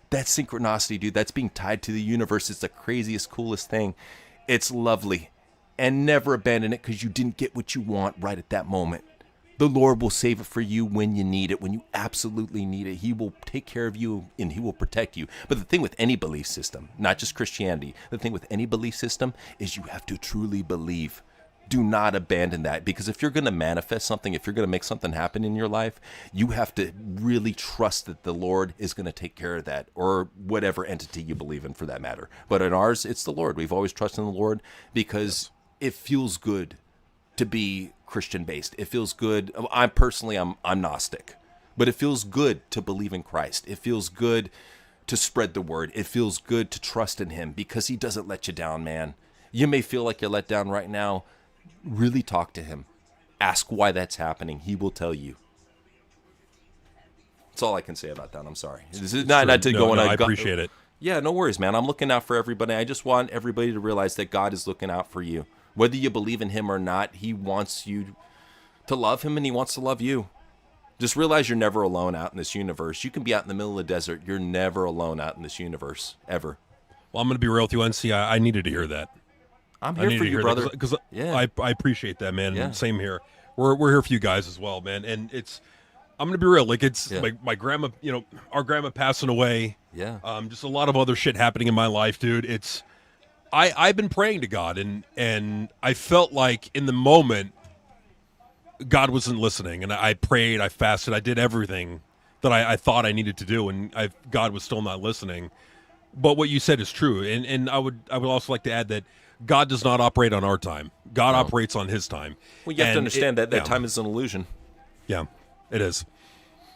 That's synchronicity, dude. That's being tied to the universe. It's the craziest, coolest thing. It's lovely. And never abandon it because you didn't get what you want right at that moment. The Lord will save it for you when you need it, when you absolutely need it. He will take care of you and he will protect you. But the thing with any belief system, not just Christianity, the thing with any belief system is you have to truly believe. Do not abandon that, because if you're going to manifest something, if you're going to make something happen in your life, you have to really trust that the Lord is going to take care of that, or whatever entity you believe in for that matter. But in ours, it's the Lord. We've always trusted in the Lord because it feels good to be Christian based. It feels good. I'm Gnostic, but it feels good to believe in Christ. It feels good to spread the word. It feels good to trust in him because he doesn't let you down, man. You may feel like you're let down right now. Really talk to him. Ask why that's happening. He will tell you. That's all I can say about that. I'm sorry. This is not to go on. I appreciate it. Yeah, no worries, man. I'm looking out for everybody. I just want everybody to realize that God is looking out for you. Whether you believe in him or not, he wants you to love him and he wants to love you. Just realize you're never alone out in this universe. You can be out in the middle of the desert. You're never alone out in this universe, ever. Well, I'm going to be real with you, NC. I needed to hear that. I'm here for you, brother. Because yeah. I appreciate that, man. Yeah. Same here. We're here for you guys as well, man. And I'm going to be real. Like, it's my grandma, our grandma passing away. Yeah. Just a lot of other shit happening in my life, dude. I've been praying to God, and I felt like in the moment God wasn't listening, and I prayed, I fasted, I did everything that I thought I needed to do, and God was still not listening. But what you said is true, and I would also like to add that God does not operate on our time. God operates on his time. Well, you have to understand that time is an illusion. Yeah, it is.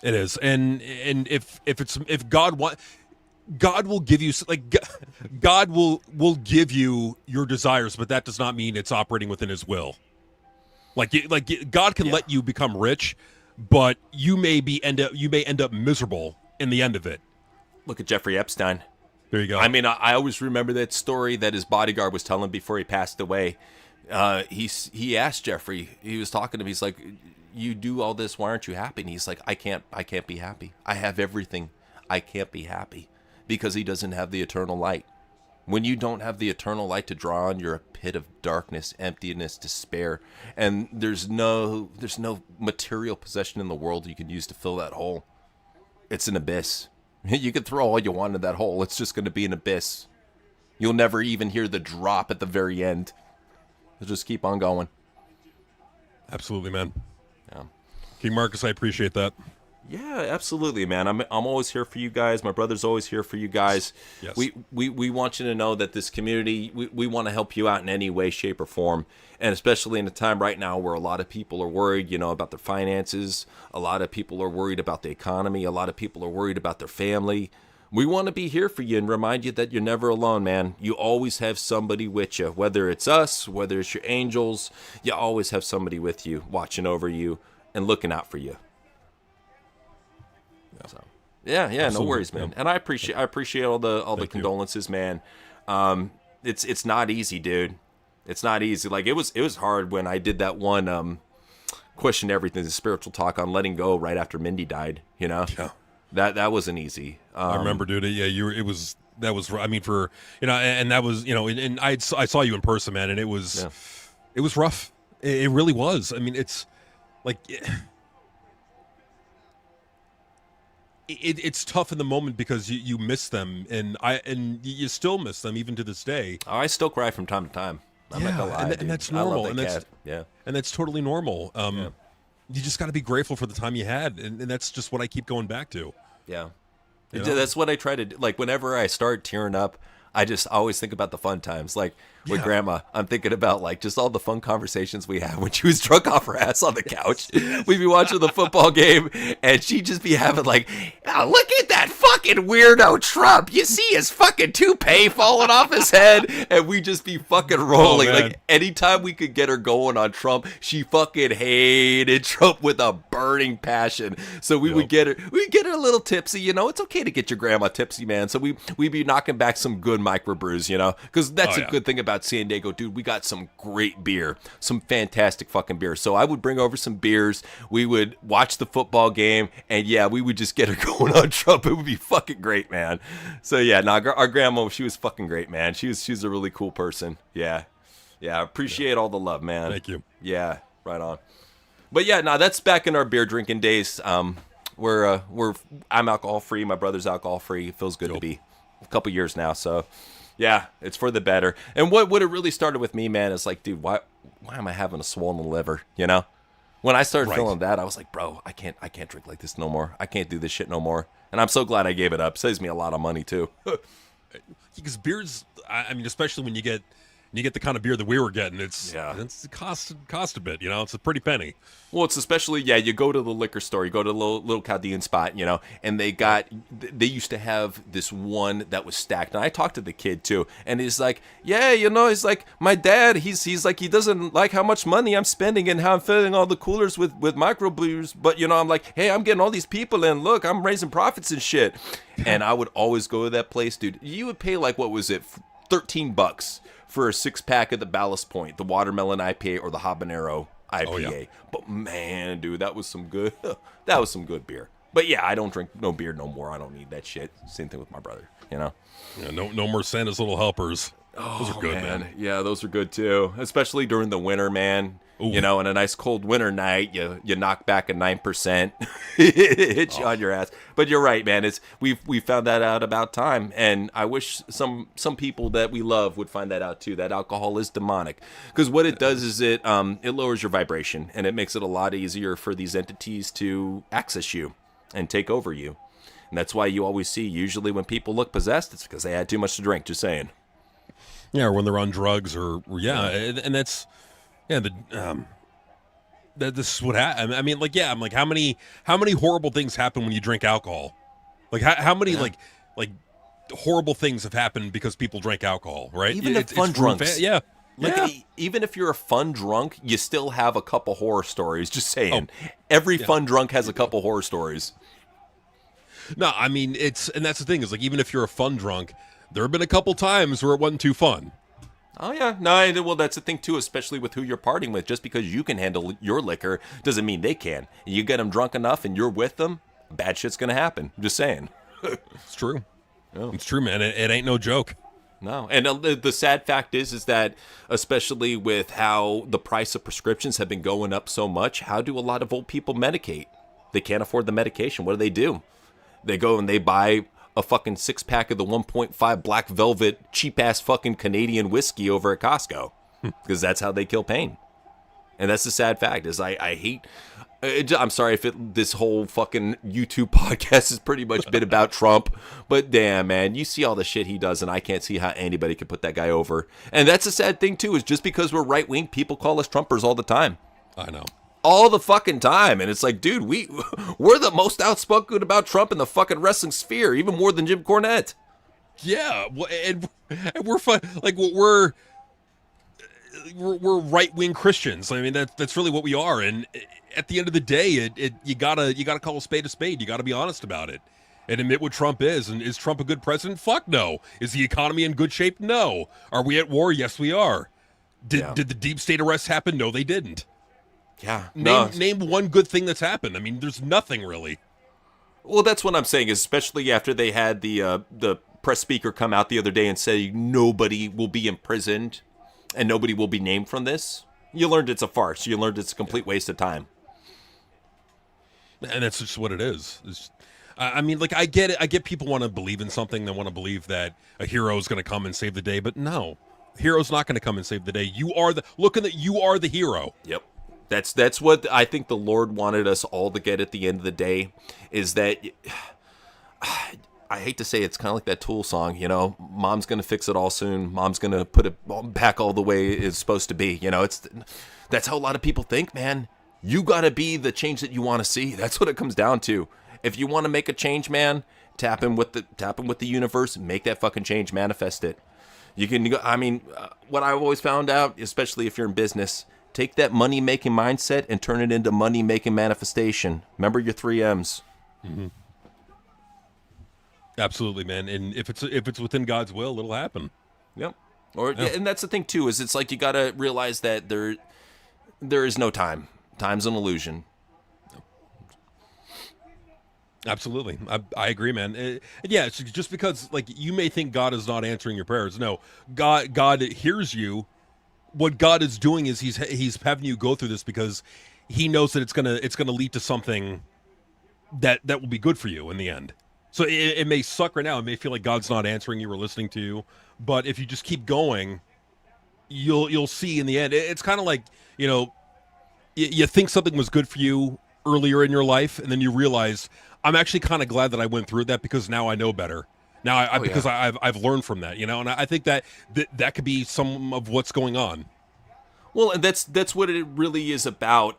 It is, and if God will give you God will give you your desires, but that does not mean it's operating within his will. Like God can let you become rich, but you may end up miserable in the end of it. Look at Jeffrey Epstein. There you go. I mean, I always remember that story that his bodyguard was telling before he passed away. He asked Jeffrey, he was talking to him, he's like, you do all this, why aren't you happy? And he's like, I can't be happy. I have everything. I can't be happy. Because he doesn't have the eternal light. When you don't have the eternal light to draw on, you're a pit of darkness, emptiness, despair, and there's no material possession in the world you can use to fill that hole. It's an abyss. You can throw all you want in that hole. It's just going to be an abyss. You'll never even hear the drop at the very end. It'll just keep on going. Absolutely, man. Yeah. King Marcus, I appreciate that. Yeah, absolutely, man. I'm always here for you guys. My brother's always here for you guys. Yes. We want you to know that this community, we want to help you out in any way, shape, or form. And especially in a time right now where a lot of people are worried, about their finances. A lot of people are worried about the economy. A lot of people are worried about their family. We want to be here for you and remind you that you're never alone, man. You always have somebody with you. Whether it's us, whether it's your angels, you always have somebody with you, watching over you and looking out for you. So, yeah, absolutely. No worries, man. And I appreciate all the condolences, man. It's not easy, dude. It's not easy. Like it was hard when I did that one question everything, the spiritual talk on letting go right after Mindy died. Yeah. That wasn't easy. I remember, dude. Yeah, that was. I mean, for and that was and I saw you in person, man, and it was rough. It really was. I mean, it's like. It's tough in the moment because you miss them, and you still miss them even to this day. Oh, I still cry from time to time. I'm not gonna lie, and that's normal, and that's totally normal. You just got to be grateful for the time you had, and that's just what I keep going back to. Yeah, that's what I try to do. Like whenever I start tearing up, I just always think about the fun times. Like with Grandma. I'm thinking about like just all the fun conversations we had when she was drunk off her ass on the couch. We'd be watching the football game, and she'd just be having like, oh, look at that fucking weirdo Trump. You see his fucking toupee falling off his head, and we'd just be fucking rolling. Like anytime we could get her going on Trump, she fucking hated Trump with a burning passion. So we would get her a little tipsy. You know, it's okay to get your grandma tipsy, man. So we'd be knocking back some good microbrews, you know, because that's a good thing about San Diego, dude. We got some great beer, some fantastic fucking beer. So I would bring over some beers. We would watch the football game, and we would just get her going on Trump. It would be fucking great, man. So our grandma, she was fucking great, man. She's a really cool person. Yeah, appreciate all the love, man. Thank you. Yeah, right on. But that's back in our beer drinking days. I'm alcohol free. My brother's alcohol free. It feels good to be. A couple years now, so it's for the better. And what it really started with me, man, is like, dude, why am I having a swollen liver? You know, when I started feeling that, I was like, bro, I can't drink like this no more. I can't do this shit no more. And I'm so glad I gave it up. Saves me a lot of money too. Because beers, I mean, especially when you get the kind of beer that we were getting, it's cost a bit, you know. It's a pretty penny. Well, it's especially you go to the liquor store, you go to the little Chaldean spot, you know, and they used to have this one that was stacked. And I talked to the kid too, and he's like, he's like, my dad, he's like, he doesn't like how much money I'm spending and how I'm filling all the coolers with microbrews, but you know, I'm like, hey, I'm getting all these people in, look, I'm raising profits and shit. And I would always go to that place, dude. You would pay like, what was it, $13 for a 6-pack of the Ballast Point, the Watermelon IPA, or the Habanero IPA. Oh, yeah. But man, dude, that was some good beer. But I don't drink no beer no more. I don't need that shit. Same thing with my brother, you know. Yeah, no more Santa's Little Helpers. Those are good, man. Yeah, those are good too, especially during the winter, man. Ooh. You know, on a nice cold winter night, you knock back a 9%, hit you on your ass. But you're right, man. We found that out about time, and I wish some people that we love would find that out too. That alcohol is demonic, because what it does is it lowers your vibration, and it makes it a lot easier for these entities to access you and take over you. And that's why you always see, usually when people look possessed, it's because they had too much to drink. Just saying. Yeah, or when they're on drugs, and that's. Yeah, this is what happened. I mean, like, I'm like, how many horrible things happen when you drink alcohol? Like, how many like horrible things have happened because people drank alcohol, right? Even the fun drunks. Like, even if you're a fun drunk, you still have a couple horror stories. Just saying, every fun drunk has a couple horror stories. No, I mean, and that's the thing is, like, even if you're a fun drunk, there have been a couple times where it wasn't too fun. Oh, yeah. No, well, that's the thing, too, especially with who you're partying with. Just because you can handle your liquor doesn't mean they can. You get them drunk enough and you're with them, bad shit's going to happen. Just saying. It's true. Yeah. It's true, man. It ain't no joke. No. And the sad fact is that, especially with how the price of prescriptions have been going up so much, how do a lot of old people medicate? They can't afford the medication. What do? They go and they buy a fucking 6-pack of the 1.5 Black Velvet cheap-ass fucking Canadian whiskey over at Costco, because that's how they kill pain. And that's the sad fact is I hate... I'm sorry if this whole fucking YouTube podcast has pretty much been about Trump, but damn, man, you see all the shit he does, and I can't see how anybody can put that guy over. And that's the sad thing, too, is just because we're right-wing, people call us Trumpers all the time. I know. All the fucking time. And it's like, dude, we're the most outspoken about Trump in the fucking wrestling sphere, even more than Jim Cornette. Yeah, and we're fun. Like, we're right-wing Christians. I mean, that's really what we are. And at the end of the day, you gotta call a spade a spade. You gotta be honest about it and admit what Trump is. And is Trump a good president? Fuck no. Is the economy in good shape? No. Are we at war? Yes, we are. Did the deep state arrests happen? No, they didn't. Yeah. Name one good thing that's happened. I mean, there's nothing really. Well, that's what I'm saying, especially after they had the press speaker come out the other day and say nobody will be imprisoned and nobody will be named from this. You learned it's a farce. You learned it's a complete waste of time. And that's just what it is. I mean, like, I get it. I get people want to believe in something. They want to believe that a hero is going to come and save the day. But no, hero's not going to come and save the day. You are the hero. Yep. That's what I think the Lord wanted us all to get at the end of the day, is that I hate to say it's kind of like that Tool song, you know, mom's going to fix it all soon. Mom's going to put it back all the way it's supposed to be. You know, that's how a lot of people think, man. You got to be the change that you want to see. That's what it comes down to. If you want to make a change, man, tap in with the universe, make that fucking change, manifest it. You can, I mean, what I've always found out, especially if you're in business, take that money-making mindset and turn it into money-making manifestation. Remember your 3 M's. Mm-hmm. Absolutely, man. And if it's within God's will, it'll happen. Yep. And that's the thing too, is it's like you got to realize that there is no time. Time's an illusion. Absolutely. I agree, man. Yeah, it's just because like you may think God is not answering your prayers. No, God hears you. What God is doing is he's having you go through this because he knows that it's gonna lead to something that will be good for you in the end. So it may suck right now. It may feel like God's not answering you or listening to you, but if you just keep going, you'll see in the end. It's kind of like, you know, you think something was good for you earlier in your life, and then you realize, I'm actually kind of glad that I went through that because now I know better. Now I've learned from that, you know, and I think that could be some of what's going on. Well, and that's what it really is about.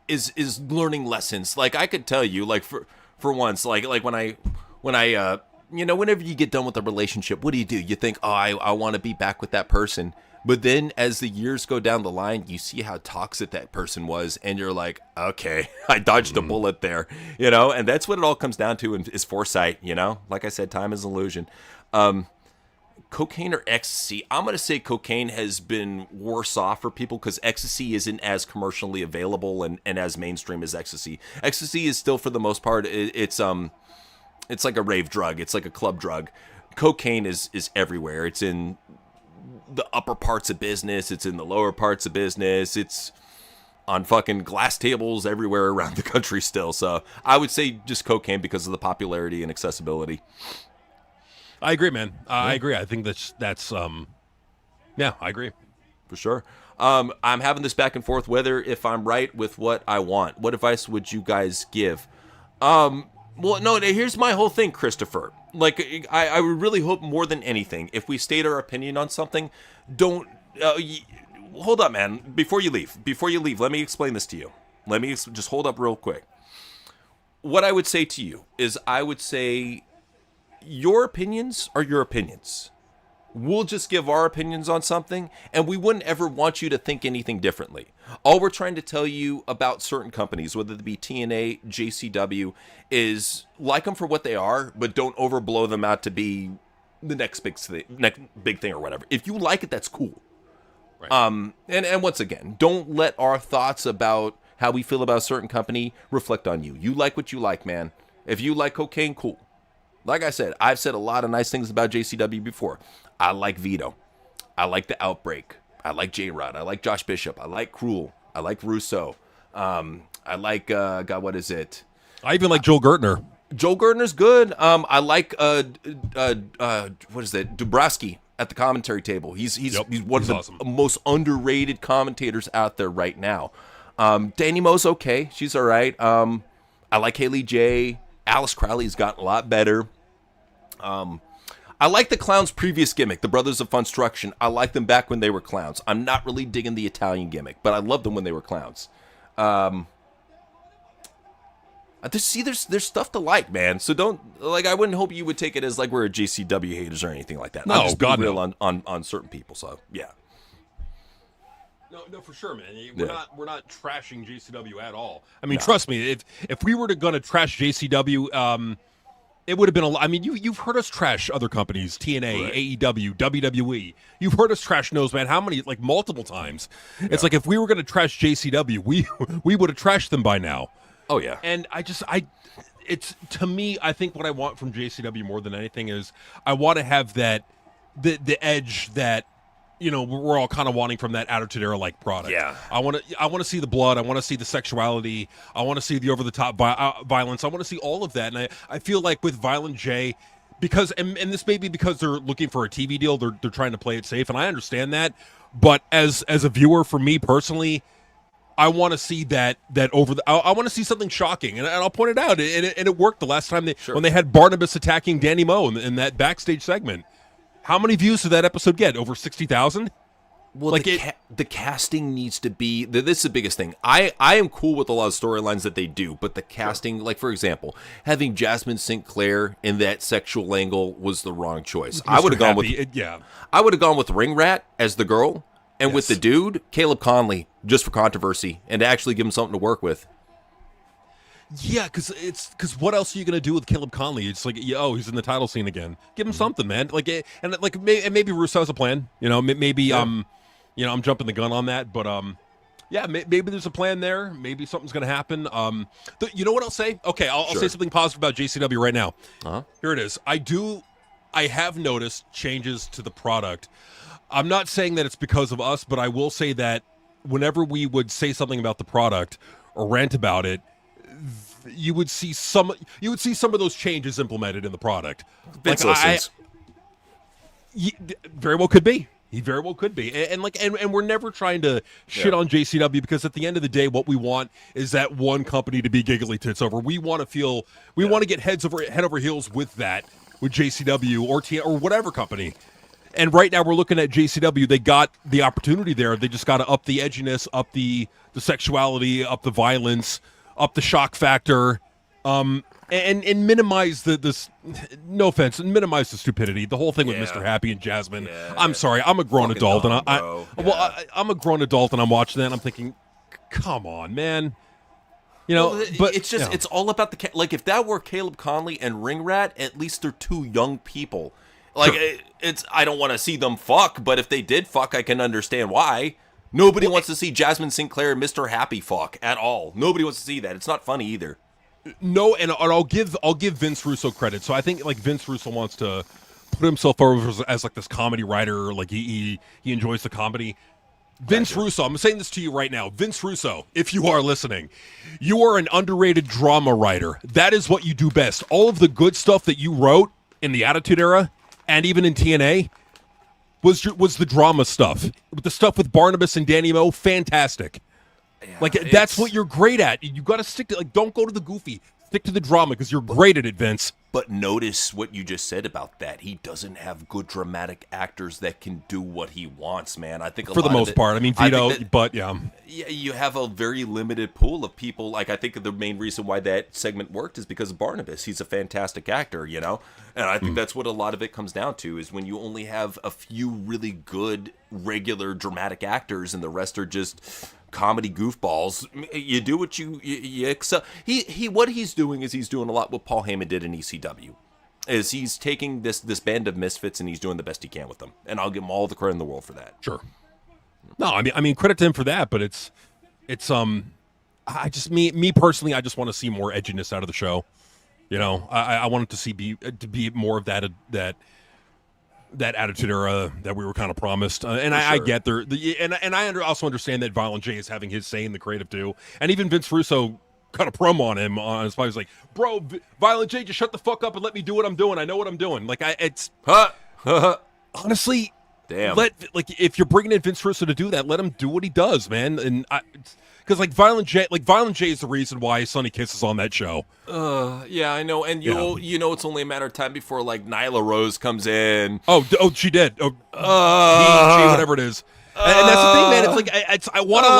Is learning lessons. Like I could tell you, like for once, like when I you know, whenever you get done with a relationship, what do? You think, oh, I want to be back with that person. But then as the years go down the line, you see how toxic that person was, and you're like, okay, I dodged a bullet there, you know? And that's what it all comes down to is foresight, you know? Like I said, time is an illusion. Cocaine or ecstasy? I'm going to say cocaine has been worse off for people because ecstasy isn't as commercially available and as mainstream as ecstasy. Ecstasy is still, for the most part, it's like a rave drug. It's like a club drug. Cocaine is everywhere. It's in the upper parts of business. It's in the lower parts of business. It's on fucking glass tables everywhere around the country still. So I would say just cocaine because of the popularity and accessibility. I agree, man. I agree. I think that's yeah, I agree. For sure. I'm having this back and forth whether if I'm right with what I want. What advice would you guys give? Well, no, here's my whole thing, Christopher. Like, I would really hope more than anything, if we state our opinion on something, don't... hold up, man. Before you leave, let me explain this to you. Let me just hold up real quick. What I would say to you is I would say your opinions are your opinions. We'll just give our opinions on something, and we wouldn't ever want you to think anything differently. All we're trying to tell you about certain companies, whether it be TNA, JCW, is like them for what they are, but don't overblow them out to be the next big thing or whatever. If you like it, that's cool. Right. And once again, don't let our thoughts about how we feel about a certain company reflect on you. You like what you like, man. If you like cocaine, cool. Like I said, I've said a lot of nice things about JCW before. I like Vito. I like The Outbreak. I like J-Rod. I like Josh Bishop. I like Cruel. I like Russo. I like, God, what is it? I even like Joel Gertner. Joel Gertner's good. I like, what is that? Dubrowski at the commentary table. He's one of the awesome, most underrated commentators out there right now. Danny Mo's okay. She's all right. I like Haley J. Alice Crowley's gotten a lot better. I like the Clowns' previous gimmick, the Brothers of Funstruction. I liked them back when they were clowns. I'm not really digging the Italian gimmick, but I loved them when they were clowns. There's stuff to like, man. So don't, like, I wouldn't hope you would take it as like we're a JCW haters or anything like that. No, I'm just God, being real no. on certain people. So yeah. No, for sure, man. We're not trashing JCW at all. I mean, trust me, if we were gonna trash JCW, it would have been a lot. I mean, you've heard us trash other companies, TNA, right, AEW, WWE. You've heard us trash Noseman how many? Like multiple times. Yeah. It's like if we were going to trash JCW, we would have trashed them by now. Oh yeah. And it's to me, I think what I want from JCW more than anything is I want to have that the edge that, you know, we're all kind of wanting from that Attitude Era like product. Yeah. I want to see the blood. I want to see the sexuality. I want to see the over the top violence. I want to see all of that. And I feel like with Violent J, because and this may be because they're looking for a TV deal. They're trying to play it safe, and I understand that. But as a viewer, for me personally, I want to see that over the. I want to see something shocking, and I'll point it out. And it worked the last time when they had Barnabas attacking Danny Moe in that backstage segment. How many views did that episode get? Over 60,000. Well, like the casting needs to be. This is the biggest thing. I am cool with a lot of storylines that they do, but the casting, like for example, having Jasmine St. Clair in that sexual angle was the wrong choice. I would have gone with I would have gone with Ring Rat as the girl, and with the dude, Caleb Conley, just for controversy and to actually give him something to work with. Yeah, because what else are you gonna do with Caleb Conley? It's like, he's in the title scene again. Give him something, man. Like, and maybe Russo has a plan. Maybe I'm jumping the gun on that, but maybe there's a plan there. Maybe something's gonna happen. You know what I'll say? Okay, I'll say something positive about JCW right now. Here it is. I have noticed changes to the product. I'm not saying that it's because of us, but I will say that whenever we would say something about the product or rant about it, you would see some of those changes implemented in the product. Vince listens. Very well could be. He very well could be. And we're never trying to shit on JCW, because at the end of the day, what we want is that one company to be giggly tits over. We want to want to get head over heels with JCW or whatever company. And right now we're looking at JCW. They got the opportunity there. They just got to up the edginess, up the sexuality, up the violence, up the shock factor, and minimize this. No offense, and minimize the stupidity. The whole thing with Mr. Happy and Jasmine. I'm sorry, I'm a grown adult, dumb, and I'm a grown adult, and I'm watching that, and I'm thinking, come on, man. But it's just it's all about the if that were Caleb Conley and Ring Rat, at least they're two young people. I don't want to see them fuck, but if they did fuck, I can understand why. Nobody wants to see Jasmine St. Clair and Mr. Happy fuck at all. Nobody wants to see that. It's not funny either. No, and I'll give Vince Russo credit. So I think Vince Russo wants to put himself over as this comedy writer. He enjoys the comedy. Vince Russo, I'm saying this to you right now. Vince Russo, if you are listening, you are an underrated drama writer. That is what you do best. All of the good stuff that you wrote in the Attitude Era and even in TNA was the drama stuff. The stuff with Barnabas and Danny Moe, fantastic. Yeah, that's what you're great at. You got to stick to don't go to the goofy. Stick to the drama, because you're great at it, Vince. But notice what you just said about that. He doesn't have good dramatic actors that can do what he wants, man. I think for the most part. I mean, Vito, but yeah, you have a very limited pool of people. I think the main reason why that segment worked is because of Barnabas. He's a fantastic actor, and I think that's what a lot of it comes down to, is when you only have a few really good regular dramatic actors and the rest are just comedy goofballs. You do what you excel. What he's doing is he's doing a lot what Paul Heyman did in ECW. Is he's taking this band of misfits and he's doing the best he can with them, and I'll give him all the credit in the world for that. Sure. No, I mean credit to him for that, but it's I just me personally, I just want to see more edginess out of the show. I want it to be more of that Attitude Era that we were kind of promised, and I get there, and I also understand that Violent J is having his say in the creative too, and even Vince Russo cut a promo on him on his podcast. He's like, "Bro, Violent J, just shut the fuck up and let me do what I'm doing. I know what I'm doing." Honestly, damn. If you're bringing in Vince Russo to do that, let him do what he does, man. And because Violent J is the reason why Sonny Kiss is on that show. Yeah, I know, and it's only a matter of time before Nyla Rose comes in. Oh, she did. She, whatever it is. And that's the thing, man. It's I want to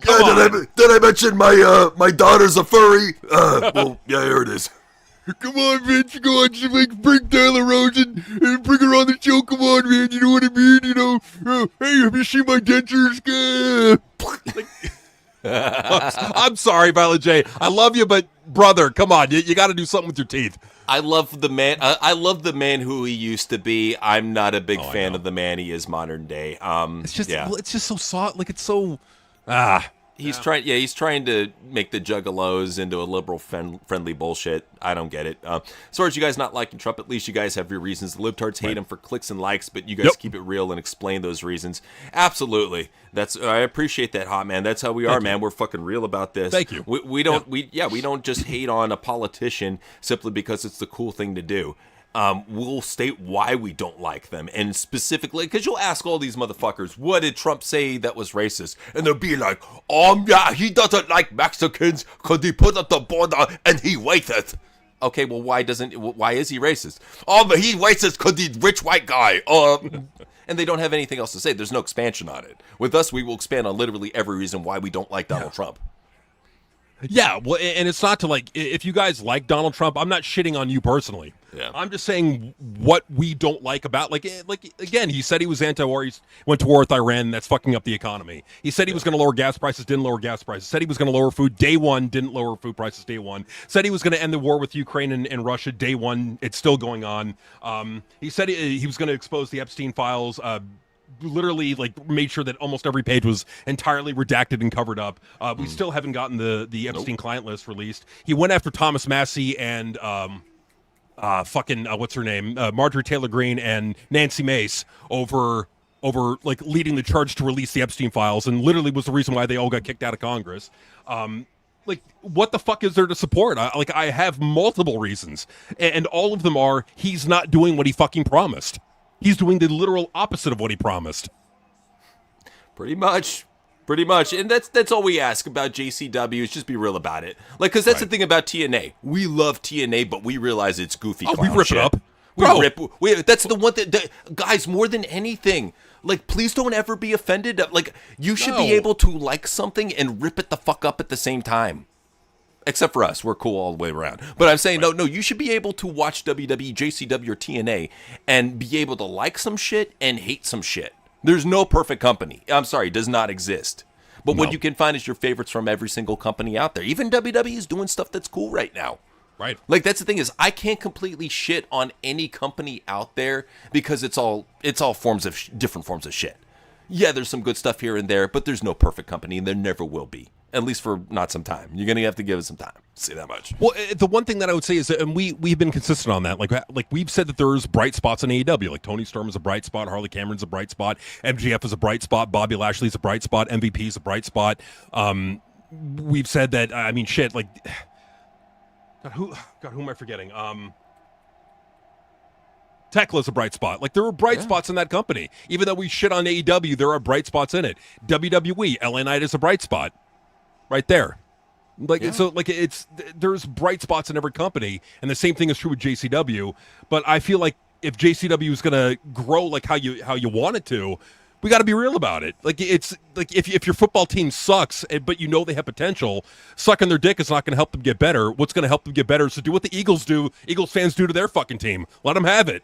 but it's did I mention my daughter's a furry? Well, yeah, here it is. Come on, Vince, go on, bring Nyla Rose and bring her on the show. Come on, man, you know what I mean? Hey, have you seen my dentures? I'm sorry, Violent J. I love you, but brother, come on, you got to do something with your teeth. I love the man. I love the man who he used to be. I'm not a big fan of the man he is modern day. It's just, it's just so soft. It's so He's trying to make the Juggalos into a liberal friendly bullshit. I don't get it. As far as you guys not liking Trump, at least you guys have your reasons. The libtards hate him for clicks and likes, but you guys keep it real and explain those reasons. Absolutely. I appreciate that, Hot Man. That's how we are, man. We're fucking real about this. Thank you. We don't just hate on a politician simply because it's the cool thing to do. we'll state why we don't like them. And specifically, because you'll ask all these motherfuckers, what did Trump say that was racist? And they'll be like, yeah, he doesn't like Mexicans because he put up the border and he waiteth. Okay, well, why is he racist? Oh, but he's racist because he's rich white guy. And they don't have anything else to say. There's no expansion on it. With us, we will expand on literally every reason why we don't like Donald Trump. Yeah, well, and it's not to like, if you guys like Donald Trump, I'm not shitting on you personally. Yeah. I'm just saying what we don't like about, like again, he said he was anti-war, he went to war with Iran, and that's fucking up the economy. He said he was going to lower gas prices, didn't lower gas prices. Said he was going to lower food, day one, didn't lower food prices, day one. Said he was going to end the war with Ukraine and Russia, day one, it's still going on. He said he was going to expose the Epstein files, literally like made sure that almost every page was entirely redacted and covered up. We still haven't gotten the Epstein client list released. He went after Thomas Massey and what's her name, Marjorie Taylor Greene and Nancy Mace over like leading the charge to release the Epstein files, and literally was the reason why they all got kicked out of Congress. Like, what the fuck is there to support? I have multiple reasons, and all of them are he's not doing what he fucking promised. He's doing the literal opposite of what he promised. Pretty much. And that's all we ask about JCW is just be real about it. Like, because that's the thing about TNA. We love TNA, but we realize it's goofy clown we rip shit. it up. That's the one that, guys, more than anything, like, please don't ever be offended. Like, you should be able to like something and rip it the fuck up at the same time. Except for us, we're cool all the way around. But I'm saying, no, you should be able to watch WWE, JCW, or TNA and be able to like some shit and hate some shit. There's no perfect company. I'm sorry, it does not exist. But what you can find is your favorites from every single company out there. Even WWE is doing stuff that's cool right now. Right. Like, that's the thing is, I can't completely shit on any company out there because it's all different forms of shit. Yeah, there's some good stuff here and there, but there's no perfect company, and there never will be. At least for not some time. You're gonna have to give it some time. Say that much. Well, the one thing that I would say is that, and we've been consistent on that. Like we've said that there's bright spots in AEW. Like Tony Storm is a bright spot, Harley Cameron's a bright spot, MJF is a bright spot, Bobby Lashley's a bright spot, MVP is a bright spot. We've said that. I mean, shit. Like, who am I forgetting? Tekla's a bright spot. Like, there are bright spots in that company. Even though we shit on AEW, there are bright spots in it. WWE, LA Knight is a bright spot. Right there. Like, so, like, there's bright spots in every company, and the same thing is true with JCW. But I feel like if JCW is going to grow like how you want it to, we got to be real about it. Like, it's like if your football team sucks, but you know they have potential, sucking their dick is not going to help them get better. What's going to help them get better is to do what the Eagles fans do to their fucking team. Let them have it.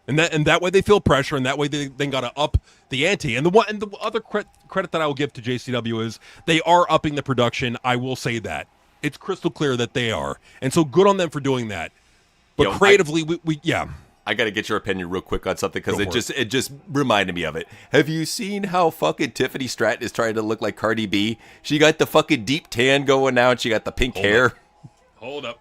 And that way they feel pressure, and that way they then got to up the ante. And the other credit that I will give to JCW is they are upping the production. I will say that. It's crystal clear that they are. And so good on them for doing that. But creatively, we I got to get your opinion real quick on something because it just reminded me of it. Have you seen how fucking Tiffany Stratton is trying to look like Cardi B? She got the fucking deep tan going now, and she got the pink hair. Hold up.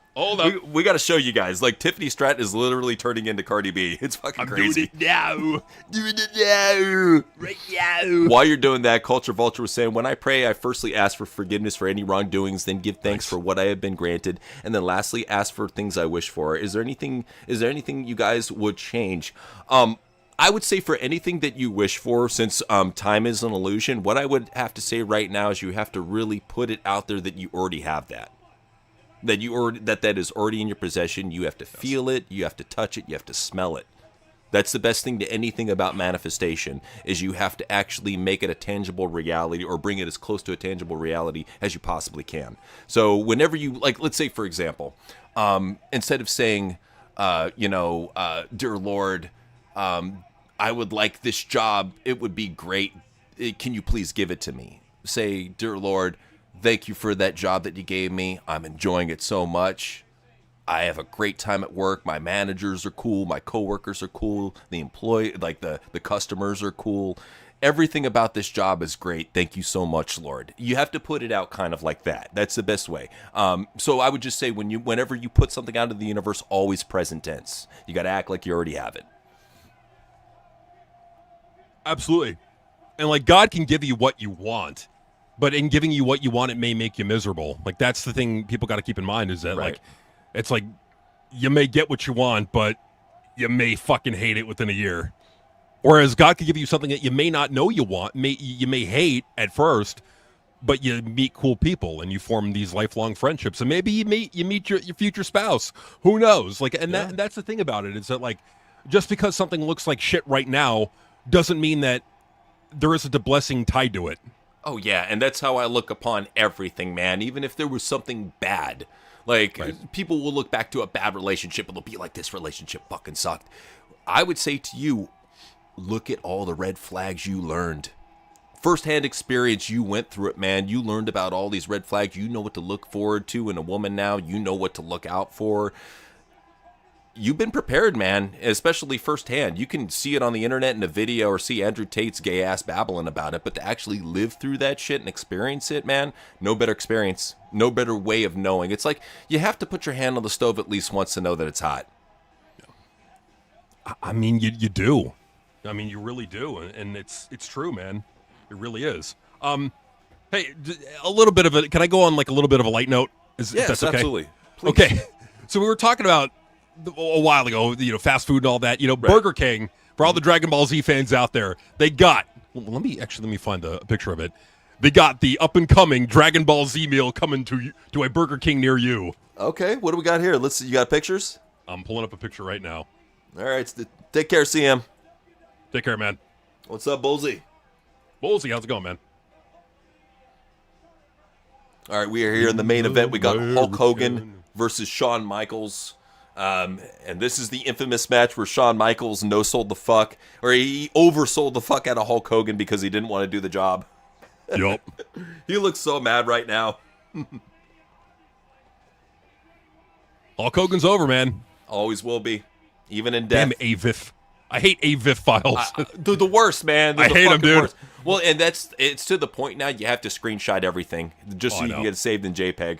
We got to show you guys. Like, Tiffany Stratton is literally turning into Cardi B. It's fucking crazy. Doing it now. Right now. While you're doing that, Culture Vulture was saying, when I pray, I firstly ask for forgiveness for any wrongdoings, then give thanks for what I have been granted, and then lastly ask for things I wish for. Is there anything you guys would change? I would say for anything that you wish for, since time is an illusion, what I would have to say right now is you have to really put it out there that you already have that. That is already in your possession. You have to feel it, you have to touch it, you have to smell it. That's the best thing to anything about manifestation, is you have to actually make it a tangible reality, or bring it as close to a tangible reality as you possibly can. So whenever you, like, let's say for example, instead of saying, dear Lord, I would like this job, it would be great, can you please give it to me? Say, dear Lord, thank you for that job that you gave me. I'm enjoying it so much. I have a great time at work. My managers are cool. My coworkers are cool. The customers are cool. Everything about this job is great. Thank you so much, Lord. You have to put it out kind of like that. That's the best way. So I would just say whenever you put something out into the universe, always present tense. You got to act like you already have it. Absolutely. And like, God can give you what you want. But in giving you what you want, it may make you miserable. Like, that's the thing people got to keep in mind, is that, right, like, it's like you may get what you want, but you may fucking hate it within a year. Whereas God could give you something that you may not know you want, you may hate at first, but you meet cool people and you form these lifelong friendships, and maybe you meet your future spouse. Who knows? Like, and that's the thing about it, is that, like, just because something looks like shit right now doesn't mean that there isn't a blessing tied to it. Oh yeah, and that's how I look upon everything, man. Even if there was something bad, like people will look back to a bad relationship and they'll be like, "This relationship fucking sucked." I would say to you, look at all the red flags you learned. First-hand experience, you went through it, man. You learned about all these red flags. You know what to look forward to in a woman now. You know what to look out for. You've been prepared, man, especially firsthand. You can see it on the internet in a video or see Andrew Tate's gay ass babbling about it, but to actually live through that shit and experience it, man, no better experience, no better way of knowing. It's like you have to put your hand on the stove at least once to know that it's hot. I mean, you do. I mean, you really do, and it's true, man. It really is. Hey, a little bit of it. Can I go on like a little bit of a light note? If that's okay? Absolutely. Please. Okay, so we were talking about a while ago, fast food and all that. Burger King, for all the Dragon Ball Z fans out there, they got. Well, let me find a picture of it. They got the up and coming Dragon Ball Z meal coming to a Burger King near you. Okay, what do we got here? Let's see. You got pictures? I'm pulling up a picture right now. All right, take care, CM. Take care, man. What's up, Bullsy? Bullsy, how's it going, man? All right, we are here in the main event. We got Hulk Hogan versus Shawn Michaels. And this is the infamous match where Shawn Michaels no-sold the fuck, or he oversold the fuck out of Hulk Hogan because he didn't want to do the job. Yup. He looks so mad right now. Hulk Hogan's over, man. Always will be, even in death. Damn AVIF. I hate AVIF files. They're the worst, man. They're I the hate them, fucking dude. worst. Well, and it's to the point now you have to screenshot everything just so you can get it saved in JPEG.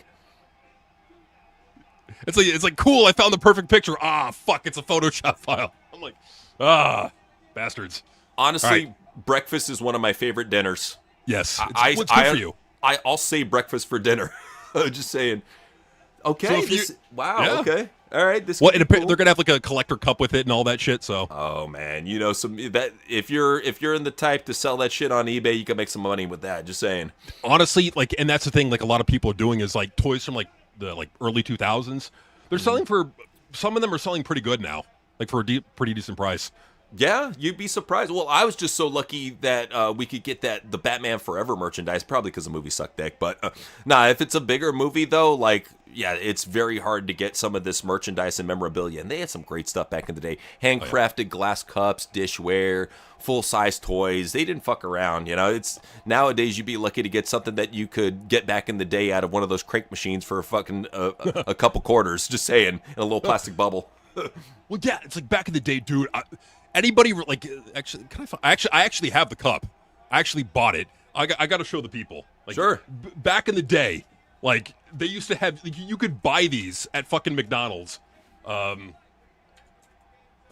It's like cool. I found the perfect picture. Ah, fuck! It's a Photoshop file. I'm like, bastards. Honestly, breakfast is one of my favorite dinners. Yes, what's good for you? I'll say breakfast for dinner. Just saying. Okay. So wow. Yeah. Okay. All right. This. Well, cool. they're gonna have like a collector cup with it and all that shit. So. Oh man, if you're in the type to sell that shit on eBay, you can make some money with that. Just saying. Honestly, and that's the thing. Like a lot of people are doing is like toys from the early 2000s. They're selling for, some of them are selling pretty good now, like for a pretty decent price. Yeah, you'd be surprised. Well, I was just so lucky that we could get the Batman Forever merchandise, probably because the movie sucked dick. But if it's a bigger movie though, it's very hard to get some of this merchandise and memorabilia. And they had some great stuff back in the day. Handcrafted glass cups, dishware, full-size toys. They didn't fuck around, It's nowadays you'd be lucky to get something that you could get back in the day out of one of those crank machines for a fucking a couple quarters, just saying, in a little plastic bubble. Well, yeah, it's like back in the day, dude. Anybody actually? I actually have the cup. I actually bought it. I got to show the people. Sure. Back in the day, they used to have. You could buy these at fucking McDonald's. I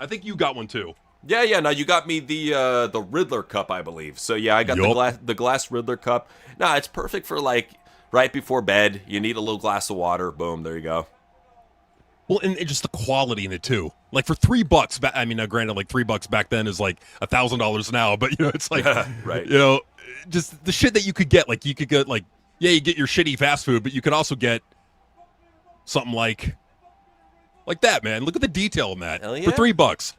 think you got one too. Yeah. No, you got me the Riddler cup, I believe. So yeah, I got the glass Riddler cup. No, it's perfect for right before bed. You need a little glass of water. Boom, there you go. Well, and just the quality in it too. Like for $3, I mean, now granted, $3 back then is like $1,000 now, but it's like, right. Just the shit that you could get. Like you could get you get your shitty fast food, but you could also get something like that, man. Look at the detail in that. Hell yeah. For $3.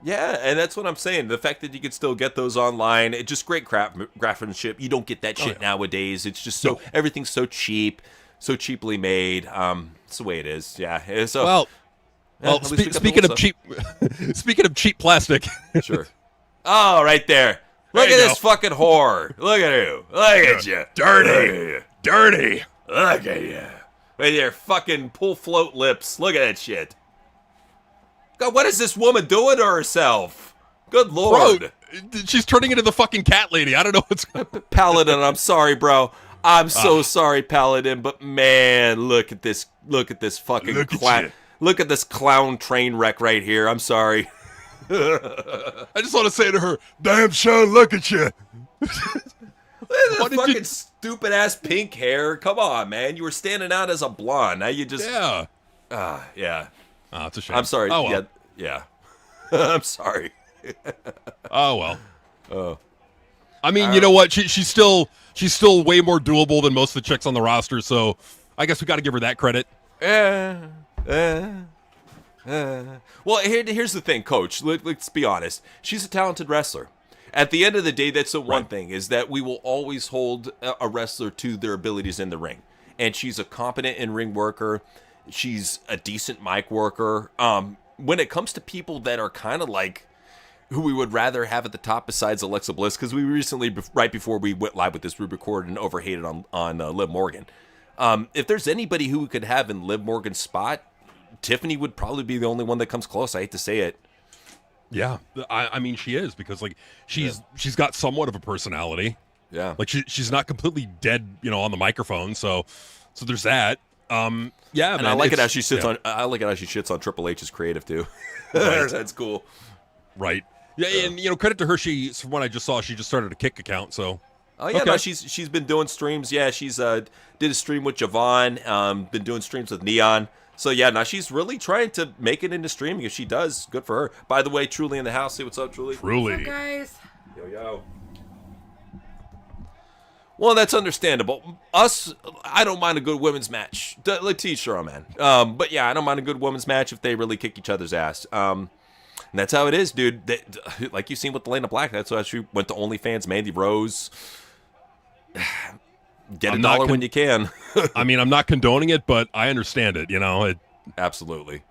Yeah, and that's what I'm saying. The fact that you can still get those online, it's just great craftsmanship. You don't get that shit nowadays. It's just everything's so cheap, so cheaply made. It's the way it is. Yeah. So, speaking of cheap, speaking of cheap plastic. Sure. Oh, right there. Look at this fucking whore. Look at you. Look at you. Dirty. Dirty. Look at you. With your fucking pull float lips. Look at that shit. God, what is this woman doing to herself? Good Lord. Bro, she's turning into the fucking cat lady. I don't know what's going on. Paladin, I'm sorry, bro. I'm so sorry, Paladin, but man, look at this fucking clown. Look at this clown train wreck right here. I'm sorry. I just want to say to her, damn, Sean, look at you. Look at this fucking stupid ass pink hair. Come on, man. You were standing out as a blonde. Now you just Yeah. yeah. Oh, it's a shame. I'm sorry. Oh, well. Yeah. I'm sorry. Oh well. I mean, you know what? She's still way more doable than most of the chicks on the roster. So I guess we got to give her that credit. Well, here's the thing, Coach. Let's be honest. She's a talented wrestler. At the end of the day, that's the one thing, is that we will always hold a wrestler to their abilities in the ring. And she's a competent in-ring worker. She's a decent mic worker. When it comes to people that are kind of like who we would rather have at the top besides Alexa Bliss, because we recently, right before we went live with this, we recorded and overhated on Liv Morgan. If there's anybody who we could have in Liv Morgan's spot, Tiffany would probably be the only one that comes close. I hate to say it. Yeah, I mean, she is, because like she's got somewhat of a personality. Yeah, like she's not completely dead, on the microphone. So there's that. Yeah, and man, I like it how she sits on. I like it how she shits on Triple H's creative too. Right. That's cool. Right. Yeah, and credit to her. From what I just saw, she just started a Kick account. So. Oh yeah, okay. no, she's been doing streams. Yeah, she's did a stream with Javon. Been doing streams with Neon. So yeah, now she's really trying to make it into streaming. If she does, good for her. By the way, Truly in the house. Say what's up, Truly. Truly. What's up, guys? Yo. Well, that's understandable. I don't mind a good women's match. Like T-shirt, man. But yeah, I don't mind a good women's match if they really kick each other's ass. And that's how it is, dude. Like you've seen with Elena Black, that's why she went to OnlyFans. Mandy Rose. Get a dollar when you can. I mean, I'm not condoning it, but I understand it. Absolutely.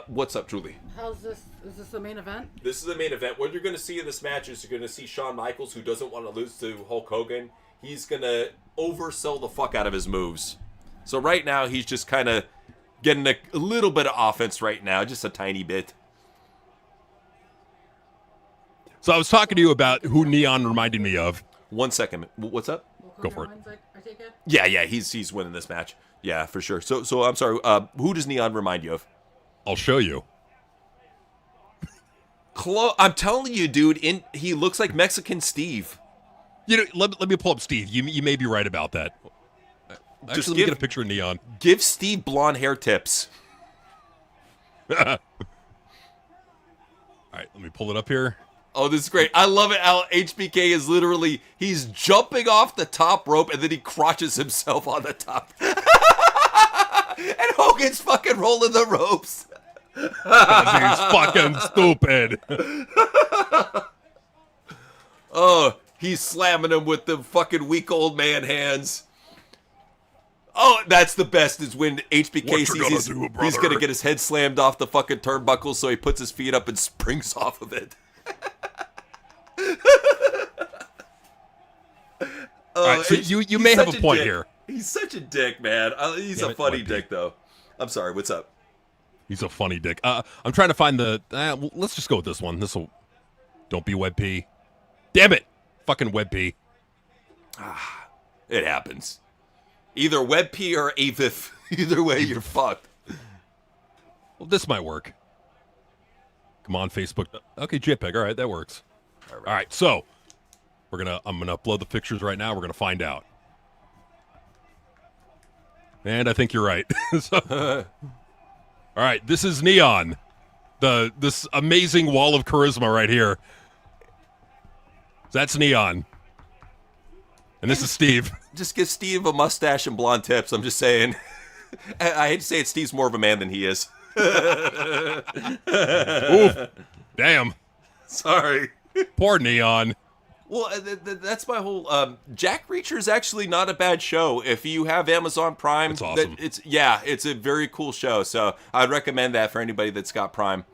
What's up, Julie? How's this? Is this the main event? This is the main event. What you're going to see in this match is you're going to see Shawn Michaels, who doesn't want to lose to Hulk Hogan. He's going to oversell the fuck out of his moves. So right now, he's just kind of getting a little bit of offense right now, just a tiny bit. So I was talking to you about who Neon reminded me of. 1 second. What's up? Go for it. I take it? Yeah, he's winning this match. Yeah, for sure. So I'm sorry. Who does Neon remind you of? I'll show you. I'm telling you, dude. He looks like Mexican Steve. Let me pull up Steve. You may be right about that. Actually, let me get a picture of Neon. Give Steve blonde hair tips. All right, let me pull it up here. Oh, this is great. I love it how HBK is literally, he's jumping off the top rope and then he crotches himself on the top. And Hogan's fucking rolling the ropes. He's fucking stupid. Oh, he's slamming him with the fucking weak old man hands. Oh, that's the best, is when HBK sees he's going to get his head slammed off the fucking turnbuckle, so he puts his feet up and springs off of it. All right, so you may have a point here. He's such a dick, man. He's a funny dick, though. I'm sorry, what's up? He's a funny dick. I'm trying to find the... let's just go with this one. This'll... Don't be Web P. Damn it! Fucking Web P. It happens. Either Web P or AVIF. Either way, you're fucked. Well, this might work. Come on, Facebook. Okay, JPEG. All right, that works. All right, so I'm gonna upload the pictures right now. We're gonna find out. And I think you're right. All right, this is Neon. This amazing wall of charisma right here. That's Neon. And this is Steve. Just give Steve a mustache and blonde tips. I'm just saying. I hate to say it, Steve's more of a man than he is. Oof. Damn. Sorry. Poor Neon. Well, that's my whole... Jack Reacher is actually not a bad show. If you have Amazon Prime... It's awesome. It's a very cool show. So I'd recommend that for anybody that's got Prime.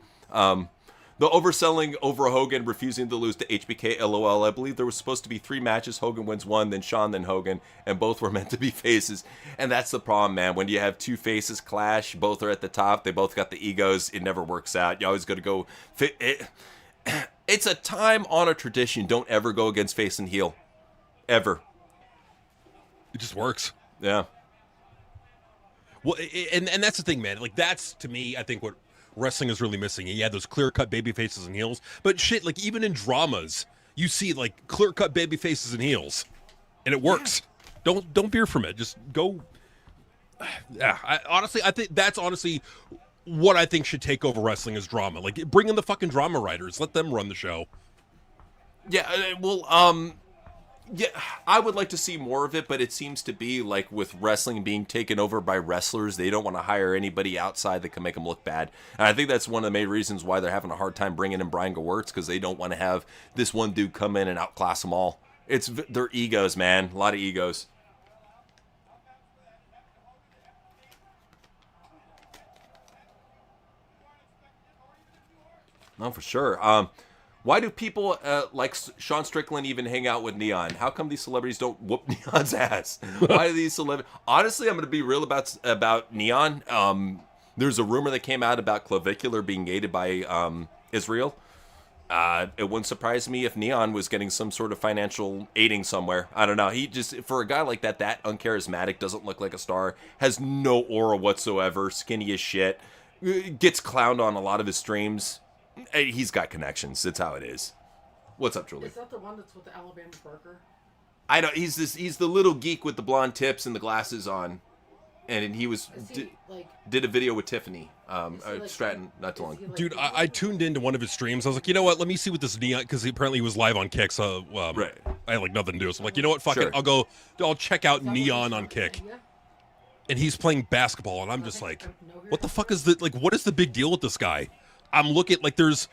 The overselling over Hogan, refusing to lose to HBK, LOL. I believe there was supposed to be 3 matches. Hogan wins 1, then Shawn, then Hogan. And both were meant to be faces. And that's the problem, man. When you have 2 faces clash, both are at the top. They both got the egos. It never works out. You always got to go... It's a time-honored tradition. Don't ever go against face and heel. Ever. It just works. Yeah. Well, and that's the thing, man. Like, that's, to me, I think what wrestling is really missing. You had those clear-cut baby faces and heels. But shit, like, even in dramas, you see, like, clear-cut baby faces and heels. And it works. Yeah. Don't veer from it. Just go... Yeah, I think that's honestly what I think should take over wrestling is drama. Like, bring in the fucking drama writers. Let them run the show. Yeah, yeah, I would like to see more of it, but it seems to be like with wrestling being taken over by wrestlers, they don't want to hire anybody outside that can make them look bad. And I think that's one of the main reasons why they're having a hard time bringing in Brian Gewirtz, because they don't want to have this one dude come in and outclass them all. It's their egos, man. A lot of egos. No, for sure. Why do people like Sean Strickland even hang out with Neon? How come these celebrities don't whoop Neon's ass? Why do these celebrities? Honestly, I'm going to be real about Neon. There's a rumor that came out about Clavicular being aided by Israel. It wouldn't surprise me if Neon was getting some sort of financial aiding somewhere. I don't know. He just, for a guy like that uncharismatic, doesn't look like a star, has no aura whatsoever, skinny as shit, gets clowned on a lot of his streams. He's got connections. That's how it is. What's up, Julie? Is that the one that's with the Alabama burger? I know he's the little geek with the blonde tips and the glasses on, and he was did a video with Tiffany Stratton not too long. Dude, I tuned into one of his streams. I was like, you know what? Let me see what this Neon, because apparently he was live on Kick. So right. I had like nothing to do. So I'm like, you know what? Fuck it. I'll check out Neon on Kick. And he's playing basketball, and I'm just like, what the fuck is what is the big deal with this guy? I'm looking like there's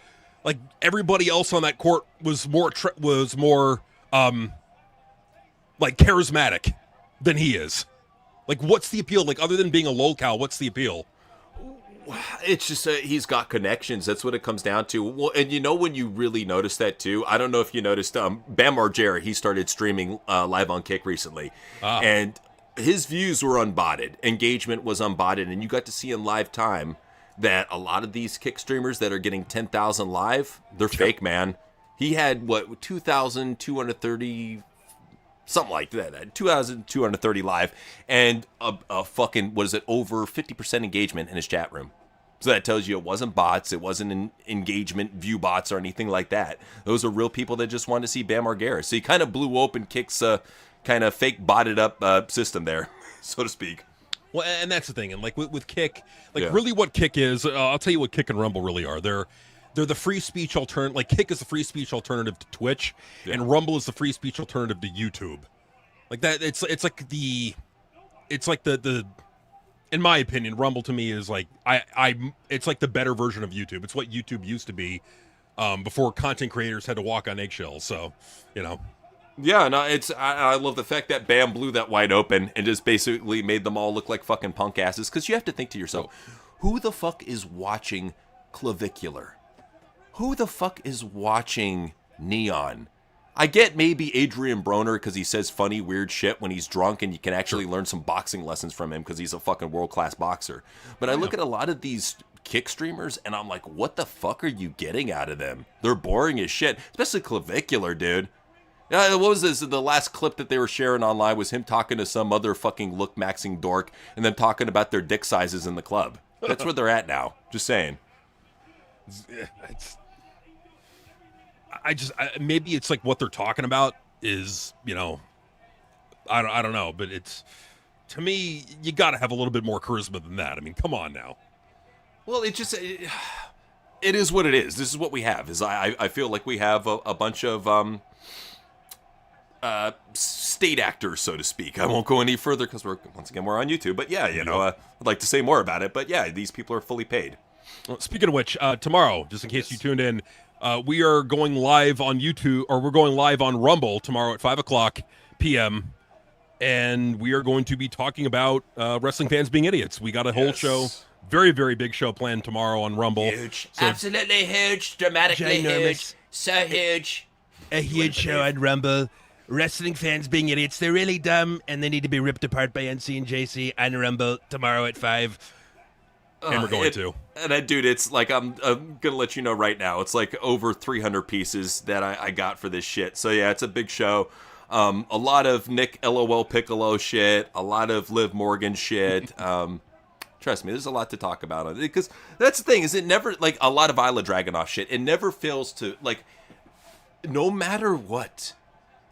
like everybody else on that court was more like charismatic than he is. Like, what's the appeal? Like, other than being a lolcow, what's the appeal? It's just he's got connections. That's what it comes down to. Well, and you know when you really notice that too? I don't know if you noticed. Bam Margera, he started streaming live on Kick recently, and his views were unbotted. Engagement was unbotted, and you got to see in live time that a lot of these Kick streamers that are getting 10,000 live, they're fake, man. He had, 2,230, something like that, 2,230 live, and a fucking, over 50% engagement in his chat room. So that tells you it wasn't bots, it wasn't an engagement view bots or anything like that. Those are real people that just wanted to see Bam Margera. So he kind of blew open Kick's kind of fake botted up system there, so to speak. Well, and that's the thing, and like with Kick, really what Kick is, I'll tell you what Kick and Rumble really are. They're the free speech alternative. Like, Kick is the free speech alternative to Twitch, and Rumble is the free speech alternative to YouTube. Like that, it's like the, in my opinion, Rumble to me is like it's like the better version of YouTube. It's what YouTube used to be before content creators had to walk on eggshells. So, you know. Yeah, no, I love the fact that Bam blew that wide open and just basically made them all look like fucking punk asses. Because you have to think to yourself, who the fuck is watching Clavicular? Who the fuck is watching Neon? I get maybe Adrian Broner because he says funny, weird shit when he's drunk, and you can actually learn some boxing lessons from him because he's a fucking world-class boxer. But I look at a lot of these Kick streamers, and I'm like, what the fuck are you getting out of them? They're boring as shit, especially Clavicular, dude. What was this? The last clip that they were sharing online was him talking to some other fucking look-maxing dork and then talking about their dick sizes in the club. That's where they're at now. Just saying. Maybe it's like what they're talking about is, you know, I don't know, but it's, to me, you got to have a little bit more charisma than that. I mean, come on now. Well, it is what it is. This is what we have. I feel like we have a bunch of state actors, so to speak. I won't go any further because we're on YouTube. But yeah, I'd like to say more about it. But yeah, these people are fully paid. Well, speaking of which, tomorrow, just in case you tuned in, we are going live on YouTube, or we're going live on Rumble tomorrow at 5:00 p.m. And we are going to be talking about wrestling fans being idiots. We got a whole show, very, very big show planned tomorrow on Rumble. Huge, so absolutely huge, dramatically huge, so huge. A huge show on Rumble. Wrestling fans being idiots. They're really dumb, and they need to be ripped apart by NC and JC on Rumble tomorrow at 5. And we're going to. And dude, it's like, I'm gonna let you know right now, it's like over 300 pieces that I got for this shit. So yeah, it's a big show. A lot of Nick LOL Piccolo shit, a lot of Liv Morgan shit. Trust me, there's a lot to talk about on it, because that's the thing, is it never, like, a lot of Isla Dragunov shit, it never fails to, like, no matter what,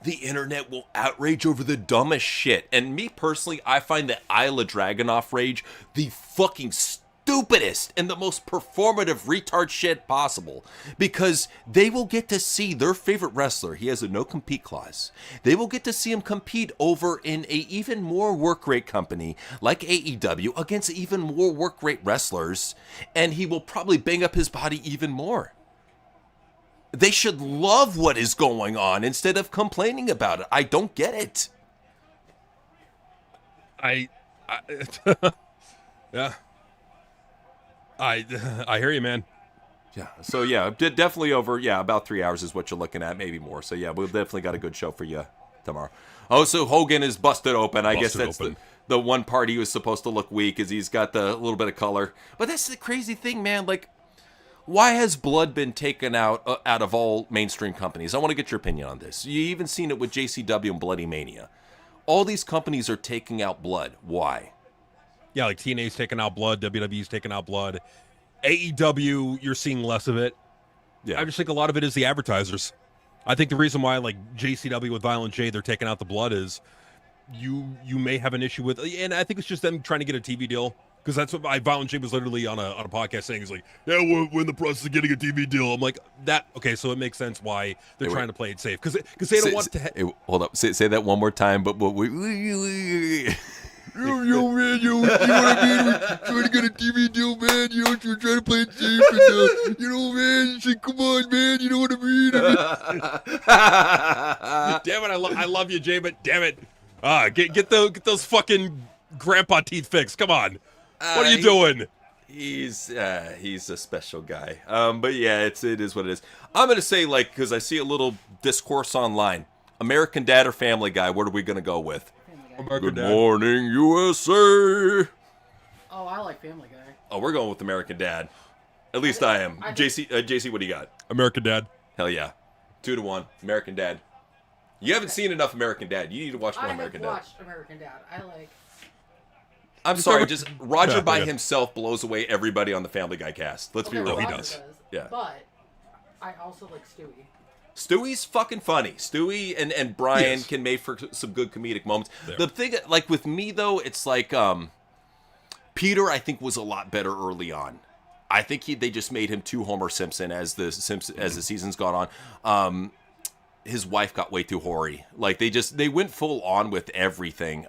the internet will outrage over the dumbest shit. And me personally, I find the Isla Dragunov rage the fucking stupidest stupidest and the most performative retard shit possible, because they will get to see their favorite wrestler. He has a no compete clause. They will get to see him compete over in a even more work rate company like AEW against even more work rate wrestlers, and he will probably bang up his body even more. They should love what is going on instead of complaining about it. I don't get it. Yeah. I hear you, man. Yeah. So yeah, definitely over. Yeah, about 3 hours is what you're looking at, maybe more. So yeah, we've definitely got a good show for you tomorrow. Oh, so Hogan is busted open. I guess that's the one part he was supposed to look weak, is he's got the little bit of color. But that's the crazy thing, man. Like, why has blood been taken out of all mainstream companies? I want to get your opinion on this. You even seen it with JCW and Bloody Mania. All these companies are taking out blood. Why? Yeah, like TNA's taking out blood, WWE's taking out blood. AEW, you're seeing less of it. Yeah. I just think a lot of it is the advertisers. I think the reason why, like, JCW with Violent J, they're taking out the blood is you may have an issue with, and I think it's just them trying to get a TV deal, because that's what Violent J was literally on a podcast saying. He's like, yeah, we're in the process of getting a TV deal. I'm like, okay, so it makes sense why they're trying to play it safe, because they don't want to. Hold up, say that one more time. But Yo, man, you know what I mean? We're trying to get a TV deal, man. You know, we're trying to play it safe. And, you know, man, you say, come on, man. You know what I mean? Damn it, I love you, Jay, but damn it. Get those fucking grandpa teeth fixed. Come on. What are you doing? He's a special guy. But yeah, it is what it is. I'm gonna say, like, because I see a little discourse online. American Dad or Family Guy? What are we gonna go with? Good morning, USA. Oh, I like Family Guy. Oh, we're going with American Dad. At least I am. JC, what do you got? American Dad. Hell yeah. 2-1. American Dad. You haven't seen enough American Dad. You need to watch more American Dad. I have watched American Dad. I'm sorry, just Roger by himself blows away everybody on the Family Guy cast. Let's be real. He does. Yeah. But I also like Stewie. Stewie's fucking funny. Stewie and Brian can make for some good comedic moments. There. The thing, like with me though, it's like Peter, I think, was a lot better early on. I think they just made him too Homer Simpson as the season's gone on. His wife got way too hoary. Like they went full on with everything.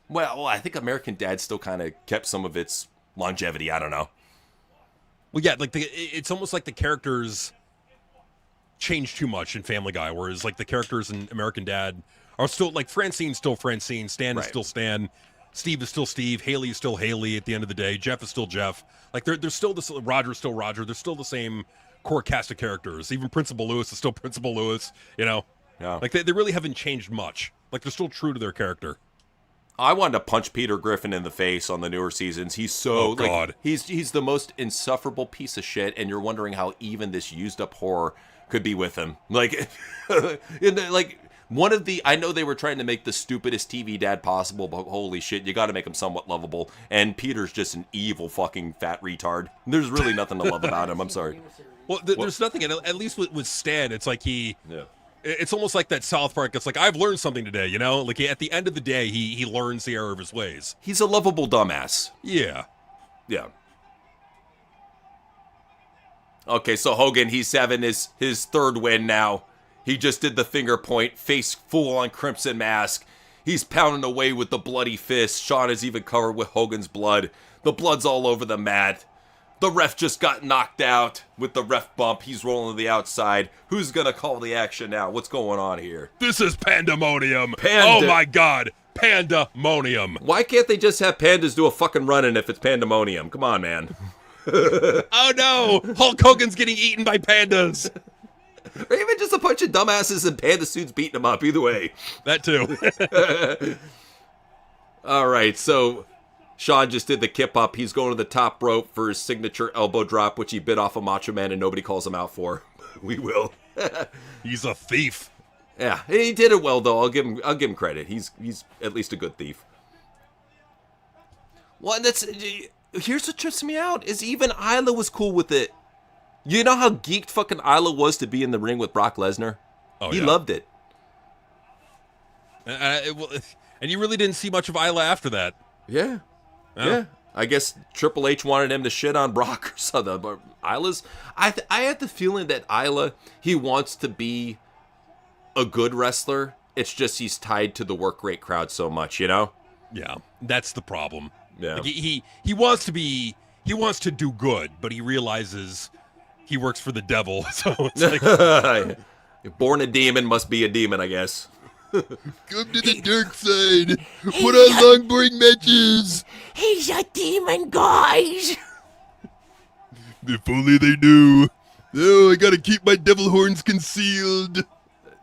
Well, I think American Dad still kind of kept some of its longevity. I don't know. Well, yeah, like it's almost like the characters changed too much in Family Guy, whereas like the characters in American Dad are still, like, Francine's still Francine, Stan is still Stan, Steve is still Steve, Haley is still Haley at the end of the day, Jeff is still Jeff. Like there's still this, Roger's still Roger. There's still the same core cast of characters. Even Principal Lewis is still Principal Lewis. You know, like they really haven't changed much. Like they're still true to their character. I wanted to punch Peter Griffin in the face on the newer seasons. He's so he's the most insufferable piece of shit, and you're wondering how even this used up whore could be with him. Like, one of the, I know they were trying to make the stupidest TV dad possible, but holy shit, you got to make him somewhat lovable. And Peter's just an evil fucking fat retard. There's really nothing to love about him. I'm sorry. Well, there's nothing. At least with Stan, it's like it's almost like that South Park. It's like, I've learned something today, you know? Like, at the end of the day, he learns the error of his ways. He's a lovable dumbass. Yeah. Yeah. Okay, so Hogan, he's having his third win now. He just did the finger point, face full on crimson mask. He's pounding away with the bloody fist. Shawn is even covered with Hogan's blood. The blood's all over the mat. The ref just got knocked out with the ref bump. He's rolling to the outside. Who's going to call the action now? What's going on here? This is pandemonium. Oh my God. Pandemonium. Why can't they just have pandas do a fucking run-in if it's pandemonium? Come on, man. Oh no. Hulk Hogan's getting eaten by pandas. Or even just a bunch of dumbasses in panda suits beating him up. Either way. That too. All right, so Shawn just did the kip up. He's going to the top rope for his signature elbow drop, which he bit off a Macho Man and nobody calls him out for. We will. He's a thief. Yeah, he did it well though. I'll give him credit. He's at least a good thief. Well, here's what trips me out is even Isla was cool with it. You know how geeked fucking Isla was to be in the ring with Brock Lesnar? Oh, he loved it. And you really didn't see much of Isla after that. Yeah. Yeah. I guess Triple H wanted him to shit on Brock or something. But Isla's, I have the feeling that Isla, he wants to be a good wrestler. It's just he's tied to the work rate crowd so much, you know? Yeah, that's the problem. Yeah. Like he wants to do good, but he realizes he works for the devil. So it's like, Born a demon must be a demon, I guess. Come to the dark side. Put on long, boring matches. He's a demon, guys. If only they knew. Oh, I gotta keep my devil horns concealed.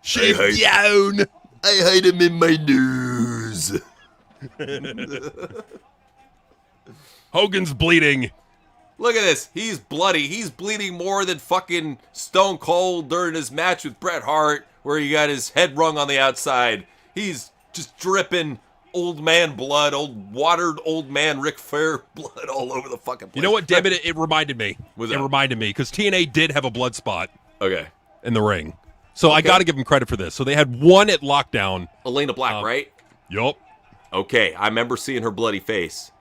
Shave down. I hide them in my nose. Hogan's bleeding. Look at this. He's bloody. He's bleeding more than fucking Stone Cold during his match with Bret Hart, where he got his head wrung on the outside. He's just dripping old man blood, watered old man Ric Flair blood all over the fucking place. You know what, damn it, it reminded me. What's It that? reminded me, because TNA did have a blood spot Okay. in the ring. So I got to give them credit for this. So they had one at Lockdown. Elena Black, right? Yup. Okay, I remember seeing her bloody face.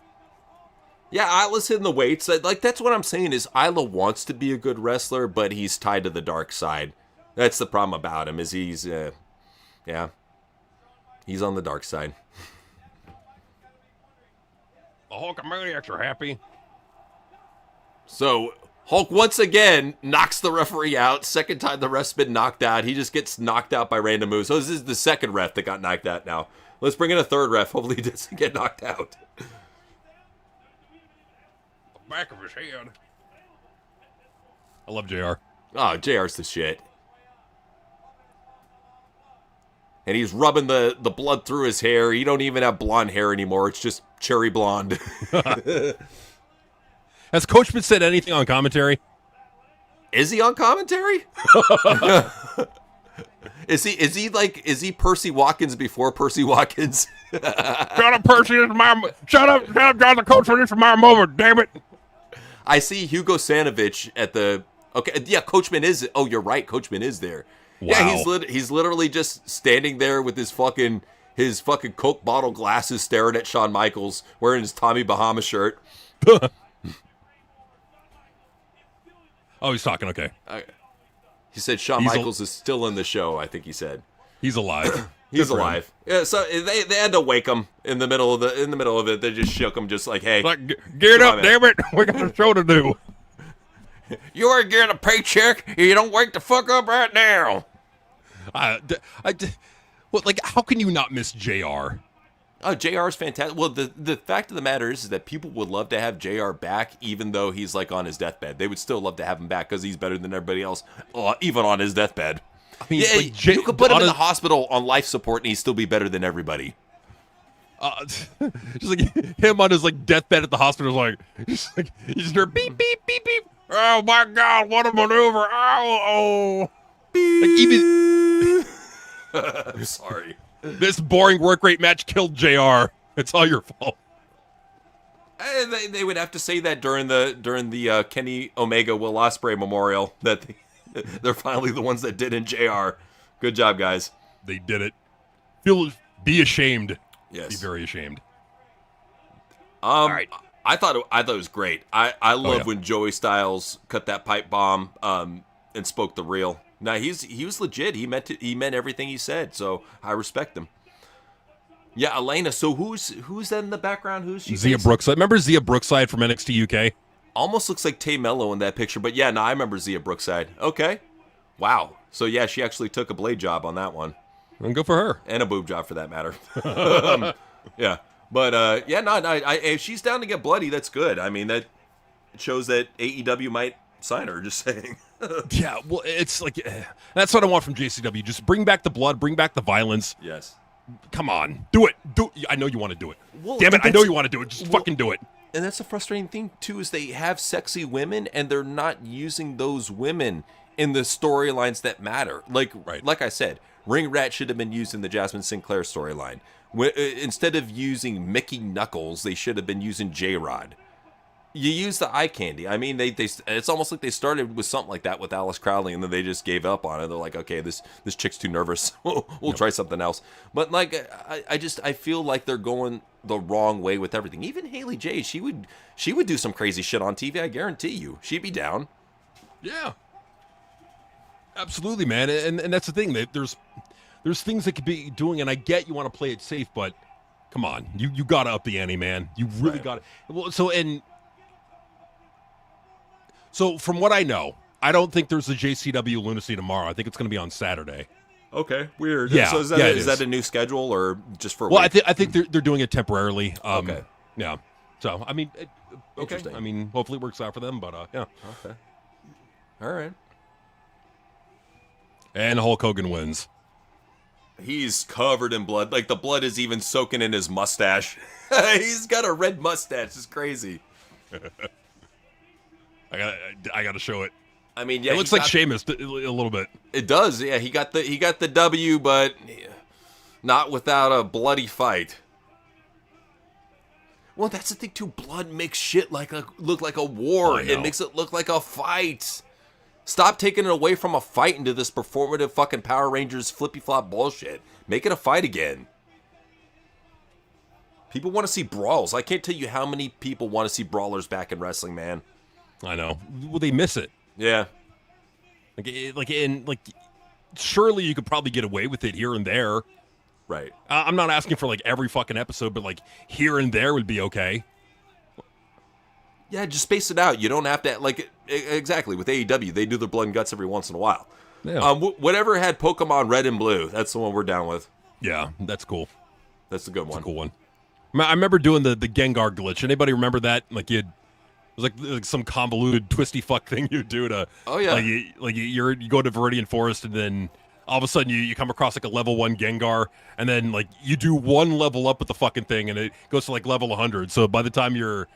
Yeah, Isla's hitting the weights. Like, that's what I'm saying is Isla wants to be a good wrestler, but he's tied to the dark side. That's the problem about him, is he's on the dark side. The Hulkamaniacs are happy. So, Hulk once again knocks the referee out. Second time the ref's been knocked out. He just gets knocked out by random moves. So this is the second ref that got knocked out now. Let's bring in a third ref. Hopefully he doesn't get knocked out. Back of his head. I love JR. Oh, JR's the shit. And he's rubbing the blood through his hair. He don't even have blonde hair anymore. It's just cherry blonde. Has Coachman said anything on commentary? Is he on commentary? Is he Percy Watkins before Percy Watkins? Shut up, Percy. This is my... Shut up, Jonathan Coachman. This is my moment, damn it. I see Hugo Sanovich at the... Okay, yeah, Coachman is... Oh, you're right. Coachman is there. Wow. Yeah, he's literally just standing there with his fucking Coke bottle glasses staring at Shawn Michaels wearing his Tommy Bahama shirt. Oh, he's talking. Okay. He said Shawn Michaels is still in the show, I think he said. He's alive. He's alive. Yeah, so they had to wake him in the middle of it. They just shook him just like, hey. Like, get come up, on, man. damn it. We got a show to do. You are getting a paycheck. You don't wake the fuck up right now. Well, like, how can you not miss JR? Oh, JR is fantastic. Well, the fact of the matter is that people would love to have JR back, even though he's like on his deathbed. They would still love to have him back because he's better than everybody else, even on his deathbed. I mean, Yeah, like, you could put him in the hospital on life support, and he'd still be better than everybody. just like him on his like deathbed at the hospital, you just hear beep beep beep beep. Oh my God, what a maneuver! Oh, like even I'm sorry. this boring work rate match killed JR. It's all your fault. They would have to say that during the Kenny Omega Will Ospreay Memorial that they're finally the ones that did in JR. Good job, guys. They did it. Be ashamed. Yes. Be very ashamed. All right. I thought it was great. I love yeah. when Joey Styles cut that pipe bomb and spoke the real. Now he was legit. He meant everything he said. So I respect him. Yeah, Elena. So who's that in the background? Who's she? Zia facing? Brookside. Remember Zia Brookside from NXT UK? Almost looks like Tay Mello in that picture. But yeah, no, I remember Zia Brookside. Okay. Wow. So yeah, she actually took a blade job on that one. And go for her. And a boob job for that matter. Yeah. But if she's down to get bloody, that's good. I mean, that shows that AEW might sign her, just saying. Yeah, well, it's like, that's what I want from JCW. Just bring back the blood, bring back the violence. Yes. Come on. Do it. I know you want to do it. Well, Damn it, I that's- know you want to do it. Just fucking do it. And that's the frustrating thing, too, is they have sexy women, and they're not using those women in the storylines that matter. Like I said, Ring Rat should have been used in the Jasmine Sinclair storyline. Instead of using Mickey Knuckles, they should have been using J-Rod. You use the eye candy. I mean, it's almost like they started with something like that with Alice Crowley, and then they just gave up on it. They're like, okay, this chick's too nervous. we'll try something else. But like, I feel like they're going the wrong way with everything. Even Haley J, she would do some crazy shit on TV. I guarantee you, she'd be down. Yeah, absolutely, man. And that's the thing, that there's things that could be doing, and I get you want to play it safe, but come on, you got to up the ante, man. You really got to. Well, So from what I know, I don't think there's a JCW Lunacy tomorrow. I think it's going to be on Saturday. Okay, weird. Yeah, So is that a new schedule or just for a Well, week? I think they're doing it temporarily. Okay. Yeah. So I mean, okay. Interesting. I mean, hopefully it works out for them. But yeah. Okay. All right. And Hulk Hogan wins. He's covered in blood. Like, the blood is even soaking in his mustache. He's got a red mustache. It's crazy. I got to show it. I mean, yeah, It looks like Sheamus a little bit. It does. Yeah, he got the W, but not without a bloody fight. Well, that's the thing too. Blood makes shit look like a war. I know. It makes it look like a fight. Stop taking it away from a fight into this performative fucking Power Rangers flippy flop bullshit. Make it a fight again. People want to see brawls. I can't tell you how many people want to see brawlers back in wrestling, man. I know. Well, they miss it. Yeah. Surely you could probably get away with it here and there. Right. I'm not asking for like every fucking episode, but like here and there would be okay. Yeah, just space it out. You don't have to exactly with AEW. They do their blood and guts every once in a while. Yeah. Whatever had Pokemon Red and Blue, that's the one we're down with. Yeah, that's cool. That's a good That's one. a cool one. I remember doing the Gengar glitch. Anybody remember that? Like it was like some convoluted twisty fuck thing you do to. Oh yeah. You go to Viridian Forest and then all of a sudden you come across like a level 1 Gengar and then like you do one level up with the fucking thing and it goes to like level 100. So by the time you're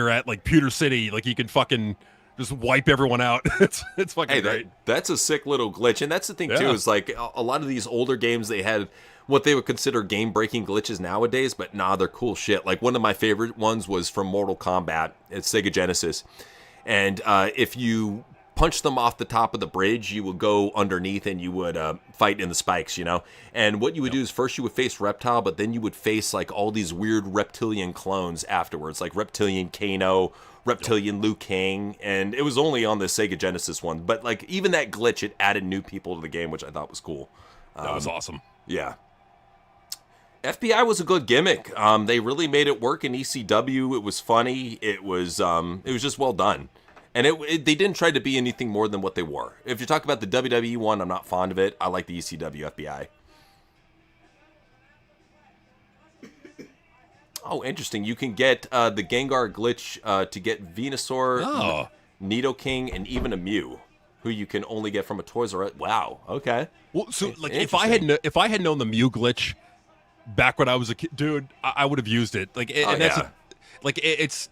at like Pewter City, like you can fucking just wipe everyone out. it's fucking great. That's a sick little glitch, and that's the thing too. Yeah. Is like a lot of these older games, they had what they would consider game-breaking glitches nowadays, but nah, they're cool shit. Like one of my favorite ones was from Mortal Kombat. It's Sega Genesis, and if you punch them off the top of the bridge, you would go underneath and you would fight in the spikes, you know? And what you would do is first you would face Reptile, but then you would face like all these weird reptilian clones afterwards, like Reptilian Kano, Reptilian Liu Kang, and it was only on the Sega Genesis one. But like even that glitch, it added new people to the game, which I thought was cool. That was awesome. Yeah. FBI was a good gimmick. They really made it work in ECW. It was funny. It was just well done. And they didn't try to be anything more than what they were. If you talk about the WWE one, I'm not fond of it. I like the ECW FBI. Oh, interesting. You can get the Gengar glitch to get Venusaur, Nidoking, and even a Mew, who you can only get from a Toys R Us. Wow. Okay. Well, so like if I had known the Mew glitch back when I was a kid, dude, I would have used it. Like, it's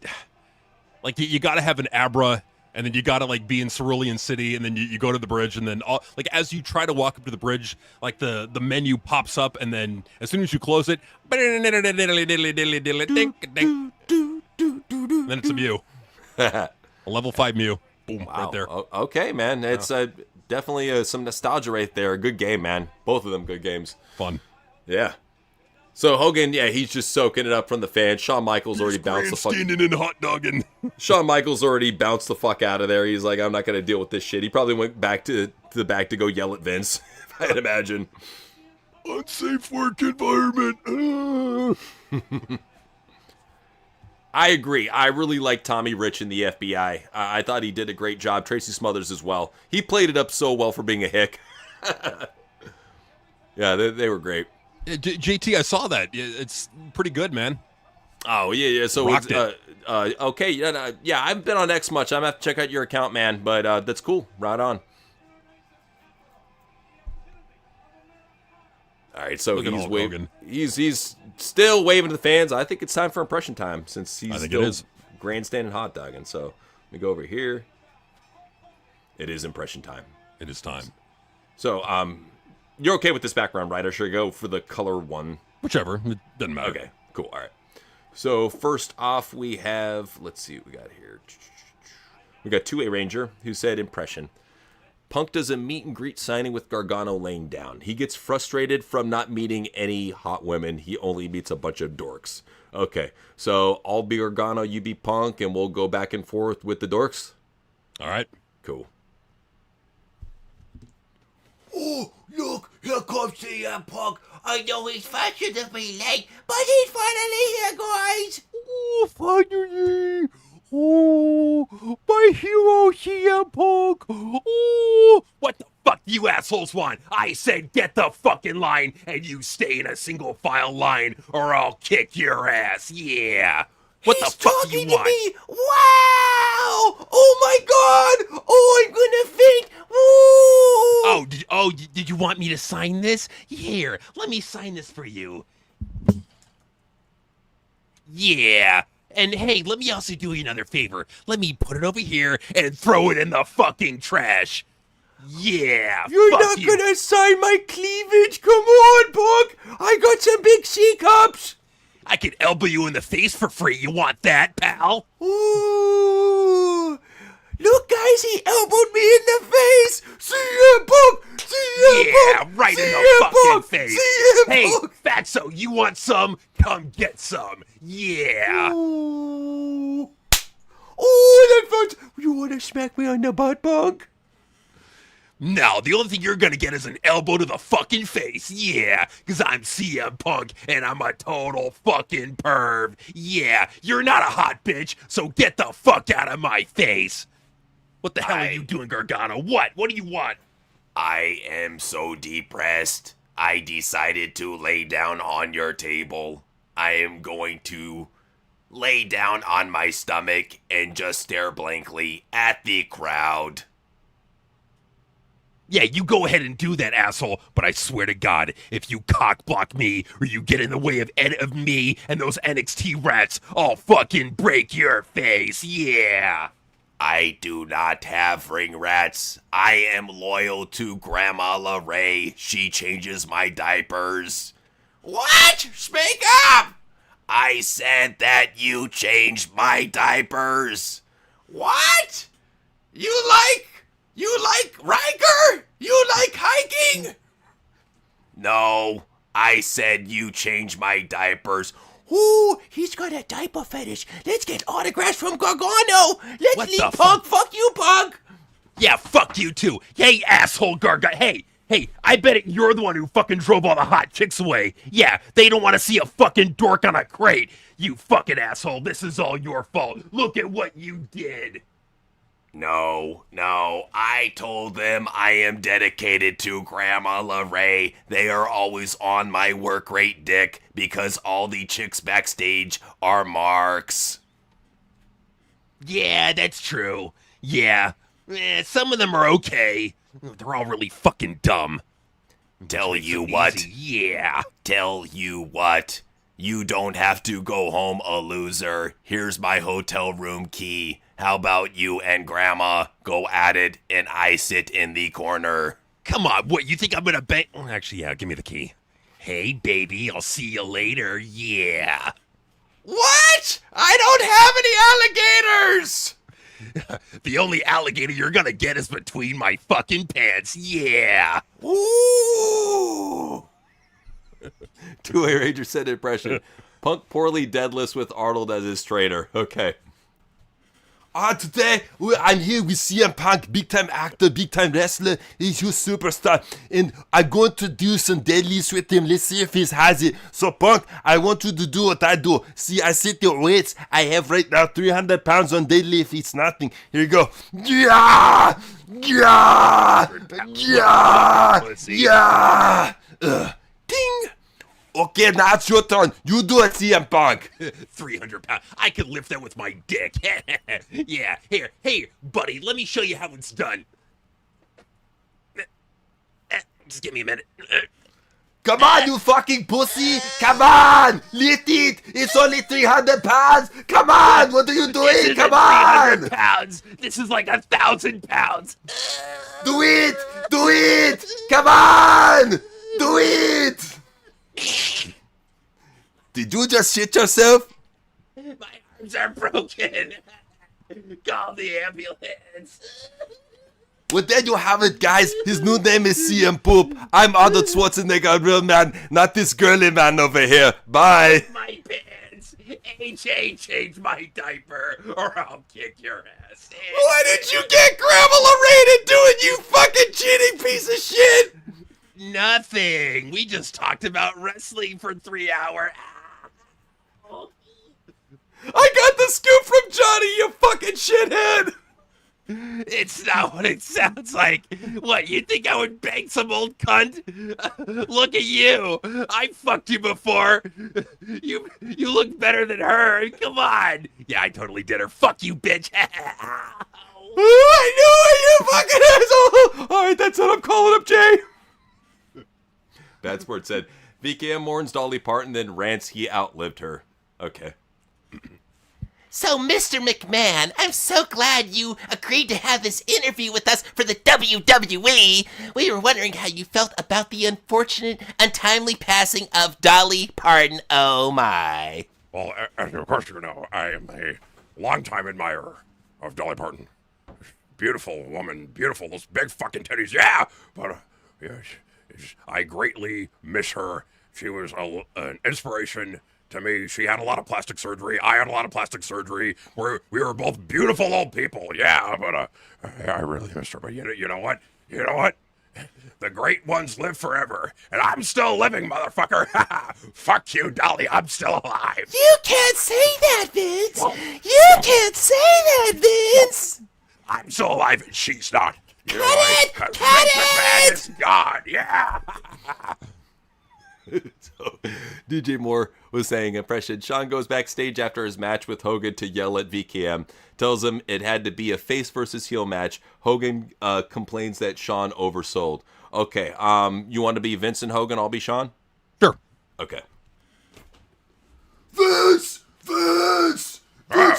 like you got to have an Abra. And then you got to like be in Cerulean City, and then you go to the bridge, and then like as you try to walk up to the bridge, like the menu pops up, and then as soon as you close it, then it's a Mew, a level 5 Mew, boom, Wow. right there. Okay, man. It's definitely some nostalgia right there. A good game, man. Both of them good games. Fun. Yeah. So Hogan, yeah, he's just soaking it up from the fans. Shawn Michaels already bounced the fuck. Grandstanding and hot dogging. Shawn Michaels already bounced the fuck out of there. He's like, I'm not going to deal with this shit. He probably went back to the back to go yell at Vince. I'd imagine. Unsafe work environment. I agree. I really like Tommy Rich in the FBI. I thought he did a great job. Tracy Smothers as well. He played it up so well for being a hick. Yeah, they were great. JT, I saw that. It's pretty good, man. Oh, yeah. So, Rocked it. okay. Yeah, I haven't been on X much. I'm going to have to check out your account, man. But that's cool. Right on. All right, so Look at he's Hulk waving. Hogan. He's still waving to the fans. I think it's time for impression time since he's I think still it is. grandstanding hot dogging. So let me go over here. It is impression time. It is time. So you're okay with this background, right? Or should I go for the color one? Whichever. It doesn't matter. Okay, cool. All right. So first off, we have, let's see what we got here. We got 2A Ranger who said impression. Punk does a meet and greet signing with Gargano laying down. He gets frustrated from not meeting any hot women. He only meets a bunch of dorks. Okay, so I'll be Gargano, you be Punk, and we'll go back and forth with the dorks? All right. Cool. Oh, look, here comes CM Punk. I know he's faster than me, late, but he's finally here, guys. Oh, finally. Oh, my hero, CM Punk. Oh, what the fuck do you assholes want? I said get the fucking line, and you stay in a single file line, or I'll kick your ass. Yeah. What He's the fuck do talking you want? to me. Wow! Oh my God! Oh, I'm gonna faint. Ooh! Did you want me to sign this? Here, let me sign this for you. Yeah. And hey, let me also do you another favor. Let me put it over here and throw it in the fucking trash. Yeah. You're fuck not you. gonna sign my cleavage. Come on, Punk. I got some big C cups. I could elbow you in the face for free. You want that, pal? Ooh! Look, guys, he elbowed me in the face. CM Punk. CM Yeah, Punk. right in the CM fucking Punk, face. CM Hey, Punk. Fatso, you want some? Come get some. Yeah. Ooh. Oh, that felt. You wanna smack me on the butt, Punk? No, the only thing you're gonna get is an elbow to the fucking face. Yeah, because I'm CM Punk and I'm a total fucking perv. Yeah, you're not a hot bitch, so get the fuck out of my face. What the hell are you doing, Gargano? What? What do you want? I am so depressed. I decided to lay down on your table. I am going to lay down on my stomach and just stare blankly at the crowd. Yeah, you go ahead and do that, asshole. But I swear to God, if you cockblock me or you get in the way of me and those NXT rats, I'll fucking break your face. Yeah. I do not have ring rats. I am loyal to Grandma LaRae. She changes my diapers. What? Speak up! I said that you changed my diapers. What? You like Riker? You like hiking? No, I said you changed my diapers. Ooh, he's got a diaper fetish. Let's get autographs from Gargano. Let's What leave the Punk. Fuck you, Punk. Yeah, fuck you too. Hey, asshole Gargano. Hey, I bet you're the one who fucking drove all the hot chicks away. Yeah, they don't want to see a fucking dork on a crate. You fucking asshole, this is all your fault. Look at what you did. No, I told them I am dedicated to Grandma LaRae. They are always on my work rate dick because all the chicks backstage are marks. Yeah, that's true. Yeah, some of them are okay. They're all really fucking dumb. Tell Makes you them what. easy. Yeah. Tell you what. You don't have to go home a loser. Here's my hotel room key. How about you and Grandma go at it and I sit in the corner? Come on, what, you think I'm gonna bang? Actually, yeah, give me the key. Hey, baby, I'll see you later. Yeah. What? I don't have any alligators! The only alligator you're gonna get is between my fucking pants. Yeah. Ooh! 2A Ranger said impression. Punk poorly deadlifts with Arnold as his trainer. Okay. Today I'm here with CM Punk, big time actor, big time wrestler. He's your superstar, and I'm going to do some deadlifts with him. Let's see if he has it. So Punk, I want you to do what I do. See, I set your weights. I have right now 300 pounds on deadlift. It's nothing. Here you go. Yeah, yeah, yeah, yeah. Ding. Okay, now it's your turn. You do it, CM Punk. 300 pounds. I could lift that with my dick. Yeah, here, hey, buddy, let me show you how it's done. Just give me a minute. Come on, you fucking pussy! Come on! Lift it! It's only 300 pounds! Come on! What are you This doing? isn't Come on! 300 pounds. This is like 1,000 pounds. Do it! Do it! Come on! Do it! Did you just shit yourself? My arms are broken. Call the ambulance. Well, there you have it, guys. His new name is CM Poop. I'm Arnold Schwarzenegger, real man, not this girly man over here. Bye. My pants. HA, change my diaper, or I'll kick your ass. Why did you get Grandma Lorraine to do it, you fucking cheating piece of shit? Nothing. We just talked about wrestling for 3 hours. I got the scoop from Johnny, you fucking shithead. It's not what it sounds like. What, you think I would bang some old cunt? Look at you. I fucked you before. You look better than her. Come on. Yeah, I totally did her. Fuck you, bitch. I knew it, you fucking asshole. All right, that's it. I'm calling up Jay. That's where it said, VKM mourns Dolly Parton, then rants he outlived her. Okay. So, Mr. McMahon, I'm so glad you agreed to have this interview with us for the WWE. We were wondering how you felt about the unfortunate, untimely passing of Dolly Parton. Oh, my. Well, as of course you know, I am a longtime admirer of Dolly Parton. Beautiful woman, beautiful, those big fucking titties, yeah! But, I greatly miss her. She was an inspiration to me. She had a lot of plastic surgery. I had a lot of plastic surgery. We were both beautiful old people, yeah, but I really miss her. But you know what? You know what? The great ones live forever, and I'm still living, motherfucker. Fuck you, Dolly. I'm still alive. You can't say that, Vince. You can't say that, Vince. I'm still alive, and she's not. Cut it! Cut it! It's God, yeah. So, DJ Moore was saying, impression, Sean goes backstage after his match with Hogan to yell at VKM, tells him it had to be a face versus heel match. Hogan complains that Sean oversold. Okay, you want to be Vince and Hogan, I'll be Sean? Sure. Okay. Vince,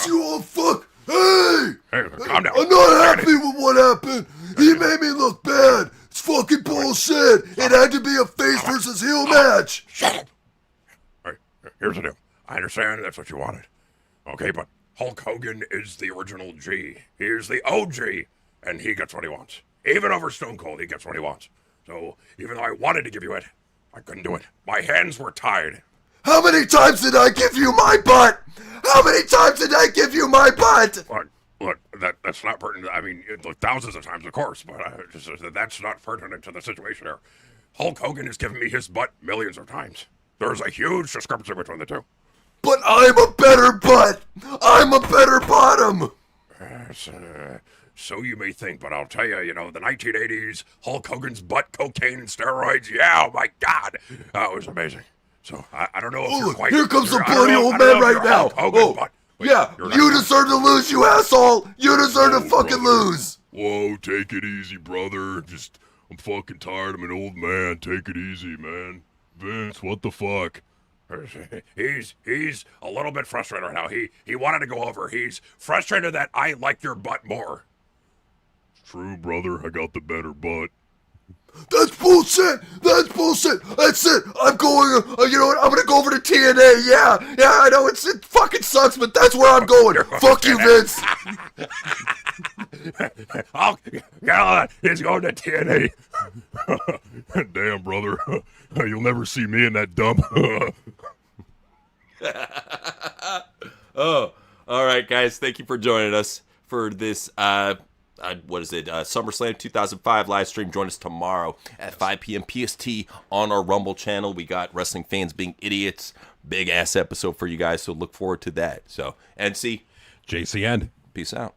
you old fuck. Hey, Calm down. I'm not happy with what happened. He made me look bad. It's fucking bullshit. It had to be a face versus heel match. Shut up. Hey, here's the deal. I understand that's what you wanted. Okay, but Hulk Hogan is the original G. He is the OG, and he gets what he wants. Even over Stone Cold, he gets what he wants. So, even though I wanted to give you it, I couldn't do it. My hands were tied. How many times did I give you my butt? How many times did I give you my butt? Look, that's not pertinent. I mean, look, thousands of times, of course, but that's not pertinent to the situation here. Hulk Hogan has given me his butt millions of times. There's a huge discrepancy between the two. But I'm a better butt. I'm a better bottom. So you may think, but I'll tell you, the 1980s, Hulk Hogan's butt, cocaine, and steroids, yeah, oh my God, it was amazing. So, I don't know if you're quite... Here comes the bloody old man right now. You deserve to lose, you asshole. You deserve to fucking lose. Whoa, take it easy, brother. I'm fucking tired. I'm an old man. Take it easy, man. Vince, what the fuck? He's a little bit frustrated right now. He wanted to go over. He's frustrated that I like your butt more. It's true, brother. I got the better butt. That's bullshit. That's it. I'm going, you know what? I'm going to go over to TNA. Yeah, I know it fucking sucks, but that's where I'm going. Fuck you, Vince. Oh, God, he's going to TNA. Damn, brother. You'll never see me in that dump. Oh, all right, guys. Thank you for joining us for this, SummerSlam 2005 live stream. Join us tomorrow at 5 p.m. PST on our Rumble channel. We got Wrestling Fans Being Idiots. Big ass episode for you guys, so look forward to that. So, NC, JCN. peace out.